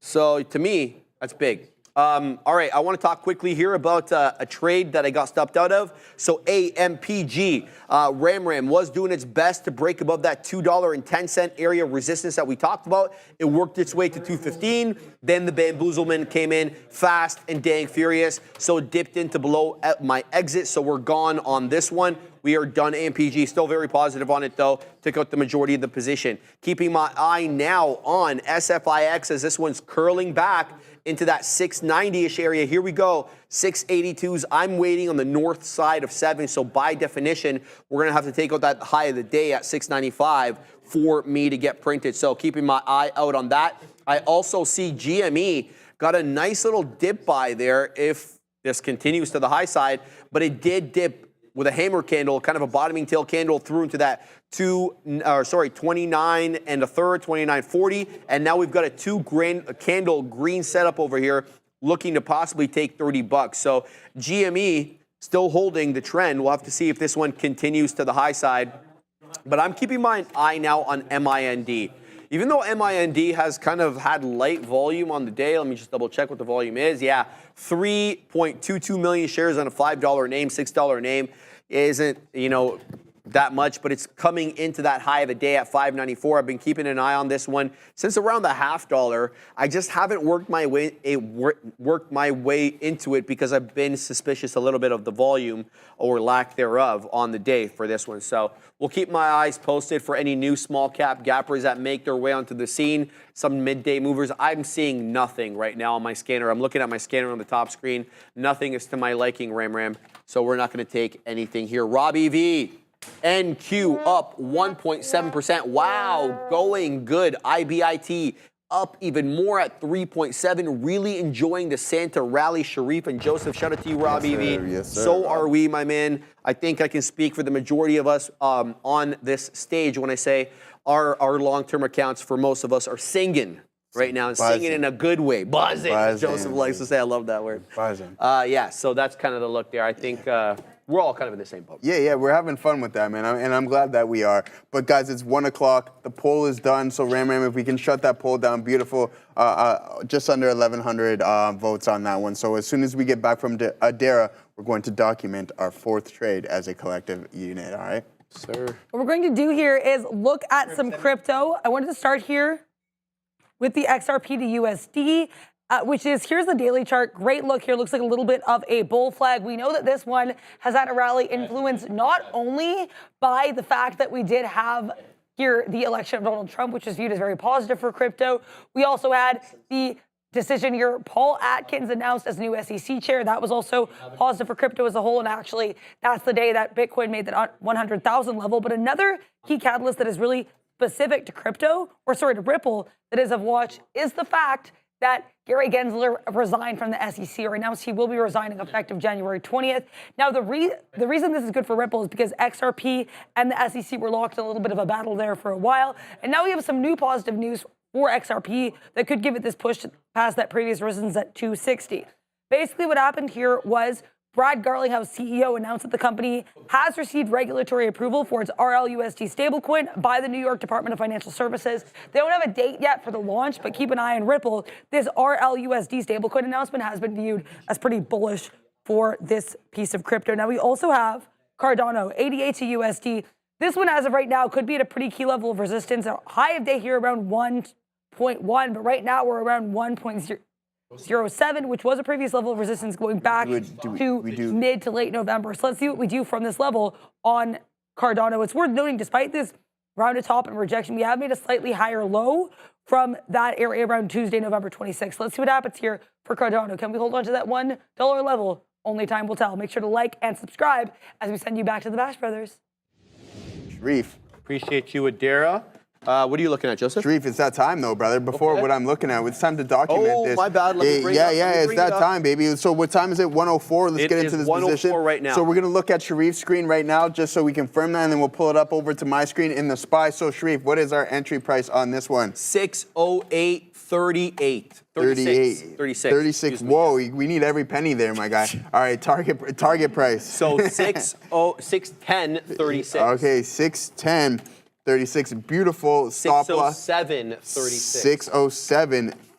So to me, that's big. All right, I want to talk quickly here about a trade that I got stopped out of. So AMPG, Ram was doing its best to break above that $2.10 area resistance that we talked about. It worked its way to 215. Then the bamboozlement came in fast and dang furious. So it dipped into below my exit. So we're gone on this one. We are done. AMPG, still very positive on it though. Took out the majority of the position. Keeping my eye now on SFIX as this one's curling back into that 690-ish area. Here we go, 682s. I'm waiting on the north side of 7, so by definition, we're going to have to take out that high of the day at 695 for me to get printed. So keeping my eye out on that. I also see GME got a nice little dip by there if this continues to the high side, but it did dip with a hammer candle, kind of a bottoming tail candle through into that 29 and a third, 29.40, and now we've got a candle green setup over here, looking to possibly take $30. So GME still holding the trend. We'll have to see if this one continues to the high side, but I'm keeping my eye now on MIND. Even though MIND has kind of had light volume on the day, let me just double check what the volume is. Yeah, 3.22 million shares on a $5 name, $6 name isn't, that much, but it's coming into that high of the day at 594. I've been keeping an eye on this one since around the $0.50. I just haven't worked my way into it because I've been suspicious a little bit of the volume or lack thereof on the day for this one. So we'll keep my eyes posted for any new small cap gappers that make their way onto the scene. Some midday movers. I'm seeing nothing right now on my scanner. I'm looking at my scanner on the top screen. Nothing is to my liking, Ram. So we're not going to take anything here. Rob EV. NQ up 1.7%. Wow, going good. IBIT up even more at 3.7. Really enjoying the Santa rally. Sharif and Joseph, shout out to you, Rob EV. Yes, sir. So are we, my man. I think I can speak for the majority of us on this stage when I say our long-term accounts for most of us are singing right now, and singing in a good way. Buzzing. Joseph likes to say, I love that word. Buzzing. Yeah, so that's kind of the look there. I think we're all kind of in the same boat. Yeah, we're having fun with that, man, and I'm glad that we are. But guys, it's 1 o'clock. The poll is done. So Ram, if we can shut that poll down, beautiful. Just under 1,100 votes on that one. So as soon as we get back from Adara, we're going to document our 4th trade as a collective unit. All right, Sir. What we're going to do here is look at some crypto. I wanted to start here with the XRP to USD. Which is, here's the daily chart. Great look here. Looks like a little bit of a bull flag. We know that this one has had a rally influenced not only by the fact that we did have here the election of Donald Trump, which is viewed as very positive for crypto. We also had the decision here. Paul Atkins announced as new SEC chair. That was also positive for crypto as a whole. And actually, that's the day that Bitcoin made the 100,000 level. But another key catalyst that is really specific to crypto, to Ripple, that is of watch, is the fact that Gary Gensler resigned from the SEC, or announced he will be resigning effective January 20th. Now, the reason this is good for Ripple is because XRP and the SEC were locked in a little bit of a battle there for a while. And now we have some new positive news for XRP that could give it this push past that previous resistance at 260. Basically, what happened here was Brad Garlinghouse, CEO, announced that the company has received regulatory approval for its RLUSD stablecoin by the New York Department of Financial Services. They don't have a date yet for the launch, but keep an eye on Ripple. This RLUSD stablecoin announcement has been viewed as pretty bullish for this piece of crypto. Now, we also have Cardano, 88 to USD. This one, as of right now, could be at a pretty key level of resistance. A high of day here around 1.1, but right now we're around 1.07, which was a previous level of resistance going back to mid to late November. So let's see what we do from this level on Cardano. It's worth noting, despite this rounded top and rejection, we have made a slightly higher low from that area around Tuesday, November 26th. Let's see what happens here for Cardano. Can we hold on to that $1 level? Only time will tell. Make sure to like and subscribe as we send you back to the Bash Brothers. Sharif. Appreciate you, Adara. What are you looking at, Joseph? Sharif, it's that time though, brother. Before what I'm looking at, it's time to document this. Oh, my bad. Let me bring it up. It's that time, baby. So what time is it? 1:04. Let's get into this 1:04 position. right now. So we're gonna look at Sharif's screen right now, just so we confirm that, and then we'll pull it up over to my screen in the SPY. So Sharif, what is our entry price on this one? 608.38. 36. Whoa, we need every penny there, my guy. All right, target price. So 610.36. Okay, 610.36. Beautiful stop loss. 607.36.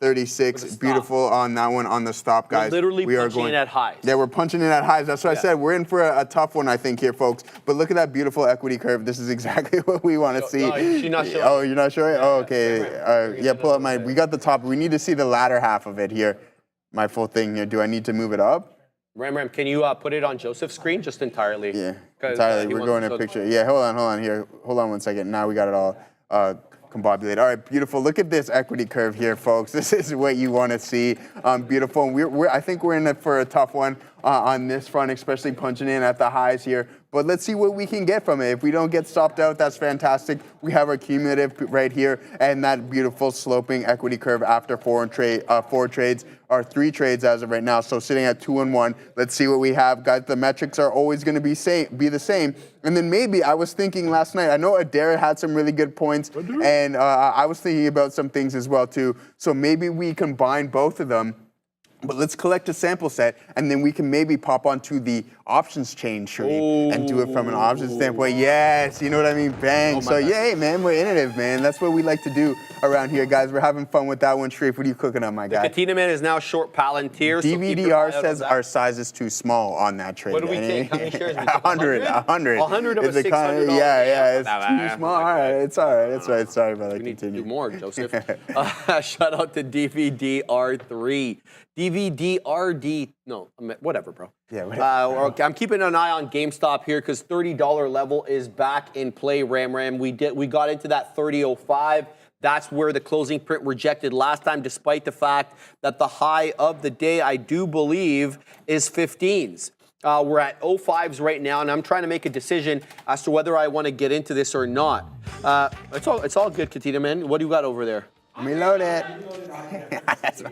607.36. Beautiful on that one on the stop, guys. We're literally punching it at highs. Yeah, we're punching it at highs. That's what I said. We're in for a tough one, I think, here, folks. But look at that beautiful equity curve. This is exactly what we want to see. She's not showing. Oh, you're not showing? Oh, okay. Yeah, pull up we got the top. We need to see the latter half of it here. My full thing here. Do I need to move it up? Ram, can you put it on Joseph's screen just entirely? Yeah, entirely. We're going to picture. Yeah, hold on here. Hold on one second. Now we got it all combobulated. All right, beautiful. Look at this equity curve here, folks. This is what you want to see. Beautiful. And I think we're in it for a tough one on this front, especially punching in at the highs here. But let's see what we can get from it. If we don't get stopped out, that's fantastic. We have our cumulative right here and that beautiful sloping equity curve after four trades, or 3 trades as of right now. So sitting at 2 and 1. Let's see what we have, guys. The metrics are always going to be the same. And then maybe I was thinking last night, I know Adara had some really good points, and I was thinking about some things as well too. So maybe we combine both of them. But let's collect a sample set, and then we can maybe pop onto the options chain, Sharif, and do it from an options standpoint. Yes, you know what I mean? Bang. So, yeah, hey, man, we're innovative, man. That's what we like to do around here, guys. We're having fun with that one. Sharif, what are you cooking up, my guy? The Katina Man is now short Palantir. DVDR says our size is too small on that trade. What do we take? How many shares? 100. 100 of a $600. Yeah, it's too small. All right, it's all right. It's right. Sorry, brother. We need to do more, Joseph. Shout out to DVDR3. DVDRD, no, whatever, bro. Yeah, whatever. I'm keeping an eye on GameStop here because $30 level is back in play, Ram. We got into that 30.05. That's where the closing print rejected last time, despite the fact that the high of the day, I do believe, is 15s. We're at 05s right now, and I'm trying to make a decision as to whether I want to get into this or not. It's all good, Katina Man. What do you got over there? Reload it.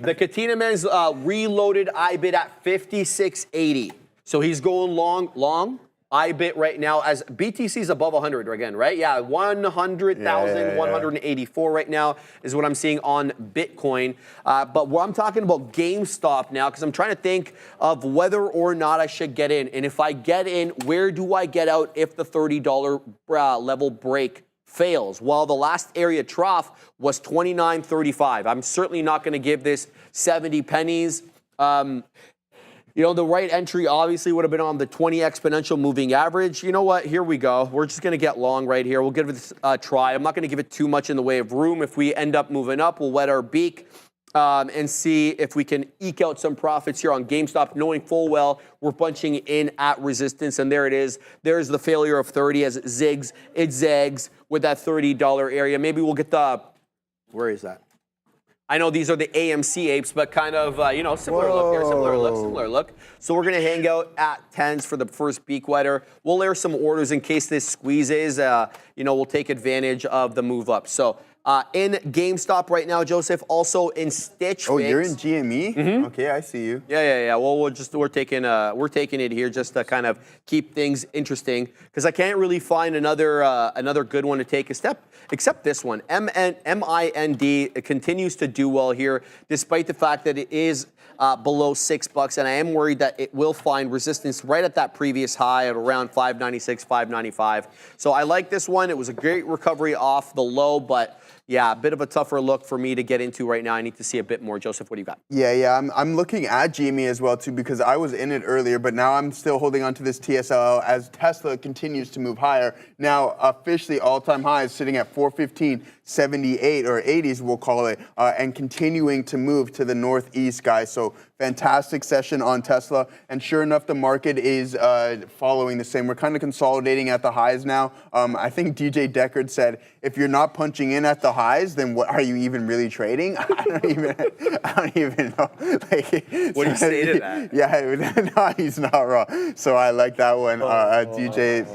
The Katina Man's reloaded IBIT at 56.80. So he's going long IBIT right now as BTC's above 100 again, right? Yeah, 100,184 right now is what I'm seeing on Bitcoin. But what I'm talking about GameStop now, because I'm trying to think of whether or not I should get in. And if I get in, where do I get out if the $30 level break fails? Well, the last area trough was 29.35. I'm certainly not going to give this 70 pennies. The right entry obviously would have been on the 20 exponential moving average. You know what? Here we go. We're just going to get long right here. We'll give it a try. I'm not going to give it too much in the way of room. If we end up moving up, we'll wet our beak and see if we can eke out some profits here on GameStop, knowing full well we're punching in at resistance. And there it is. There's the failure of 30 as it zigs. It zags with that $30 area. Maybe we'll get where is that? I know these are the AMC apes, but kind of, similar look here, similar look. So we're going to hang out at 10s for the first beak wetter. We'll layer some orders in case this squeezes. We'll take advantage of the move up. So in GameStop right now, Joseph, also in Stitch Fix. Oh, you're in GME? Mm-hmm. Okay, I see you. Yeah. Well, we're taking it here just to kind of keep things interesting because I can't really find another good one to take except this one. MIND, it continues to do well here despite the fact that it is below $6, and I am worried that it will find resistance right at that previous high at around 596, 595. So I like this one. It was a great recovery off the low, but Yeah, a bit of a tougher look for me to get into right now. I need to see a bit more. Joseph, what do you got? Yeah, I'm looking at GME as well too because I was in it earlier, but now I'm still holding on to this TSLA as Tesla continues to move higher. Now officially all-time high is sitting at 415.78 or 80s we'll call it, and continuing to move to the northeast, guys. So fantastic session on Tesla, and sure enough, the market is following the same. We're kind of consolidating at the highs now. I think DJ Deckard said, if you're not punching in at the highs, then what are you even really trading? I don't even know. Like, What do you say to that? Yeah, no, he's not wrong. So I like that one, DJ.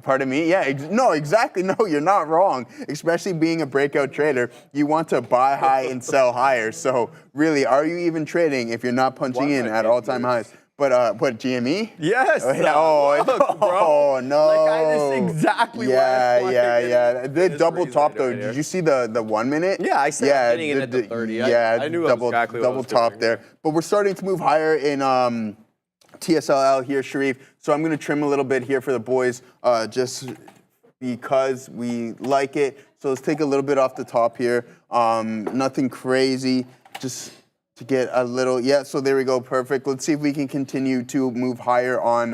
Pardon me? Yeah, no, exactly. No, you're not wrong. Especially being a breakout trader, you want to buy high and sell higher. So really, are you even trading if you're not punching in at all-time highs? But what, GME? Yes. Oh, yeah. Look, bro. Oh, no. Like, that's exactly what I wanted. Yeah. The double top, though. Right Did you see the 1 minute? Yeah, I said I'm getting in at the 30. Yeah, I knew double, exactly what I double was top doing. there. But we're starting to move higher in TSLL here, Sharif. So I'm going to trim a little bit here for the boys just because we like it. So let's take a little bit off the top here. Nothing crazy, just to get a little, yeah, so there we go, perfect. Let's see if we can continue to move higher on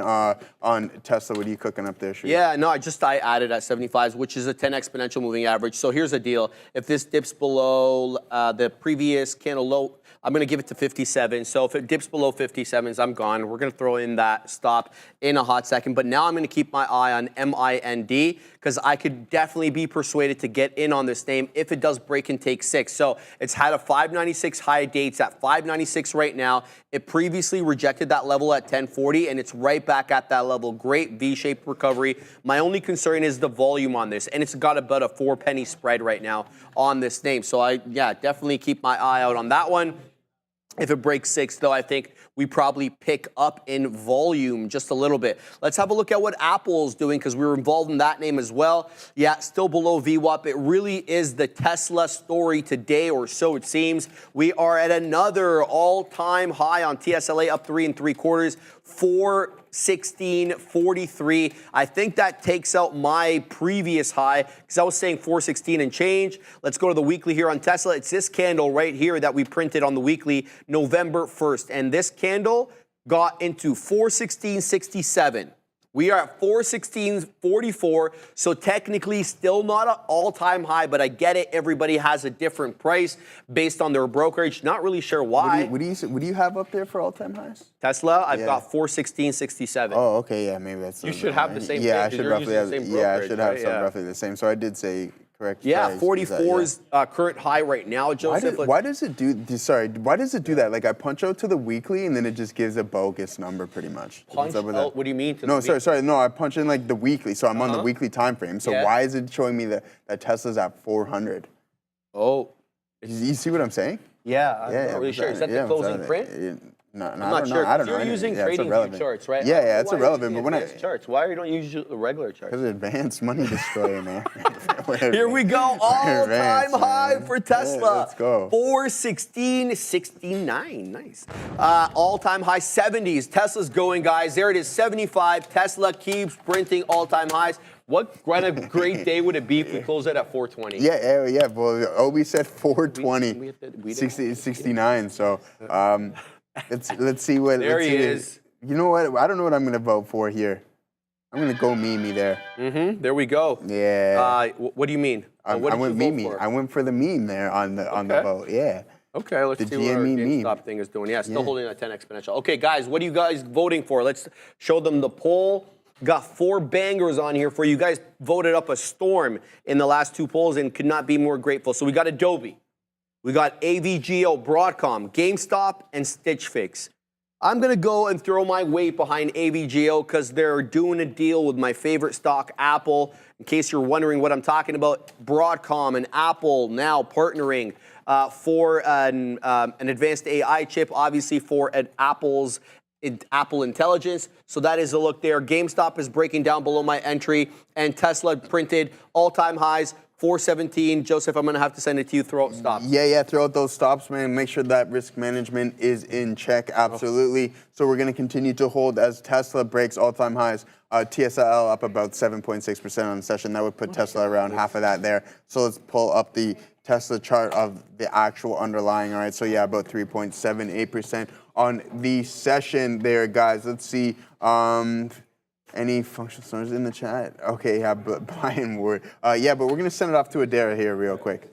Tesla. What are you cooking up there, Sharif? Yeah, no, I added at 75s, which is a 10 exponential moving average. So here's the deal. If this dips below the previous candle low, I'm going to give it to 57. So if it dips below 57s, I'm gone. We're going to throw in that stop in a hot second. But now I'm going to keep my eye on MIND because I could definitely be persuaded to get in on this name if it does break and take 6. So it's had a 596 high dates at 596 right now. It previously rejected that level at 1040, and it's right back at that level. Great V-shaped recovery. My only concern is the volume on this, and it's got about a 4-penny spread right now on this name. So definitely keep my eye out on that one. If it breaks 6, though, I think we probably pick up in volume just a little bit. Let's have a look at what Apple's doing because we were involved in that name as well. Yeah, still below VWAP. It really is the Tesla story today, or so it seems. We are at another all-time high on TSLA, up 3 3/4, 416.43. I think that takes out my previous high because I was saying 416 and change. Let's go to the weekly here on Tesla. It's this candle right here that we printed on the weekly November 1st. And this candle got into 416.67. We are at 416.44, so technically still not an all-time high, but I get it. Everybody has a different price based on their brokerage. Not really sure why. What do you have up there for all-time highs? Tesla, I've got 416.67. Oh, okay, yeah, maybe that's. You should have the same Yeah, thing, I should 'cause you're roughly using have. the same Yeah, I brokerage, should have right? some Yeah. roughly the same. So I did say correct. Yeah, price. 44 is current high right now, Joseph. Why does it do? Sorry, why does it do that? Like I punch out to the weekly and then it just gives a bogus number, pretty much. Punch What's up with out? that? What do you mean? To No, the sorry. No, I punch in like the weekly, so I'm on the weekly time frame. So Yeah. why is it showing me that Tesla's at 400? Oh, You see what I'm saying? yeah, I'm not really what's sure. Is that the closing print? No, I'm not sure. I don't know. You're using Yeah, it's trading irrelevant. charts, right? Yeah, it's Why are you irrelevant. using But when advanced charts, why don't you use regular charts? because advanced money destroyer, man. Here we go, all-time Advanced, high man. for Tesla. Yeah, let's go. 416.69, nice. All-time high 70s. Tesla's going, guys. There it is, 75. Tesla keeps printing all-time highs. What kind of great day would it be if we close it at 420? Yeah. Well, Obi said 420, We 69. So let's see what. There let's he see is. You know what? I don't know what I'm gonna vote for here. I'm gonna go Mimi there. There we go. Yeah. What do you mean? I What did went you vote Mimi. for? I went for the meme there on the vote. Yeah. Okay, let's The see what our GME meme. GameStop thing is doing. Yeah, still holding at 10 exponential. Okay, guys, what are you guys voting for? Let's show them the poll. Got 4 bangers on here for you. You guys voted up a storm in the last 2 polls and could not be more grateful. So we got Adobe, we got AVGO, Broadcom, GameStop, and Stitch Fix. I'm going to go and throw my weight behind AVGO because they're doing a deal with my favorite stock, Apple. In case you're wondering what I'm talking about, Broadcom and Apple now partnering for an advanced AI chip, obviously for Apple's Apple Intelligence. So that is a look there. GameStop is breaking down below my entry, and Tesla printed all-time highs. 417. Joseph, I'm going to have to send it to you. Throw out stops. Yeah, throw out those stops, man. Make sure that risk management is in check. Absolutely. So we're going to continue to hold as Tesla breaks all-time highs. TSLA up about 7.6% on the session. That would put Tesla around half of that there. So let's pull up the Tesla chart of the actual underlying. All right, so yeah, about 3.78% on the session there, guys. Let's see. Any functional stores in the chat? Okay, yeah, Brian Ward. Yeah, but we're going to send it off to Adara here real quick.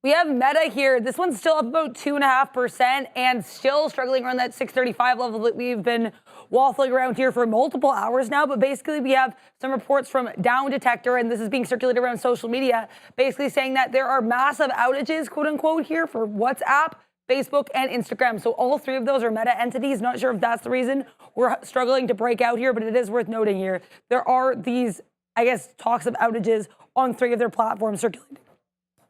We have Meta here. This one's still up about 2.5% and still struggling around that 635 level that we've been waffling around here for multiple hours now. But basically, we have some reports from Down Detector, and this is being circulated around social media, basically saying that there are massive outages, quote unquote, here for WhatsApp, Facebook, and Instagram. So all three of those are Meta entities. Not sure if that's the reason we're struggling to break out here, but it is worth noting here. There are these, I guess, talks of outages on three of their platforms circulating.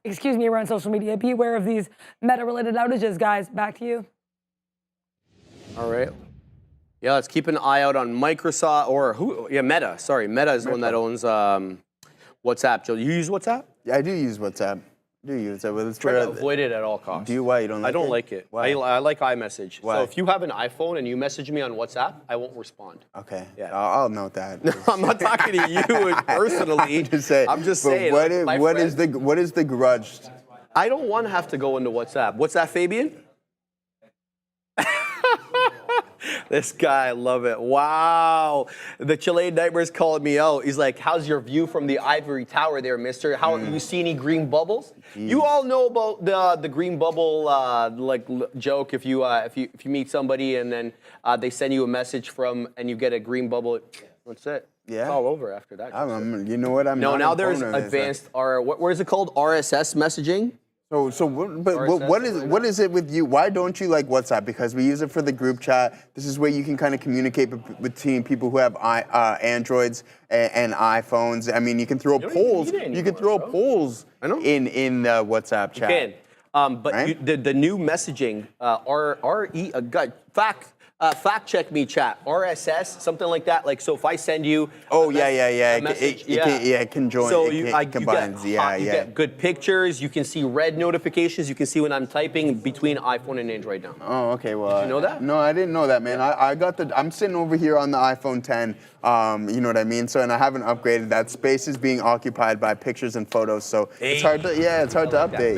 Excuse me, around social media. Be aware of these Meta-related outages, guys. Back to you. All right. Yeah, let's keep an eye out on Microsoft or who? Yeah, Meta. Sorry, Meta is the one that owns WhatsApp. Joe, you use WhatsApp? Yeah, I do use WhatsApp. Try to avoid it at all costs. Do you? Why you don't like it? I don't like it. Why? I like iMessage. Why? So if you have an iPhone and you message me on WhatsApp, I won't respond. Okay. Yeah. I'll note that. I'm not talking to you personally. I'm just saying. What is the grudge? I don't want to have to go into WhatsApp. What's that, Fabian? This guy, I love it. Wow. The Chilean Nightmare's calling me out. He's like, how's your view from the ivory tower there, mister? You see any green bubbles? You all know about the green bubble joke if you meet somebody and then they send you a message and you get a green bubble. That's it. Yeah. It's all over after that. You know what? Now there's advanced what is it called? RSS messaging? What is it with you? Why don't you like WhatsApp? Because we use it for the group chat. This is where you can kind of communicate between people who have Androids and iPhones. I mean, you can throw polls. You can throw polls in the WhatsApp chat. You can, but right? the new messaging, fact check me, chat. RSS, something like that. Like, so if I send you a message, it can join. So it combines. You get good pictures. You can see red notifications. You can see when I'm typing between iPhone and Android now. Oh, okay. Well, did you know that? No, I didn't know that, man. I'm sitting over here on the iPhone 10. You know what I mean? So, and I haven't upgraded. That space is being occupied by pictures and photos. So it's hard to update.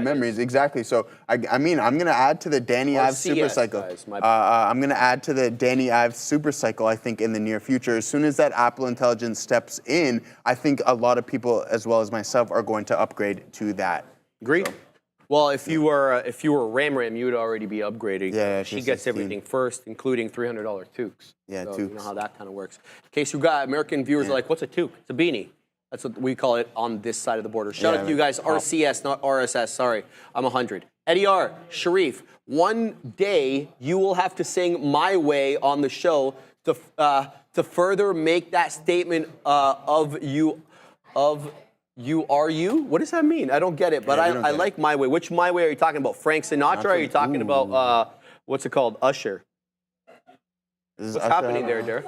Memories, exactly. So I mean, I'm gonna add to the Danny Ives Super Cycle. I'm gonna add to the Danny Ives Super Cycle. I think in the near future, as soon as that Apple Intelligence steps in, I think a lot of people, as well as myself, are going to upgrade to that. Agreed. So. Well, if you were Ram, you would already be upgrading. Yeah, she gets everything first, including $300 toques. Yeah, so toques. You know how that kind of works. In case you got American viewers are like, what's a toque? It's a beanie. That's what we call it on this side of the border. Shout out to you guys, RCS, not RSS. Sorry, I'm 100. Eddie R, Sharif, one day you will have to sing "My Way" on the show to further make that statement of you. You are you? What does that mean? I don't get it, but I like My Way. Which My Way are you talking about? Frank Sinatra? Or are you talking about, what's it called, Usher? What's happening there, Dara?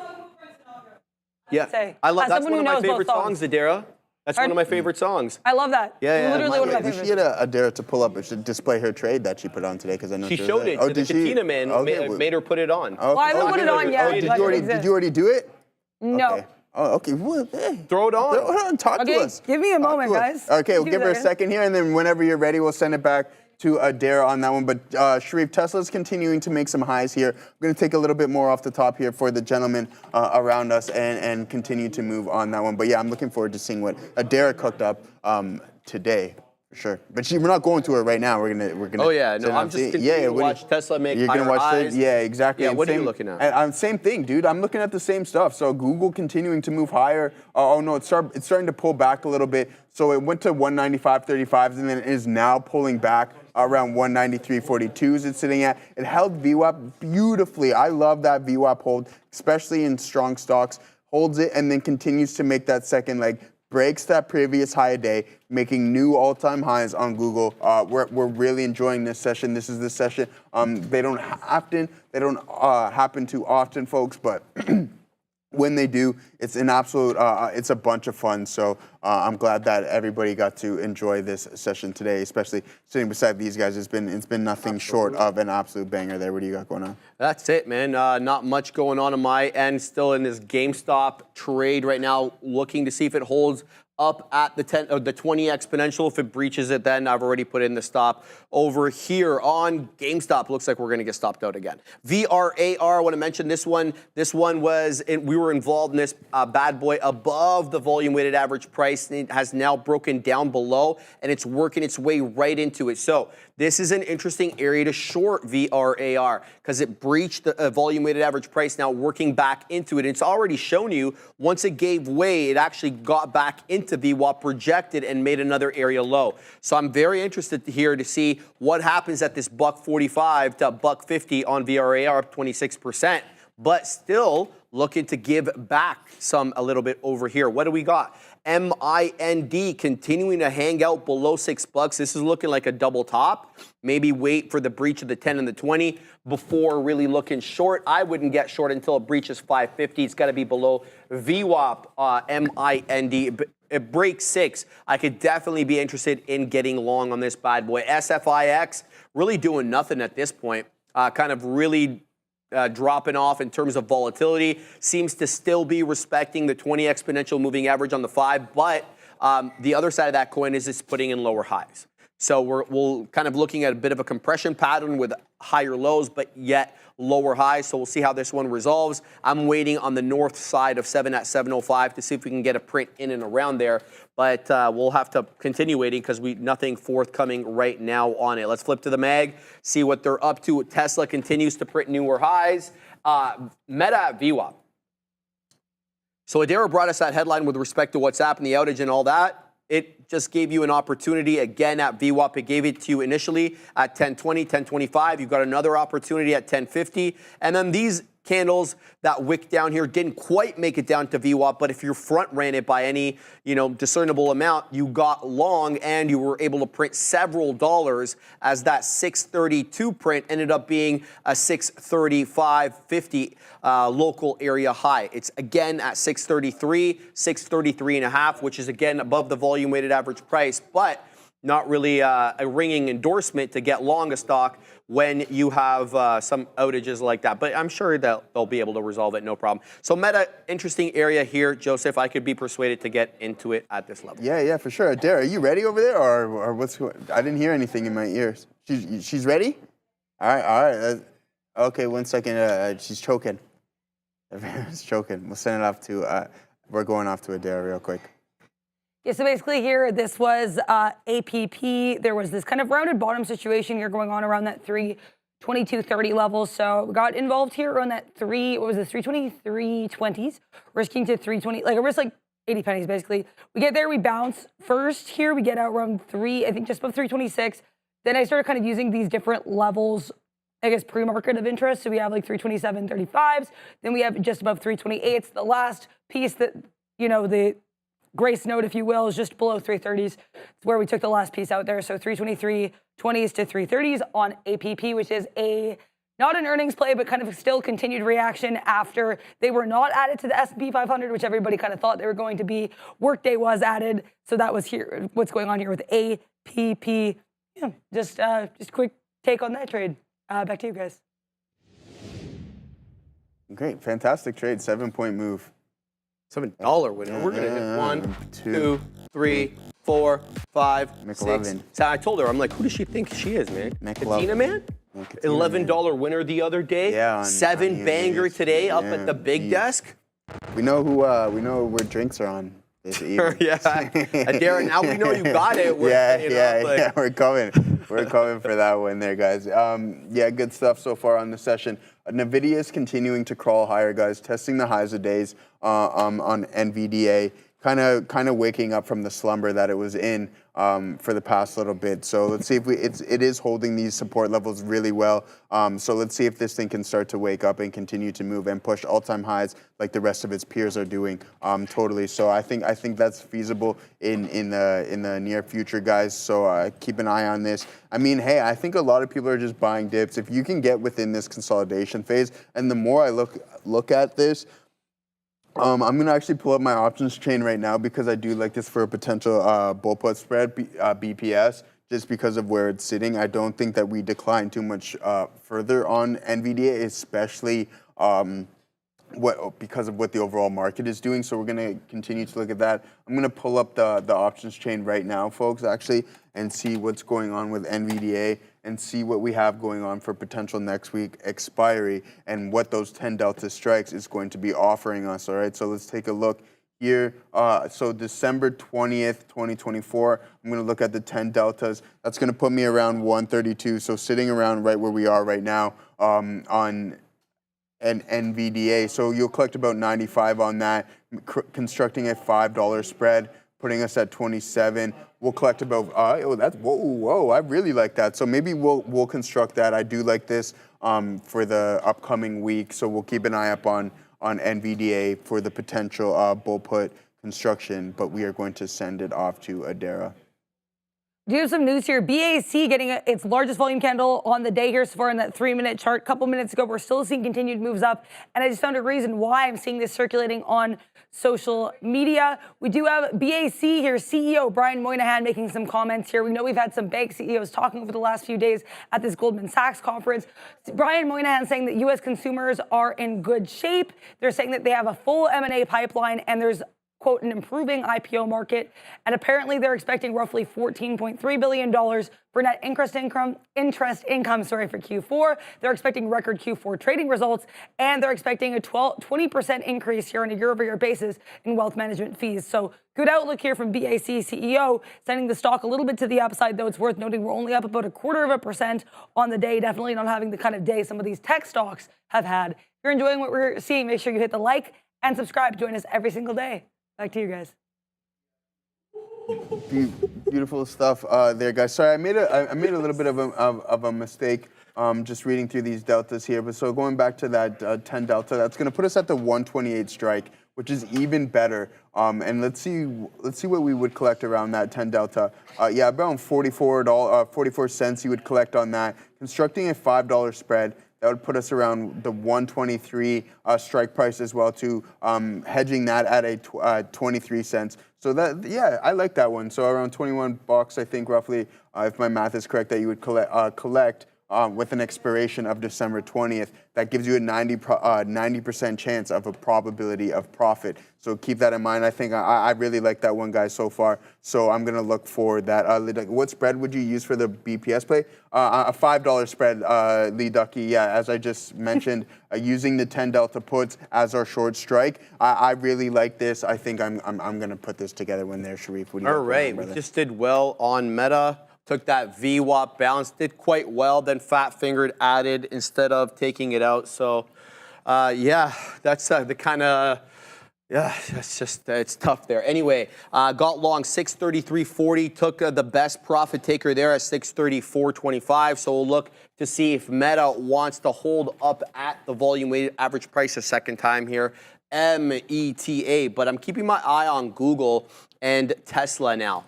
Yeah, I love that's one of my favorite songs, Adara. That's one of my favorite songs. I love that. Yeah, literally one of my favorites. We should get Adara to pull up. It should display her trade that she put on today because I know she showed it. The Katina man made her put it on. Well, I haven't put it on yet. Did you already do it? No. Okay. Oh, okay. Well, hey. Throw it on. Throw it on. Talk to us. Give me a moment, guys. Okay, we'll give her a second here, and then whenever you're ready, we'll send it back to Adara on that one. But Sharif, Tesla's continuing to make some highs here. We're going to take a little bit more off the top here for the gentleman around us and continue to move on that one. But yeah, I'm looking forward to seeing what Adara cooked up today. For sure, but we're not going to her right now. We're gonna. Oh yeah, no, I'm just continuing to watch Tesla make higher highs. Yeah, exactly. Yeah, what are you looking at? And same thing, dude. I'm looking at the same stuff. So Google continuing to move higher. Oh no, it's starting to pull back a little bit. So it went to 195.35, and then it is now pulling back around 193.42. It's sitting at. It held VWAP beautifully. I love that VWAP hold, especially in strong stocks. Holds it and then continues to make that second leg. breaks that previous high day, making new all-time highs on Google. We're really enjoying this session. This is the session. They don't happen too often, folks, but when they do, it's an absolute, it's a bunch of fun. So I'm glad that everybody got to enjoy this session today, especially sitting beside these guys. It's been nothing short of an absolute banger there. What do you got going on? That's it, man. Not much going on my end. Still in this GameStop trade right now, looking to see if it holds up at the 20 exponential. If it breaches it, then I've already put in the stop over here on GameStop. Looks like we're going to get stopped out again. VRAR, I want to mention this one. This one was, we were involved in this bad boy above the volume weighted average price. It has now broken down below, and it's working its way right into it. So this is an interesting area to short VRAR because it breached the volume weighted average price, now working back into it. It's already shown you once it gave way, it actually got back into VWAP, rejected, and made another area low. So I'm very interested here to see what happens at this $1.45 to $1.50 on VRAR, up 26%, but still looking to give back a little bit over here. What do we got? MIND continuing to hang out below $6. This is looking like a double top. Maybe wait for the breach of the 10 and the 20 before really looking short. I wouldn't get short until it breaches 550. It's got to be below VWAP, MIND. It breaks 6. I could definitely be interested in getting long on this bad boy. SFIX really doing nothing at this point. Kind of really dropping off in terms of volatility. Seems to still be respecting the 20 exponential moving average on the 5, but the other side of that coin is it's putting in lower highs. So we're kind of looking at a bit of a compression pattern with higher lows, but yet lower highs. So we'll see how this one resolves. I'm waiting on the north side of 7 at 705 to see if we can get a print in and around there. But we'll have to continue waiting because nothing forthcoming right now on it. Let's flip to the mag, see what they're up to. Tesla continues to print newer highs. Meta VWAP. So Adara brought us that headline with respect to WhatsApp and the outage and all that. It just gave you an opportunity again at VWAP. It gave it to you initially at 1020, 1025. You got another opportunity at 1050. And then these candles that wick down here didn't quite make it down to VWAP, but if you front ran it by any, discernible amount, you got long and you were able to print several dollars, as that 632 print ended up being a 635.50 local area high. It's again at 633, 633 and a half, which is again above the volume weighted average price, but not really a ringing endorsement to get long a stock when you have some outages like that. But I'm sure that they'll be able to resolve it, no problem. So Meta, interesting area here. Joseph, I could be persuaded to get into it at this level. Yeah, for sure. Dara, are you ready over there, or what's going on? I didn't hear anything in my ears. She's ready? All right. Okay, 1 second. She's choking. She's choking. We'll send it off to, we're going off to Adara real quick. Yeah, so basically here, this was APP. There was this kind of rounded bottom situation here going on around that 322.30 level. So we got involved here around that 323.20s, risking to 320, like a risk like 80 pennies basically. We get there, we bounce. First here, we get out around just above 326. Then I started kind of using these different levels, I guess, pre-market of interest. So we have like 327.35s. Then we have just above 328s. The last piece that, the grace note, if you will, is just below 330s. It's where we took the last piece out there. So 323.20s to 330s on APP, which is not an earnings play, but kind of still continued reaction after they were not added to the S&P 500, which everybody kind of thought they were going to be. Workday was added. So that was here. What's going on here with APP. Yeah, just quick take on that trade. Back to you guys. Great, fantastic trade, 7-point move. $7 winner. We're going to hit 1, 2, 3, 4, 5, 6. So I told her, I'm like, who does she think she is, man? Katina, man? $11 winner the other day. Yeah, 7 banger today up at the big desk. We know where drinks are on. Yeah, Darren. Now we know you got it. We're coming for that one there, guys. Good stuff so far on the session. Nvidia is continuing to crawl higher, guys, testing the highs of days on NVDA. kind of waking up from the slumber that it was in for the past little bit. So let's see if it is holding these support levels really well. So let's see if this thing can start to wake up and continue to move and push all-time highs like the rest of its peers are doing. Totally. So I think that's feasible in the near future, guys. So keep an eye on this. I mean, hey, I think a lot of people are just buying dips. If you can get within this consolidation phase, and the more I look at this, I'm going to actually pull up my options chain right now because I do like this for a potential bull put spread, BPS, just because of where it's sitting. I don't think that we decline too much further on NVDA, especially because of what the overall market is doing. So we're going to continue to look at that. I'm going to pull up the options chain right now, folks, actually, and see what's going on with NVDA and see what we have going on for potential next week expiry and what those 10 delta strikes is going to be offering us. All right, so let's take a look here. So December 20th, 2024, I'm going to look at the 10 deltas. That's going to put me around 132. So sitting around right where we are right now on an NVDA. So you'll collect about 95 on that, constructing a $5 spread, putting us at 27. We'll collect about, whoa, I really like that. So maybe we'll construct that. I do like this for the upcoming week. So we'll keep an eye up on NVDA for the potential bull put construction, but we are going to send it off to Adara. Do you have some news here? BAC getting its largest volume candle on the day here so far in that 3-minute chart. A couple minutes ago, we're still seeing continued moves up. And I just found a reason why I'm seeing this circulating on social media. We do have BAC here, CEO Brian Moynihan making some comments here. We know we've had some bank CEOs talking over the last few days at this Goldman Sachs conference. Brian Moynihan saying that U.S. consumers are in good shape. They're saying that they have a full M&A pipeline and there's, quote, an improving IPO market, and apparently they're expecting roughly $14.3 billion for net interest income for Q4. They're expecting record Q4 trading results, and they're expecting a 20% increase here on a year-over-year basis in wealth management fees. So good outlook here from BAC CEO, sending the stock a little bit to the upside, though it's worth noting we're only up about 0.25% on the day, definitely not having the kind of day some of these tech stocks have had. If you're enjoying what we're seeing, make sure you hit the like and subscribe. Join us every single day. Back to you guys. Beautiful stuff there, guys. Sorry, I made a little bit of a mistake just reading through these deltas here. But so going back to that 10 delta, that's going to put us at the 128 strike, which is even better. And let's see what we would collect around that 10 delta. Yeah, around 44 cents you would collect on that. Constructing a $5 spread. That would put us around the 123 strike price as well, too, hedging that at a 23 cents. So that, yeah, I like that one. So around 21 bucks, I think, roughly, if my math is correct, that you would collect with an expiration of December 20th. That gives you a 90% chance of a probability of profit. So keep that in mind. I think I really like that one, guys, so far. So I'm going to look for that. What spread would you use for the BPS play? A $5 spread, Lee Ducky. Yeah, as I just mentioned, using the 10 delta puts as our short strike. I really like this. I think I'm going to put this together when there, Sharif. What do you All right, we just did well on Meta. Took that VWAP bounce, did quite well, then fat fingered added instead of taking it out. So, yeah, that's the kind of, yeah, it's just, it's tough there. Anyway, got long 633.40, took the best profit taker there at 634.25. So we'll look to see if Meta wants to hold up at the volume weighted average price a second time here. META, but I'm keeping my eye on Google and Tesla now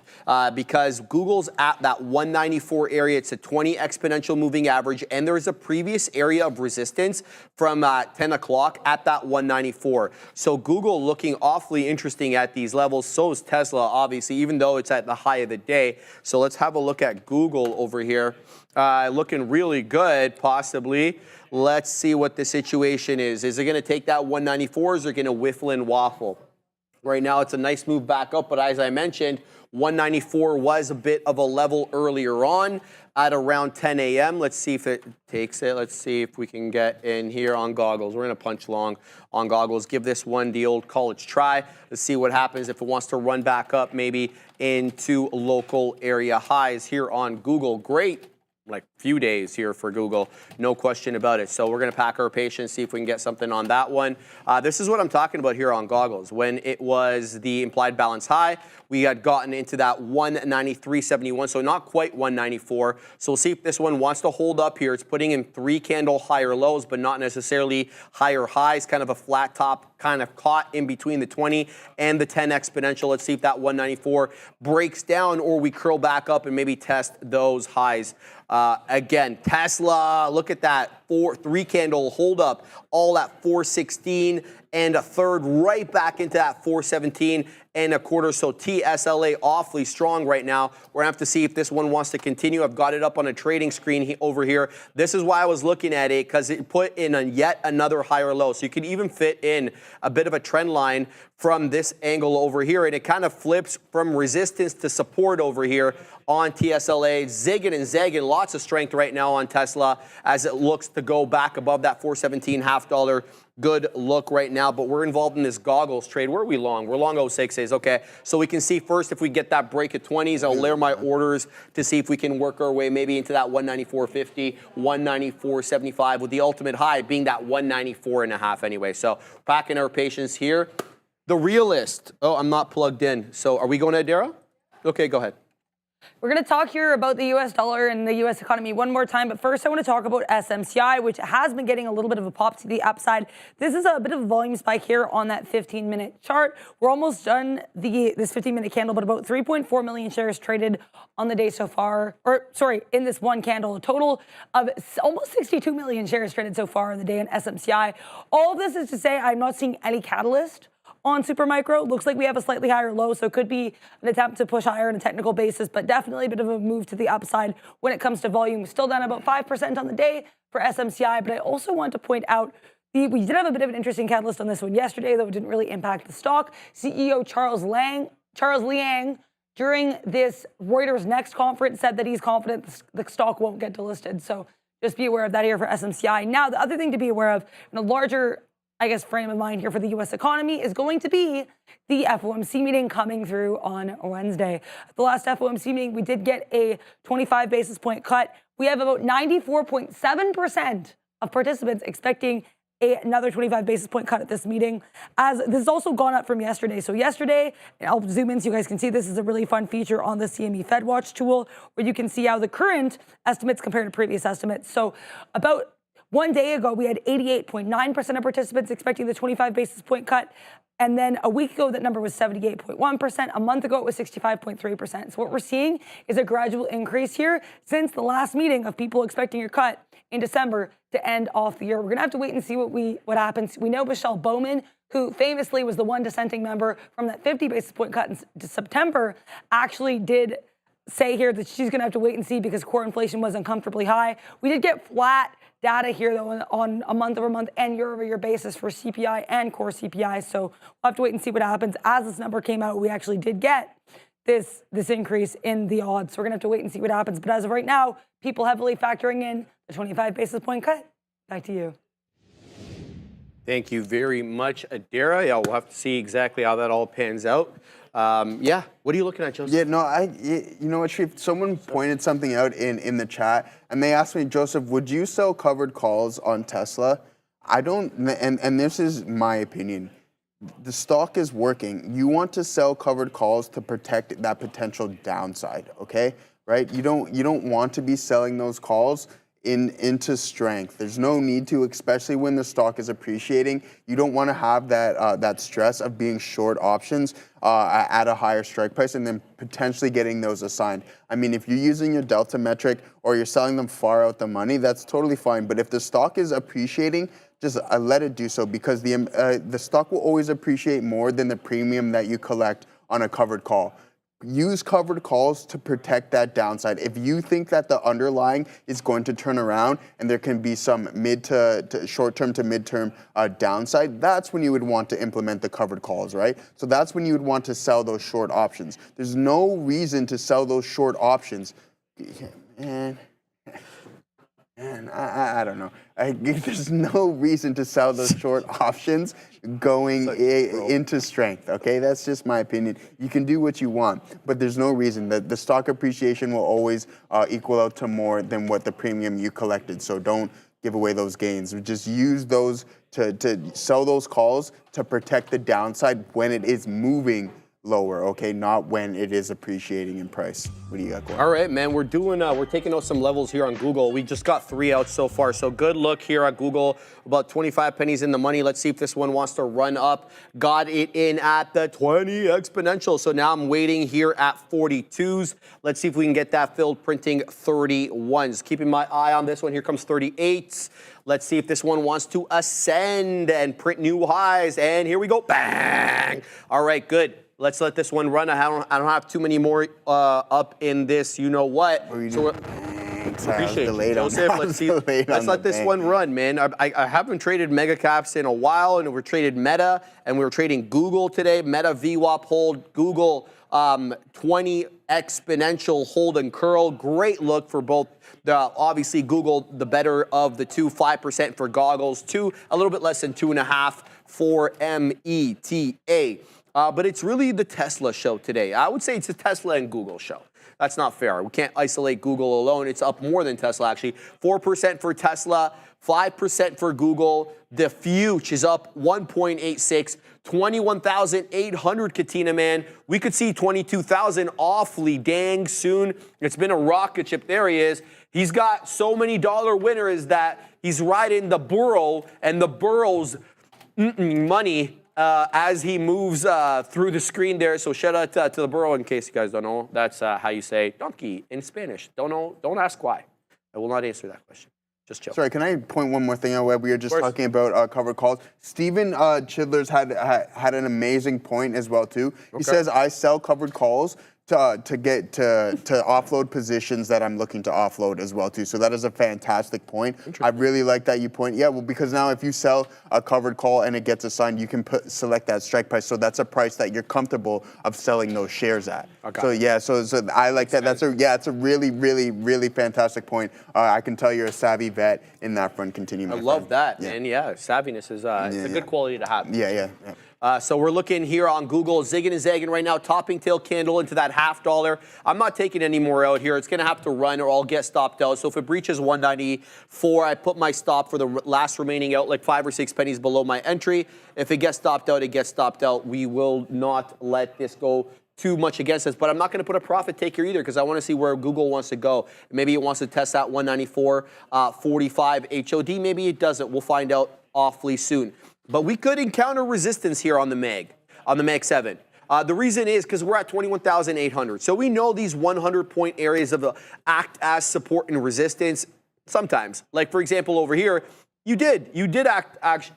because Google's at that 194 area. It's a 20 exponential moving average, and there's a previous area of resistance from 10 o'clock at that 194. So Google looking awfully interesting at these levels. So is Tesla, obviously, even though it's at the high of the day. So let's have a look at Google over here. Looking really good, possibly. Let's see what the situation is. Is it going to take that 194 or is it going to whiffle and waffle? Right now, it's a nice move back up, but as I mentioned, 194 was a bit of a level earlier on at around 10 a.m. Let's see if it takes it. Let's see if we can get in here on goggles. We're going to punch long on goggles. Give this one the old college try. Let's see what happens if it wants to run back up maybe into local area highs here on Google. Great like few days here for Google, no question about it. So we're going to pack our patience, see if we can get something on that one. This is what I'm talking about here on goggles. When it was the implied balance high, we had gotten into that 193.71, so not quite 194. So we'll see if this one wants to hold up here. It's putting in 3 candle higher lows, but not necessarily higher highs, kind of a flat top, kind of caught in between the 20 and the 10 exponential. Let's see if that 194 breaks down or we curl back up and maybe test those highs. Again, Tesla, look at that 3 candle hold up, all at 416 and a third right back into that 417 and a quarter. So TSLA awfully strong right now. We're gonna have to see if this one wants to continue. I've got it up on a trading screen over here. This is why I was looking at it, because it put in yet another higher low. So you could even fit in a bit of a trend line from this angle over here, and it kind of flips from resistance to support over here on TSLA. Zigging and zagging, lots of strength right now on Tesla as it looks to go back above that 417 half dollar. Good look right now, but we're involved in this goggles trade. Where are we long? We're long 06s, okay. So we can see first if we get that break at 20s, I'll layer my orders to see if we can work our way maybe into that 194.50, 194.75 with the ultimate high being that 194.5 anyway. So packing our patience here. The realist. Oh, I'm not plugged in. So are we going to Adara? Okay, go ahead. We're going to talk here about the U.S. dollar and the U.S. economy one more time, but first I want to talk about SMCI, which has been getting a little bit of a pop to the upside. This is a bit of a volume spike here on that 15-minute chart. We're almost done this 15-minute candle, but about 3.4 million shares traded on the day so far, or sorry, in this one candle, a total of almost 62 million shares traded so far in the day in SMCI. All of this is to say I'm not seeing any catalyst on Supermicro. Looks like we have a slightly higher low, so it could be an attempt to push higher on a technical basis, but definitely a bit of a move to the upside when it comes to volume. Still down about 5% on the day for SMCI, but I also want to point out we did have a bit of an interesting catalyst on this one yesterday, though it didn't really impact the stock. CEO Charles Liang, during this Reuters Next conference, said that he's confident the stock won't get delisted. So just be aware of that here for SMCI. Now, the other thing to be aware of in a larger frame of mind here for the U.S. economy is going to be the FOMC meeting coming through on Wednesday. At the last FOMC meeting, we did get a 25 basis point cut. We have about 94.7% of participants expecting another 25 basis point cut at this meeting, as this has also gone up from yesterday. So yesterday, and I'll zoom in so you guys can see, this is a really fun feature on the CME FedWatch tool where you can see how the current estimates compare to previous estimates. So about 1 day ago, we had 88.9% of participants expecting the 25 basis point cut. And then a week ago, that number was 78.1%. A month ago, it was 65.3%. So what we're seeing is a gradual increase here since the last meeting of people expecting your cut in December to end off the year. We're going to have to wait and see what happens. We know Michelle Bowman, who famously was the one dissenting member from that 50 basis point cut in September, actually did say here that she's going to have to wait and see because core inflation was uncomfortably high. We did get flat data here, though, on a month-over-month and year-over-year basis for CPI and core CPI. So we'll have to wait and see what happens. As this number came out, we actually did get this increase in the odds. So we're going to have to wait and see what happens. But as of right now, people heavily factoring in the 25 basis point cut. Back to you. Thank you very much, Adara. Yeah, we'll have to see exactly how that all pans out. Yeah, what are you looking at, Joseph? Yeah, no, you know what, Sharif? Someone pointed something out in the chat, and they asked me, Joseph, would you sell covered calls on Tesla? I don't, and this is my opinion. The stock is working. You want to sell covered calls to protect that potential downside, okay? Right? You don't want to be selling those calls into strength. There's no need to, especially when the stock is appreciating. You don't want to have that stress of being short options at a higher strike price and then potentially getting those assigned. I mean, if you're using your delta metric or you're selling them far out the money, that's totally fine. But if the stock is appreciating, just let it do so, because the stock will always appreciate more than the premium that you collect on a covered call. Use covered calls to protect that downside. If you think that the underlying is going to turn around and there can be some short-term to mid-term downside, that's when you would want to implement the covered calls, right? So that's when you would want to sell those short options. There's no reason to sell those short options. Man. Man, I don't know. There's no reason to sell those short options going into strength, okay? That's just my opinion. You can do what you want, but there's no reason. The stock appreciation will always equal out to more than what the premium you collected, so don't give away those gains. Just use those to sell those calls to protect the downside when it is moving lower, okay, not when it is appreciating in price. What do you got going? All right, man, we're taking out some levels here on Google. We just got 3 out so far, so good look here at Google. About 25 pennies in the money. Let's see if this one wants to run up. Got it in at the 20 exponential, so now I'm waiting here at 42s. Let's see if we can get that filled, printing 31s. Keeping my eye on this one. Here comes 38s. Let's see if this one wants to ascend and print new highs, and here we go. Bang! All right, good. Let's let this one run. I don't have too many more up in this. You know what? So appreciate it, Joseph. Let's let this one run, man. I haven't traded mega caps in a while, and we're traded Meta, and we were trading Google today. Meta VWAP hold, Google 20 exponential hold and curl. Great look for both. Obviously, Google, the better of the two, 5% for goggles, a little bit less than 2.5 for META. But it's really the Tesla show today. I would say it's a Tesla and Google show. That's not fair. We can't isolate Google alone. It's up more than Tesla, actually. 4% for Tesla, 5% for Google. The Fuchs is up 1.86, 21,800 Katina, man. We could see 22,000 awfully dang soon. It's been a rocket ship. There he is. He's got so many dollar winners that he's riding the burro, and the burro's money as he moves through the screen there. So shout out to the burro, in case you guys don't know. That's how you say donkey in Spanish. Don't know, don't ask why. I will not answer that question. Just chill. Sorry, can I point one more thing out where we were just talking about covered calls? Steven Chidler's had an amazing point as well too. He says, I sell covered calls to offload positions that I'm looking to offload as well too. So that is a fantastic point. I really like that you point. Yeah, well, because now if you sell a covered call and it gets assigned, you can select that strike price. So that's a price that you're comfortable of selling those shares at. Okay. So yeah, so I like that. It's a really, really, really fantastic point. I can tell you're a savvy vet in that front. Continue. I love that, man. Yeah, savviness is it's a good quality to have. Yeah. So we're looking here on Google, zigging and zagging right now, topping tail candle into that $0.50. I'm not taking any more out here. It's going to have to run or I'll get stopped out. So if it breaches 194, I put my stop for the last remaining out, like 5 or 6 pennies below my entry. If it gets stopped out, it gets stopped out. We will not let this go too much against us, but I'm not going to put a profit take here either because I want to see where Google wants to go. Maybe it wants to test that 194.45 HOD. Maybe it doesn't. We'll find out awfully soon. But we could encounter resistance here on the Mag 7. The reason is because we're at 21,800. So we know these 100-point areas act as support and resistance sometimes. Like, for example, over here, you did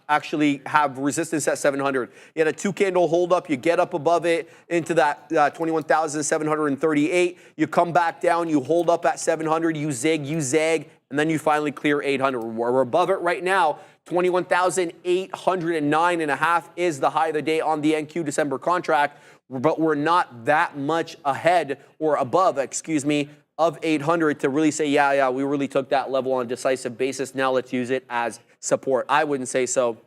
actually have resistance at 700. You had a 2-candle hold up. You get up above it into that 21,738. You come back down. You hold up at 700. You zig, you zag, and then you finally clear 800. We're above it right now. 21,809.5 is the high of the day on the NQ December contract, but we're not that much ahead or above, of 800 to really say, yeah, we really took that level on a decisive basis. Now let's use it as support. I wouldn't say so.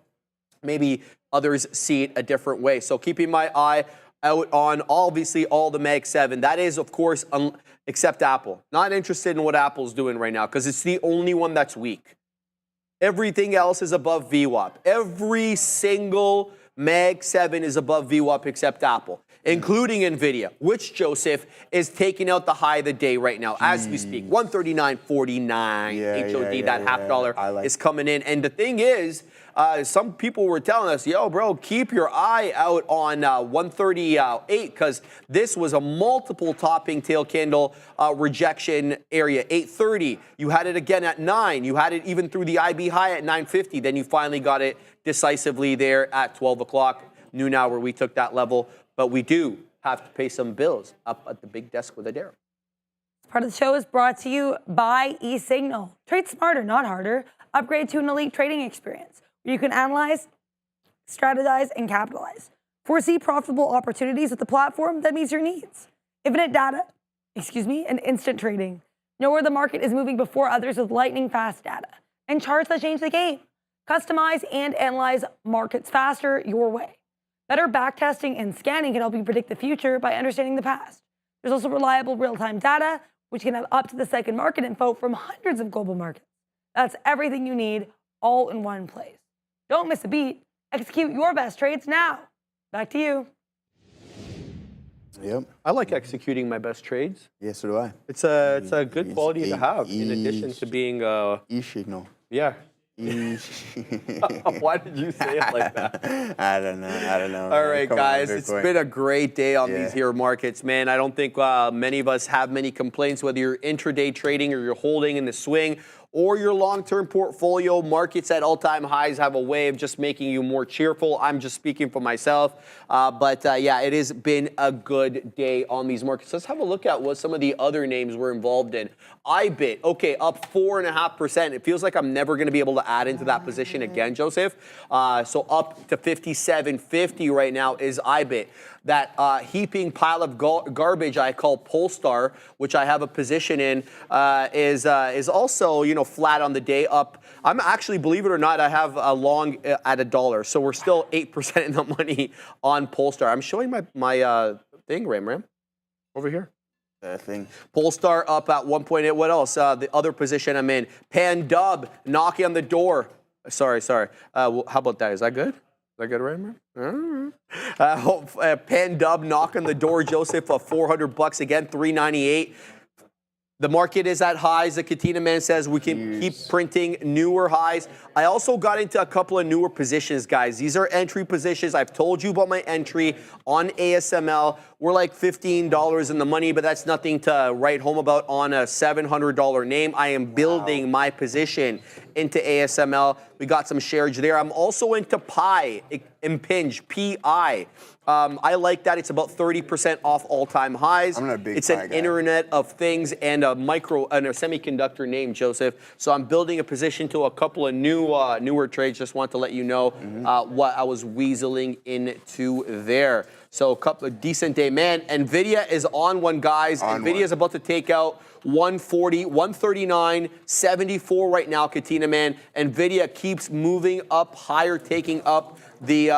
Maybe others see it a different way. So keeping my eye out on obviously all the Mag 7. That is, of course, except Apple. Not interested in what Apple's doing right now because it's the only one that's weak. Everything else is above VWAP. Every single Mag 7 is above VWAP except Apple, including NVIDIA, which, Joseph, is taking out the high of the day right now as we speak. 139.49 HOD, that $0.50 is coming in. And the thing is, some people were telling us, yo, bro, keep your eye out on 138 because this was a multiple topping tail candle rejection area. 830, you had it again at 9. You had it even through the IB high at 950. Then you finally got it decisively there at 12 o'clock, noon hour. We took that level, but we do have to pay some bills up at the big desk with Adair. Part of the show is brought to you by eSignal. Trade smarter, not harder. Upgrade to an elite trading experience where you can analyze, strategize, and capitalize. Foresee profitable opportunities with a platform that meets your needs. Infinite data, and instant trading. Know where the market is moving before others with lightning-fast data and charts that change the game. Customize and analyze markets faster your way. Better backtesting and scanning can help you predict the future by understanding the past. There's also reliable real-time data, which can have up-to-the-second market info from hundreds of global markets. That's everything you need, all in one place. Don't miss a beat. Execute your best trades now. Back to you. Yep. I like executing my best trades. Yes, so do I. It's a good quality to have, in addition to being E-signal. yeah. Why did you say it like that? I don't know. All right, Come on, guys, it's Bitcoin. been a great day on these here markets, man. I don't think many of us have many complaints, whether you're intraday trading or you're holding in the swing or your long-term portfolio. Markets at all-time highs have a way of just making you more cheerful. I'm just speaking for myself. But yeah, it has been a good day on these markets. Let's have a look at what some of the other names we're involved in. IBIT, okay, up 4.5%. It feels like I'm never going to be able to add into that position again, Joseph. So up to 57.50 right now is IBIT. That heaping pile of garbage I call Polestar, which I have a position in, is also, you know, flat on the day up. I'm actually, believe it or not, I have a long at $1. So we're still 8% in the money on Polestar. I'm showing my thing, Ram, over here. That thing. Polestar up at 1.8. What else? The other position I'm in. Pandub knocking on the door. Sorry. How about that? Is that good? Is that good, Ram? Pandub knocking the door, Joseph, of $400 again, 398. The market is at highs. The Katina man says we can keep printing newer highs. I also got into a couple of newer positions, guys. These are entry positions. I've told you about my entry on ASML. We're like $15 in the money, but that's nothing to write home about on a $700 name. I am building my position into ASML. We got some shares there. I'm also into Pi, Impinge, PI. I like that. It's about 30% off all-time highs. I'm not a big It's Pi an guy. Internet of Things and a semiconductor name, Joseph. So I'm building a position to a couple of newer trades. Just want to let you know what I was weaseling into there. So a couple of decent day, man. Nvidia is on one, guys. Nvidia is about to take out 140, 139, 74 right now, Katina man. Nvidia keeps moving up higher, taking up the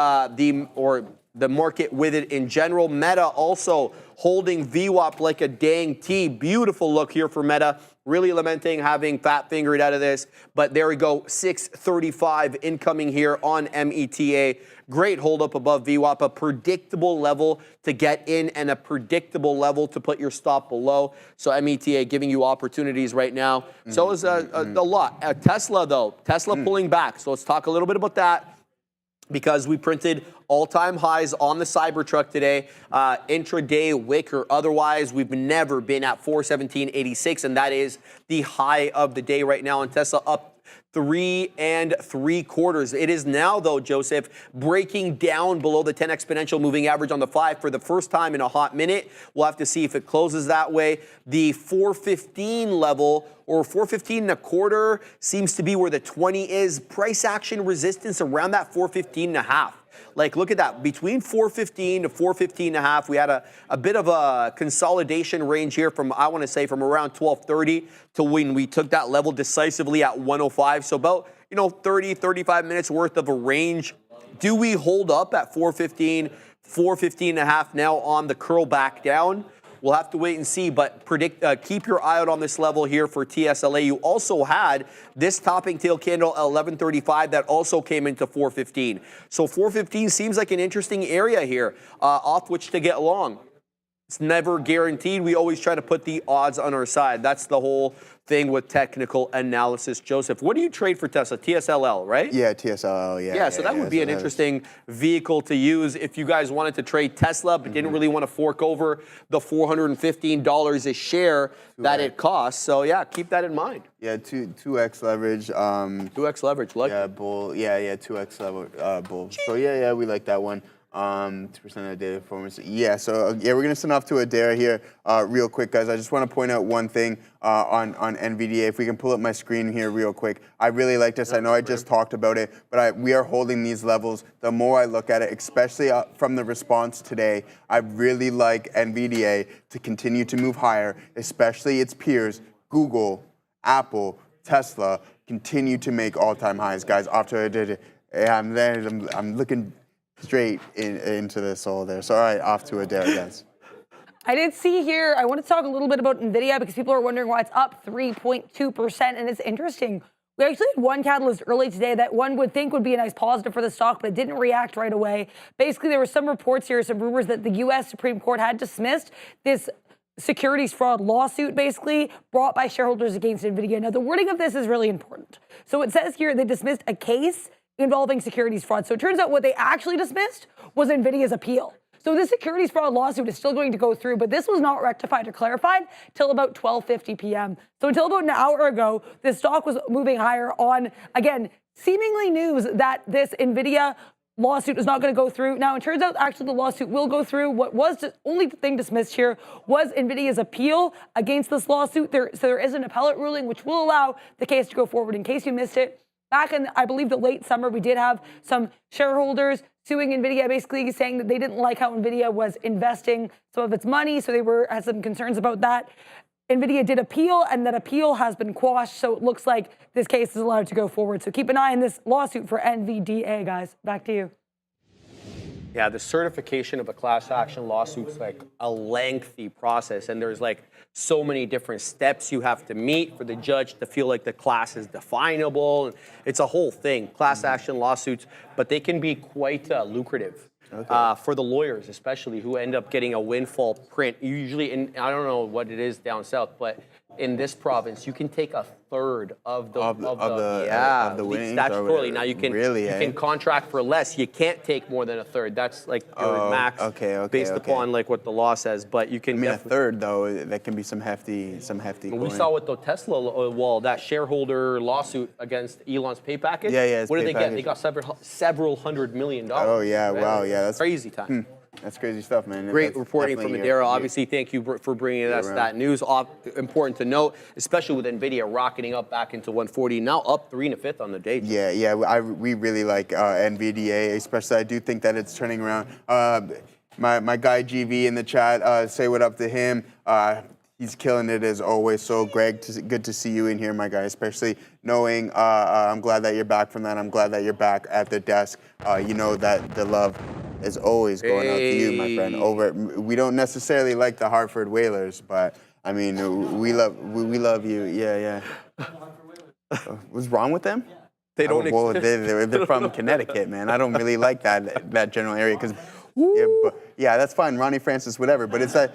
market with it in general. Meta also holding VWAP like a dang T. Beautiful look here for Meta. Really lamenting having fat fingered out of this. But there we go, 635 incoming here on META. Great hold up above VWAP, a predictable level to get in and a predictable level to put your stop below. So META giving you opportunities right now. So is a lot. Tesla though, pulling back. So let's talk a little bit about that, because we printed all-time highs on the Cybertruck today. Intraday, wick, or otherwise, we've never been at 417.86, and that is the high of the day right now on Tesla, up 3 3/4. It is now, though, Joseph, breaking down below the 10 exponential moving average on the 5 for the first time in a hot minute. We'll have to see if it closes that way. The 415 level, or 415.25, seems to be where the 20 is. Price action resistance around that 415.5. Like, look at that. Between 415 to 415.5, we had a bit of a consolidation range here from, I want to say, from around 1230 to when we took that level decisively at 105. So about, 30, 35 minutes worth of a range. Do we hold up at 415, 415.5 now on the curl back down? We'll have to wait and see, but keep your eye out on this level here for TSLA. You also had this topping tail candle at 1135 that also came into 415. So 415 seems like an interesting area here off which to get long. It's never guaranteed. We always try to put the odds on our side. That's the whole thing with technical analysis. Joseph, what do you trade for Tesla? TSLL, right? Yeah, TSLL, yeah. Yeah, so that would be an interesting vehicle to use if you guys wanted to trade Tesla but didn't really want to fork over the $415 a share that it costs. So yeah, keep that in mind. Yeah, 2x leverage. 2x leverage, like yeah, bull. Yeah, 2x level bull. So yeah, we like that one. 2% of data performance. Yeah, so we're gonna send off to Adair here real quick, guys. I just want to point out one thing on NVDA. If we can pull up my screen here real quick. I really like this. I know I just talked about it, but we are holding these levels. The more I look at it, especially from the response today, I really like NVDA to continue to move higher, especially its peers. Google, Apple, Tesla continue to make all-time highs, guys. I'm looking straight into the soul there. So, all right, off to a dare, guys. I did see here, I want to talk a little bit about NVIDIA because people are wondering why it's up 3.2%, and it's interesting. We actually had one catalyst early today that one would think would be a nice positive for the stock, but it didn't react right away. Basically, there were some reports here, some rumors that the U.S. Supreme Court had dismissed this securities fraud lawsuit, basically, brought by shareholders against NVIDIA. Now, the wording of this is really important. So it says here they dismissed a case involving securities fraud. So it turns out what they actually dismissed was NVIDIA's appeal. So this securities fraud lawsuit is still going to go through, but this was not rectified or clarified till about 12:50 p.m. So until about an hour ago, the stock was moving higher on, again, seemingly news that this NVIDIA lawsuit is not going to go through. Now, it turns out actually the lawsuit will go through. What was the only thing dismissed here was NVIDIA's appeal against this lawsuit. So there is an appellate ruling which will allow the case to go forward. In case you missed it, back in, I believe, the late summer, we did have some shareholders suing NVIDIA, basically saying that they didn't like how NVIDIA was investing some of its money, so they had some concerns about that. NVIDIA did appeal, and that appeal has been quashed, so it looks like this case is allowed to go forward. So keep an eye on this lawsuit for NVDA, guys. Back to you. Yeah, the certification of a class action lawsuit is like a lengthy process, and there's like so many different steps you have to meet for the judge to feel like the class is definable. It's a whole thing, class action lawsuits, but they can be quite lucrative. For the lawyers, especially, who end up getting a windfall print. Usually, I don't know what it is down south, but in this province, you can take a third of the winnings statutorily. Now you can contract for less. You can't take more than a third. That's like your max, based upon like what the law says. But you can. I mean, a third though, that can be some hefty. We saw with the Tesla, that shareholder lawsuit against Elon's pay package. Yeah. What did they get? They got several $100 million. Oh yeah, right? wow, yeah, that's crazy time. That's crazy stuff, man. Great reporting from Midday. Obviously, thank you for bringing us that news. Important to note, especially with NVIDIA rocketing up back into 140, now up 3 1/5 on the day. Yeah. We really like NVDA, especially. I do think that it's turning around. My guy GV in the chat, say what up to him. He's killing it as always. So, Greg, good to see you in here, my guy, especially knowing I'm glad that you're back from that. I'm glad that you're back at the desk. You know that the love is always going out to you, my friend. We don't necessarily like the Hartford Whalers, but I mean, we love you. Yeah. What's wrong with them? They don't exist. They're from Connecticut, man. I don't really like that general area because. Yeah, that's fine, Ronnie Francis, whatever. But it's that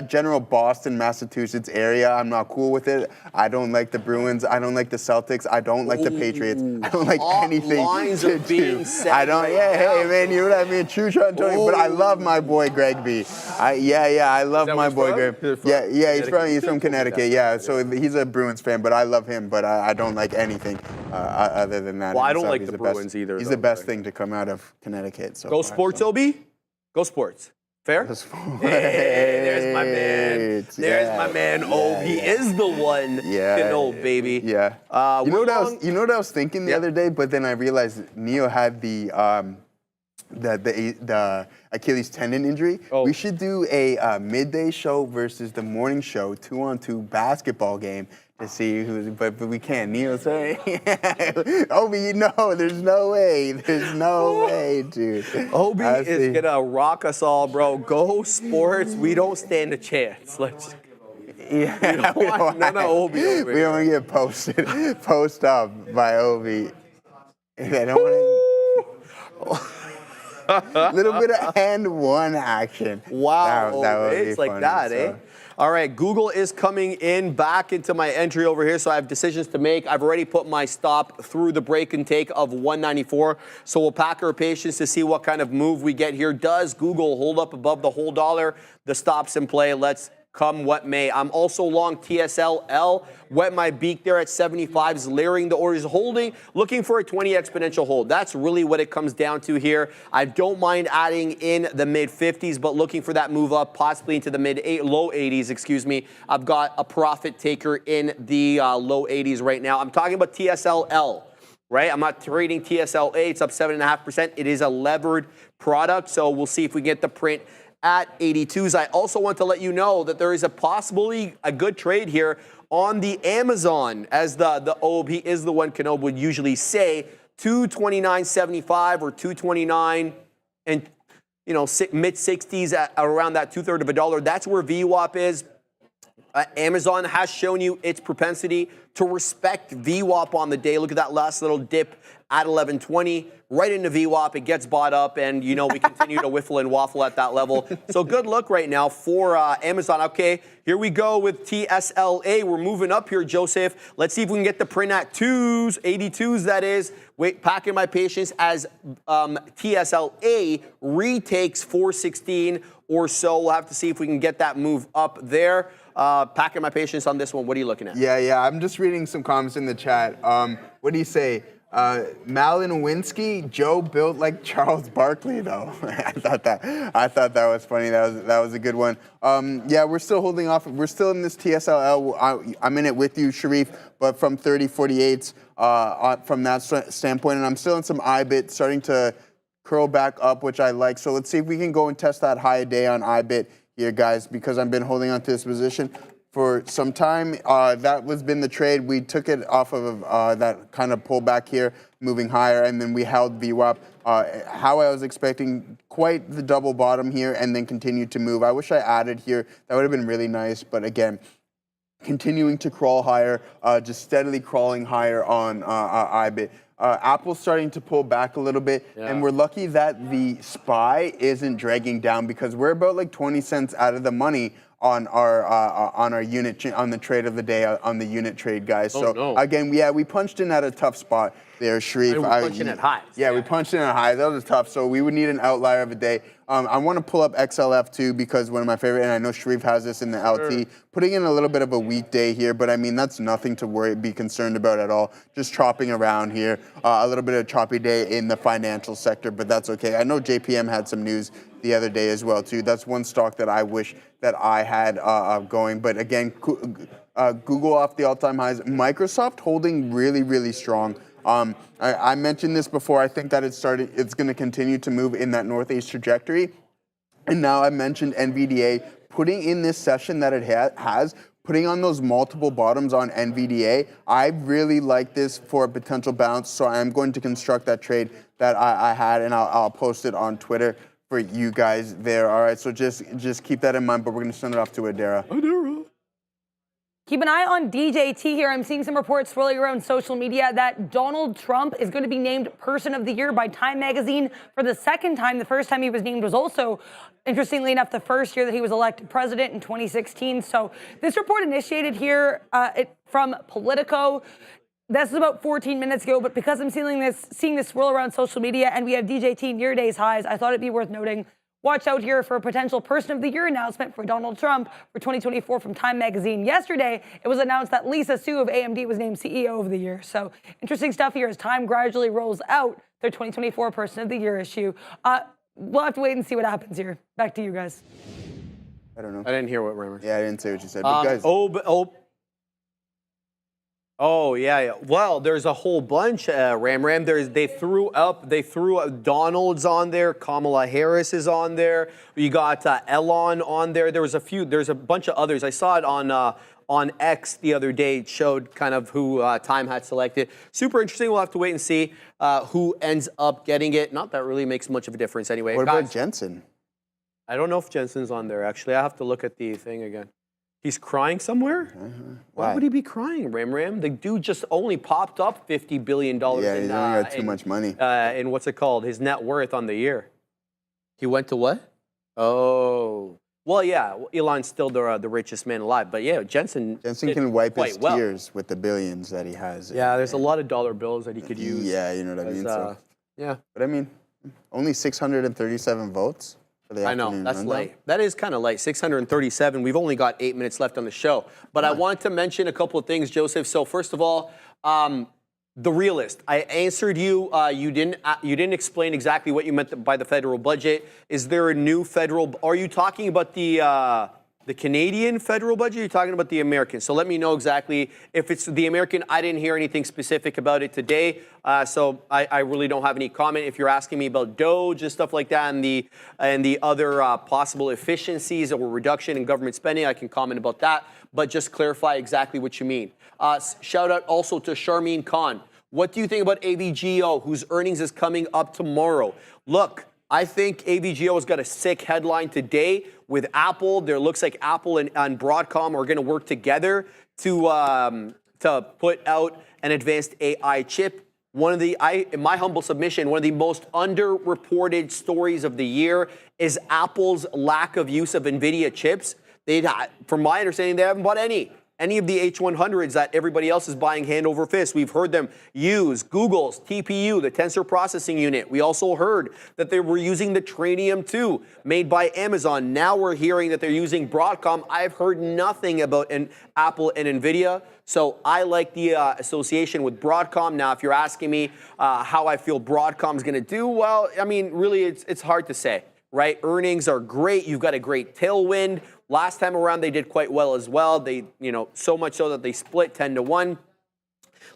general Boston, Massachusetts area. I'm not cool with it. I don't like the Bruins. I don't like the Celtics. I don't like the Patriots. I don't like anything. Lines are being set. I don't. Hey, man, you know what I mean? True, Sean Tony. But I love my boy Greg B. I love my boy Greg. Yeah, he's from Connecticut. Yeah, so he's a Bruins fan, but I love him. But I don't like anything other than that. Well, I don't like the Bruins either. He's the best thing to come out of Connecticut. So. Go Sports, Obi. Go Sports. Fair? Hey, there's my man. There's my man, Obi. He is the one to know, baby. Yeah. You know what I was thinking the other day? But then I realized Neo had the Achilles tendon injury. We should do a midday show versus the morning show 2-on-2 basketball game to see who's, but we can't. Neil's saying, Obi, there's no way. There's no way, dude. Obi is gonna rock us all, bro. Go Sports. We don't stand a chance. Let's. Yeah, we don't Obi over we don't get post up by Obi. I don't want to. Little bit of hand one action. Wow, that would it's be like funny, that, eh? All right, Google is coming in back into my entry over here, so I have decisions to make. I've already put my stop through the break and take of 194, so we'll pack our patience to see what kind of move we get here. Does Google hold up above the whole dollar? The stop's in play. Let's come what may. I'm also long TSLA. Wet my beak there at 75s, layering the orders, holding, looking for a 20 exponential hold. That's really what it comes down to here. I don't mind adding in the mid 50s, but looking for that move up, possibly into the low 80s, I've got a profit taker in the low 80s right now. I'm talking about TSLA. Right? I'm not trading TSLA. It's up 7.5%. It is a levered product, so we'll see if we get the print at 82s. I also want to let you know that there is possibly a good trade here on the Amazon, as the OOP is the one Kenob would usually say, 229.75 or 229 and mid 60s at around that $2/3 of a dollar. That's where VWAP is. Amazon has shown you its propensity to respect VWAP on the day. Look at that last little dip at 11:20, right into VWAP. It gets bought up, and we continue to whiffle and waffle at that level. So good look right now for Amazon. Okay, here we go with TSLA. We're moving up here, Joseph. Let's see if we can get the print at 82s, that is. Wait, packing my patience as TSLA retakes 416 or so. We'll have to see if we can get that move up there. Packing my patience on this one. What are you looking at? Yeah. I'm just reading some comments in the chat. What do you say? Malinowski, Joe built like Charles Barkley, though. I thought that was funny. That was a good one. Yeah, we're still holding off. We're still in this TSLL. I'm in it with you, Sharif, but from 30.48s from that standpoint, and I'm still in some IBIT, starting to curl back up, which I like. So let's see if we can go and test that high day on IBIT here, guys, because I've been holding on to this position for some time. That was been the trade. We took it off of that kind of pullback here, moving higher, and then we held VWAP. How I was expecting quite the double bottom here, and then continued to move. I wish I added here. That would have been really nice, but again, continuing to crawl higher, just steadily crawling higher on IBIT. Apple's starting to pull back a little bit, and we're lucky that the SPY isn't dragging down, because we're about like 20 cents out of the money on our unit, on the trade of the day, on the unit trade, guys. Again, we punched in at a tough spot there, Sharif. We punched in at highs. Yeah, we punched in at highs. That was tough. So we would need an outlier of a day. I want to pull up XLF too, because one of my favorite, and I know Sharif has this in the LT, putting in a little bit of a weak day here, but I mean, that's nothing to be concerned about at all. Just chopping around here. A little bit of a choppy day in the financial sector, but that's okay. I know JPM had some news the other day as well too. That's one stock that I wish that I had going. But again, Google off the all-time highs. Microsoft holding really, really strong. I mentioned this before. I think that it's going to continue to move in that northeast trajectory. And now I mentioned NVDA putting in this session that it has, putting on those multiple bottoms on NVDA. I really like this for a potential bounce, so I'm going to construct that trade that I had, and I'll post it on Twitter for you guys there. All right, so just keep that in mind, but we're going to send it off to Adara. Keep an eye on DJT here. I'm seeing some reports swirling around social media that Donald Trump is going to be named Person of the Year by Time Magazine for the second time. The first time he was named was also, interestingly enough, the first year that he was elected president in 2016. So this report initiated here from Politico. This is about 14 minutes ago, but because I'm seeing this swirl around social media and we have DJT near day's highs, I thought it'd be worth noting. Watch out here for a potential Person of the Year announcement for Donald Trump for 2024 from Time Magazine. Yesterday, it was announced that Lisa Su of AMD was named CEO of the year. So interesting stuff here as Time gradually rolls out their 2024 Person of the Year issue. We'll have to wait and see what happens here. Back to you guys. I don't know. I didn't hear what Rammer. Yeah, I didn't say what you said. But guys, Oh yeah. Well, there's a whole bunch. Ram. They threw Donald's on there. Kamala Harris is on there. You got Elon on there. There's a bunch of others. I saw it on X the other day. It showed kind of who Time had selected. Super interesting. We'll have to wait and see who ends up getting it. Not that really makes much of a difference anyway. What about Jensen? I don't know if Jensen's on there. Actually, I have to look at the thing again. He's crying somewhere? Why would he be crying, Ram? The dude just only popped up $50 billion. Yeah, he's only got too much money. In what's it called? His net worth on the year. He went to what? Oh. Well, yeah, Elon's still the richest man alive. But yeah, Jensen can wipe his tears with the billions that he has. Yeah, there's a lot of dollar bills that he could use. Yeah, you know what I mean? Yeah. But I mean, only 637 votes. I know, that's late. That is kind of late, 637. We've only got 8 minutes left on the show. But I wanted to mention a couple of things, Joseph. So first of all, the realist. I answered you. You didn't explain exactly what you meant by the federal budget. Is there a new federal? Are you talking about the The Canadian federal budget, you're talking about the American. So let me know exactly if it's the American. I didn't hear anything specific about it today. So I really don't have any comment. If you're asking me about Doge and stuff like that and the other possible efficiencies or reduction in government spending, I can comment about that. But just clarify exactly what you mean. Shout out also to Charmaine Khan. What do you think about AVGO, whose earnings is coming up tomorrow? Look, I think AVGO has got a sick headline today with Apple. There looks like Apple and Broadcom are going to work together to put out an advanced AI chip. In my humble submission, one of the most underreported stories of the year is Apple's lack of use of NVIDIA chips. From my understanding, they haven't bought any of the H100s that everybody else is buying hand over fist. We've heard them use Google's TPU, the Tensor Processing Unit. We also heard that they were using the Trainium 2 made by Amazon. Now we're hearing that they're using Broadcom. I've heard nothing about Apple and NVIDIA. So I like the association with Broadcom. Now, if you're asking me how I feel Broadcom's going to do, well, I mean, really, it's hard to say, right? Earnings are great. You've got a great tailwind. Last time around, they did quite well as well. They, so much so that they split 10-1.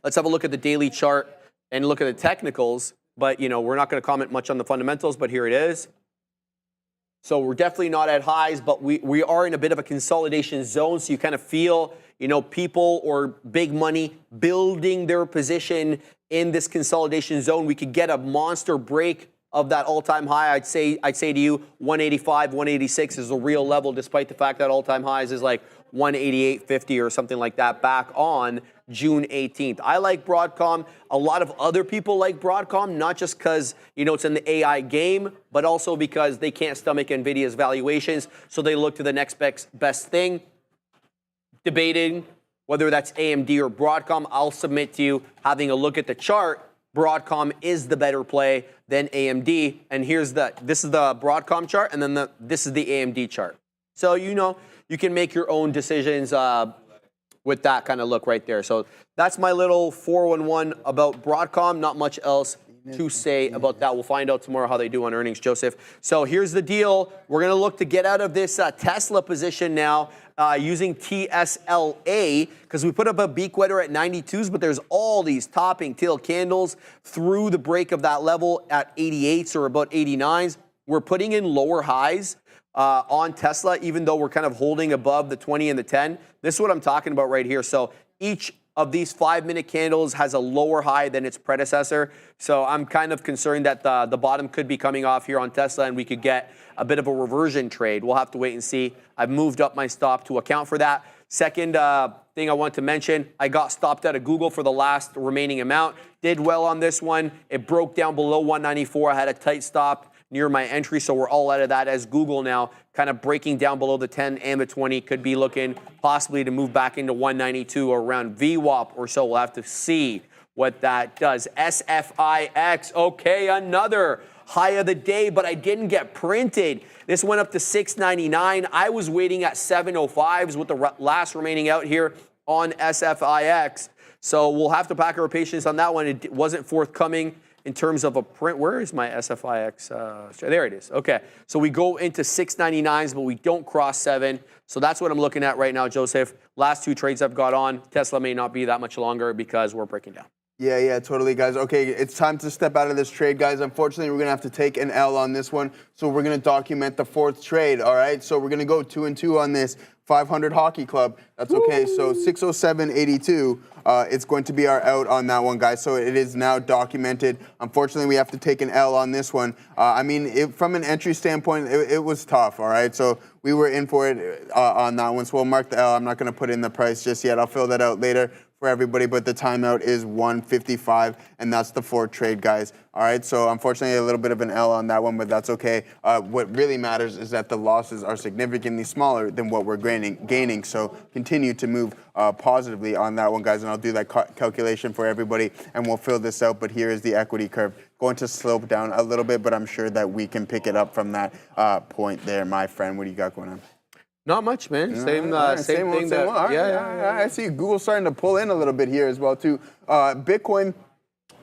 Let's have a look at the daily chart and look at the technicals. But, we're not going to comment much on the fundamentals, but here it is. So we're definitely not at highs, but we are in a bit of a consolidation zone. So you kind of feel, people or big money building their position in this consolidation zone. We could get a monster break of that all-time high. I'd say to you 185, 186 is the real level, despite the fact that all-time highs is like 188.50 or something like that back on June 18th. I like Broadcom. A lot of other people like Broadcom, not just because, it's in the AI game, but also because they can't stomach NVIDIA's valuations, so they look to the next best thing. Debating whether that's AMD or Broadcom, I'll submit to you, having a look at the chart, Broadcom is the better play than AMD. And this is the Broadcom chart, and then this is the AMD chart. So, you can make your own decisions with that kind of look right there. So that's my little 411 about Broadcom. Not much else to say about that. We'll find out tomorrow how they do on earnings, Joseph. So here's the deal. We're going to look to get out of this Tesla position now using TSLA, because we put up a beak weather at 92s, but there's all these topping tail candles through the break of that level at 88s or about 89s. We're putting in lower highs on Tesla, even though we're kind of holding above the 20 and the 10. This is what I'm talking about right here. So each of these 5-minute candles has a lower high than its predecessor. So I'm kind of concerned that the bottom could be coming off here on Tesla and we could get a bit of a reversion trade. We'll have to wait and see. I've moved up my stop to account for that. Second thing I want to mention, I got stopped out of Google for the last remaining amount. Did well on this one. It broke down below 194. I had a tight stop near my entry, so we're all out of that as Google now kind of breaking down below the 10 and the 20 could be looking possibly to move back into 192 or around VWAP or so. We'll have to see what that does. SFIX, okay, another high of the day, but I didn't get printed. This went up to 699. I was waiting at 705s with the last remaining out here on SFIX. So we'll have to pack our patience on that one. It wasn't forthcoming in terms of a print. Where is my SFIX? There it is. Okay. So we go into 699s, but we don't cross 7. So that's what I'm looking at right now, Joseph. Last 2 trades I've got on. Tesla may not be that much longer because we're breaking down. Yeah, totally, guys. Okay, it's time to step out of this trade, guys. Unfortunately, we're going to have to take an L on this one, so we're going to document the 4th trade, all right? So we're going to go 2-2 on this 500 Hockey Club. That's okay. So 607.82, it's going to be our out on that one, guys. So it is now documented. Unfortunately, we have to take an L on this one. I mean, from an entry standpoint, it was tough, all right? So we were in for it on that one. So we'll mark the L. I'm not going to put in the price just yet. I'll fill that out later for everybody, but the timeout is 155, and that's the 4th trade, guys. All right, so unfortunately a little bit of an L on that one, but that's okay. What really matters is that the losses are significantly smaller than what we're gaining, so continue to move positively on that one, guys, and I'll do that calculation for everybody, and we'll fill this out, but here is the equity curve. Going to slope down a little bit, but I'm sure that we can pick it up from that point there, my friend. What do you got going on? Not much, man. Same thing. I see Google starting to pull in a little bit here as well, too. Bitcoin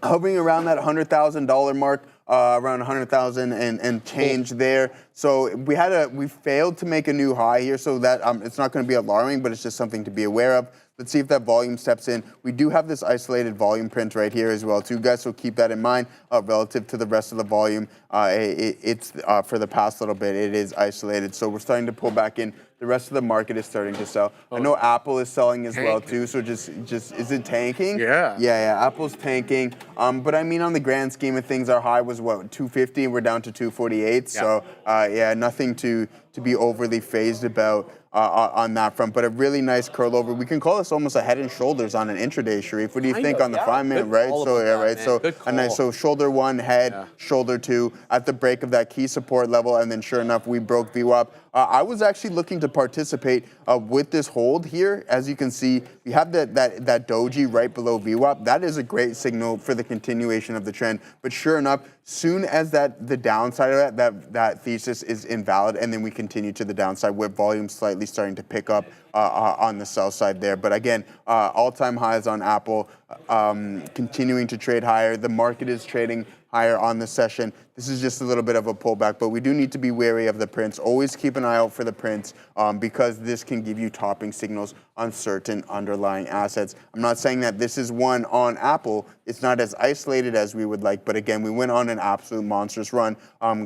hovering around that $100,000 mark. around 100,000 and change there. So we failed to make a new high here, so that it's not going to be alarming, but it's just something to be aware of. Let's see if that volume steps in. We do have this isolated volume print right here as well too, guys, so keep that in mind relative to the rest of the volume. It's for the past little bit, it is isolated. So we're starting to pull back in. The rest of the market is starting to sell. I know Apple is selling as well too, so just is it tanking? Yeah. Yeah, Apple's tanking. But I mean, on the grand scheme of things, our high was what, 250, we're down to 248. So yeah, nothing to be overly phased about on that front, but a really nice curl over. We can call this almost a head and shoulders on an intraday, Sharif. What do you think on the 5 minute, right? So yeah, right. So a nice, so shoulder one, head, shoulder two at the break of that key support level, and then sure enough, we broke VWAP. I was actually looking to participate with this hold here. As you can see, we have that doji right below VWAP. That is a great signal for the continuation of the trend. But sure enough, soon as the downside of that thesis is invalid, and then we continue to the downside with volume slightly starting to pick up on the sell side there. But again, all-time highs on Apple, continuing to trade higher. The market is trading higher on the session. This is just a little bit of a pullback, but we do need to be wary of the prints. Always keep an eye out for the prints because this can give you topping signals on certain underlying assets. I'm not saying that this is one on Apple. It's not as isolated as we would like, but again, we went on an absolute monstrous run.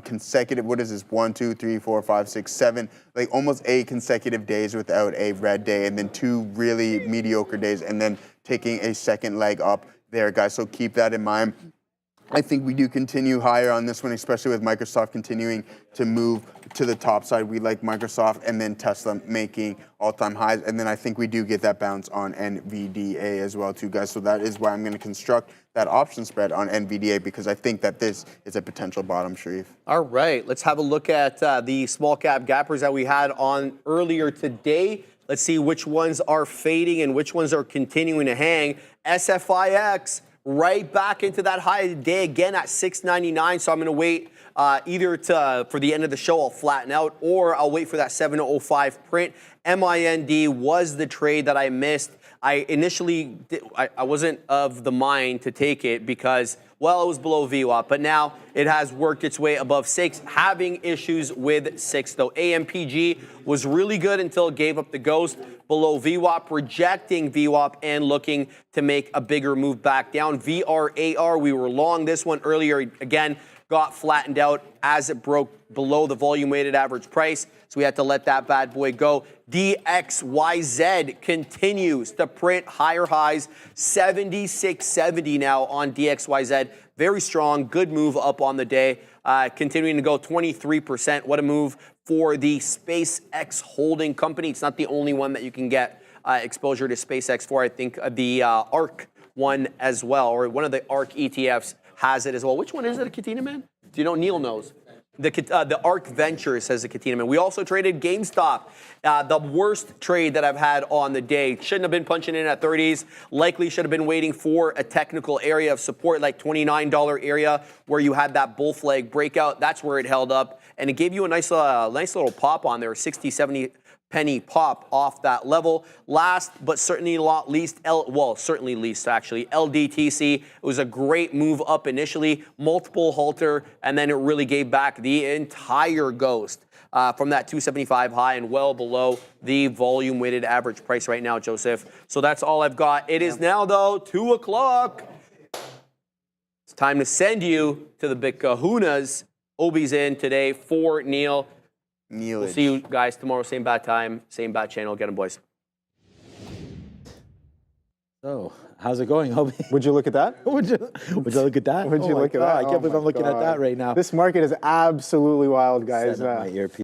Consecutive, what is this? 1, 2, 3, 4, 5, 6, 7, like almost 8 consecutive days without a red day, and then 2 really mediocre days, and then taking a second leg up there, guys. So keep that in mind. I think we do continue higher on this one, especially with Microsoft continuing to move to the top side. We like Microsoft, and then Tesla making all-time highs. And then I think we do get that bounce on NVDA as well too, guys. So that is why I'm going to construct that option spread on NVDA, because I think that this is a potential bottom, Sharif. All right, let's have a look at the small cap gappers that we had on earlier today. Let's see which ones are fading and which ones are continuing to hang. SFIX right back into that high today again at 699. So I'm going to wait either for the end of the show, I'll flatten out, or I'll wait for that 705 print. MIND was the trade that I missed. I initially I wasn't of the mind to take it because, well, it was below VWAP, but now it has worked its way above 6, having issues with 6 though. AMPG was really good until it gave up the ghost below VWAP, rejecting VWAP and looking to make a bigger move back down. VRAR, we were long this one earlier, again, got flattened out as it broke below the volume weighted average price. So we had to let that bad boy go. DXYZ continues to print higher highs, 76.70 now on DXYZ. Very strong, good move up on the day. Continuing to go 23%. What a move for the SpaceX holding company. It's not the only one that you can get exposure to SpaceX for. I think the ARK one as well, or one of the ARK ETFs has it as well. Which one is it, Katina Man? Do you know? Neil knows. The ARK Venture, says the Katina Man. We also traded GameStop. The worst trade that I've had on the day. Shouldn't have been punching in at 30s. Likely should have been waiting for a technical area of support, like $29 area where you had that bull flag breakout. That's where it held up. And it gave you a nice little pop on there, 60, 70 penny pop off that level. Last but certainly not least, certainly least actually, LDTC. It was a great move up initially, multiple halter, and then it really gave back the entire ghost from that 275 high and well below the volume weighted average price right now, Joseph. So that's all I've got. It is now though 2 o'clock. It's time to send you to the big kahunas. Obi's in today for Neil. We'll see you guys tomorrow, same bad time, same bad channel. Get them, boys. So, how's it going, Obi? Would you look at that? Would you look at that? Would you look at that? I can't believe I'm looking at that right now. This market is absolutely wild, guys. Set up my earpiece.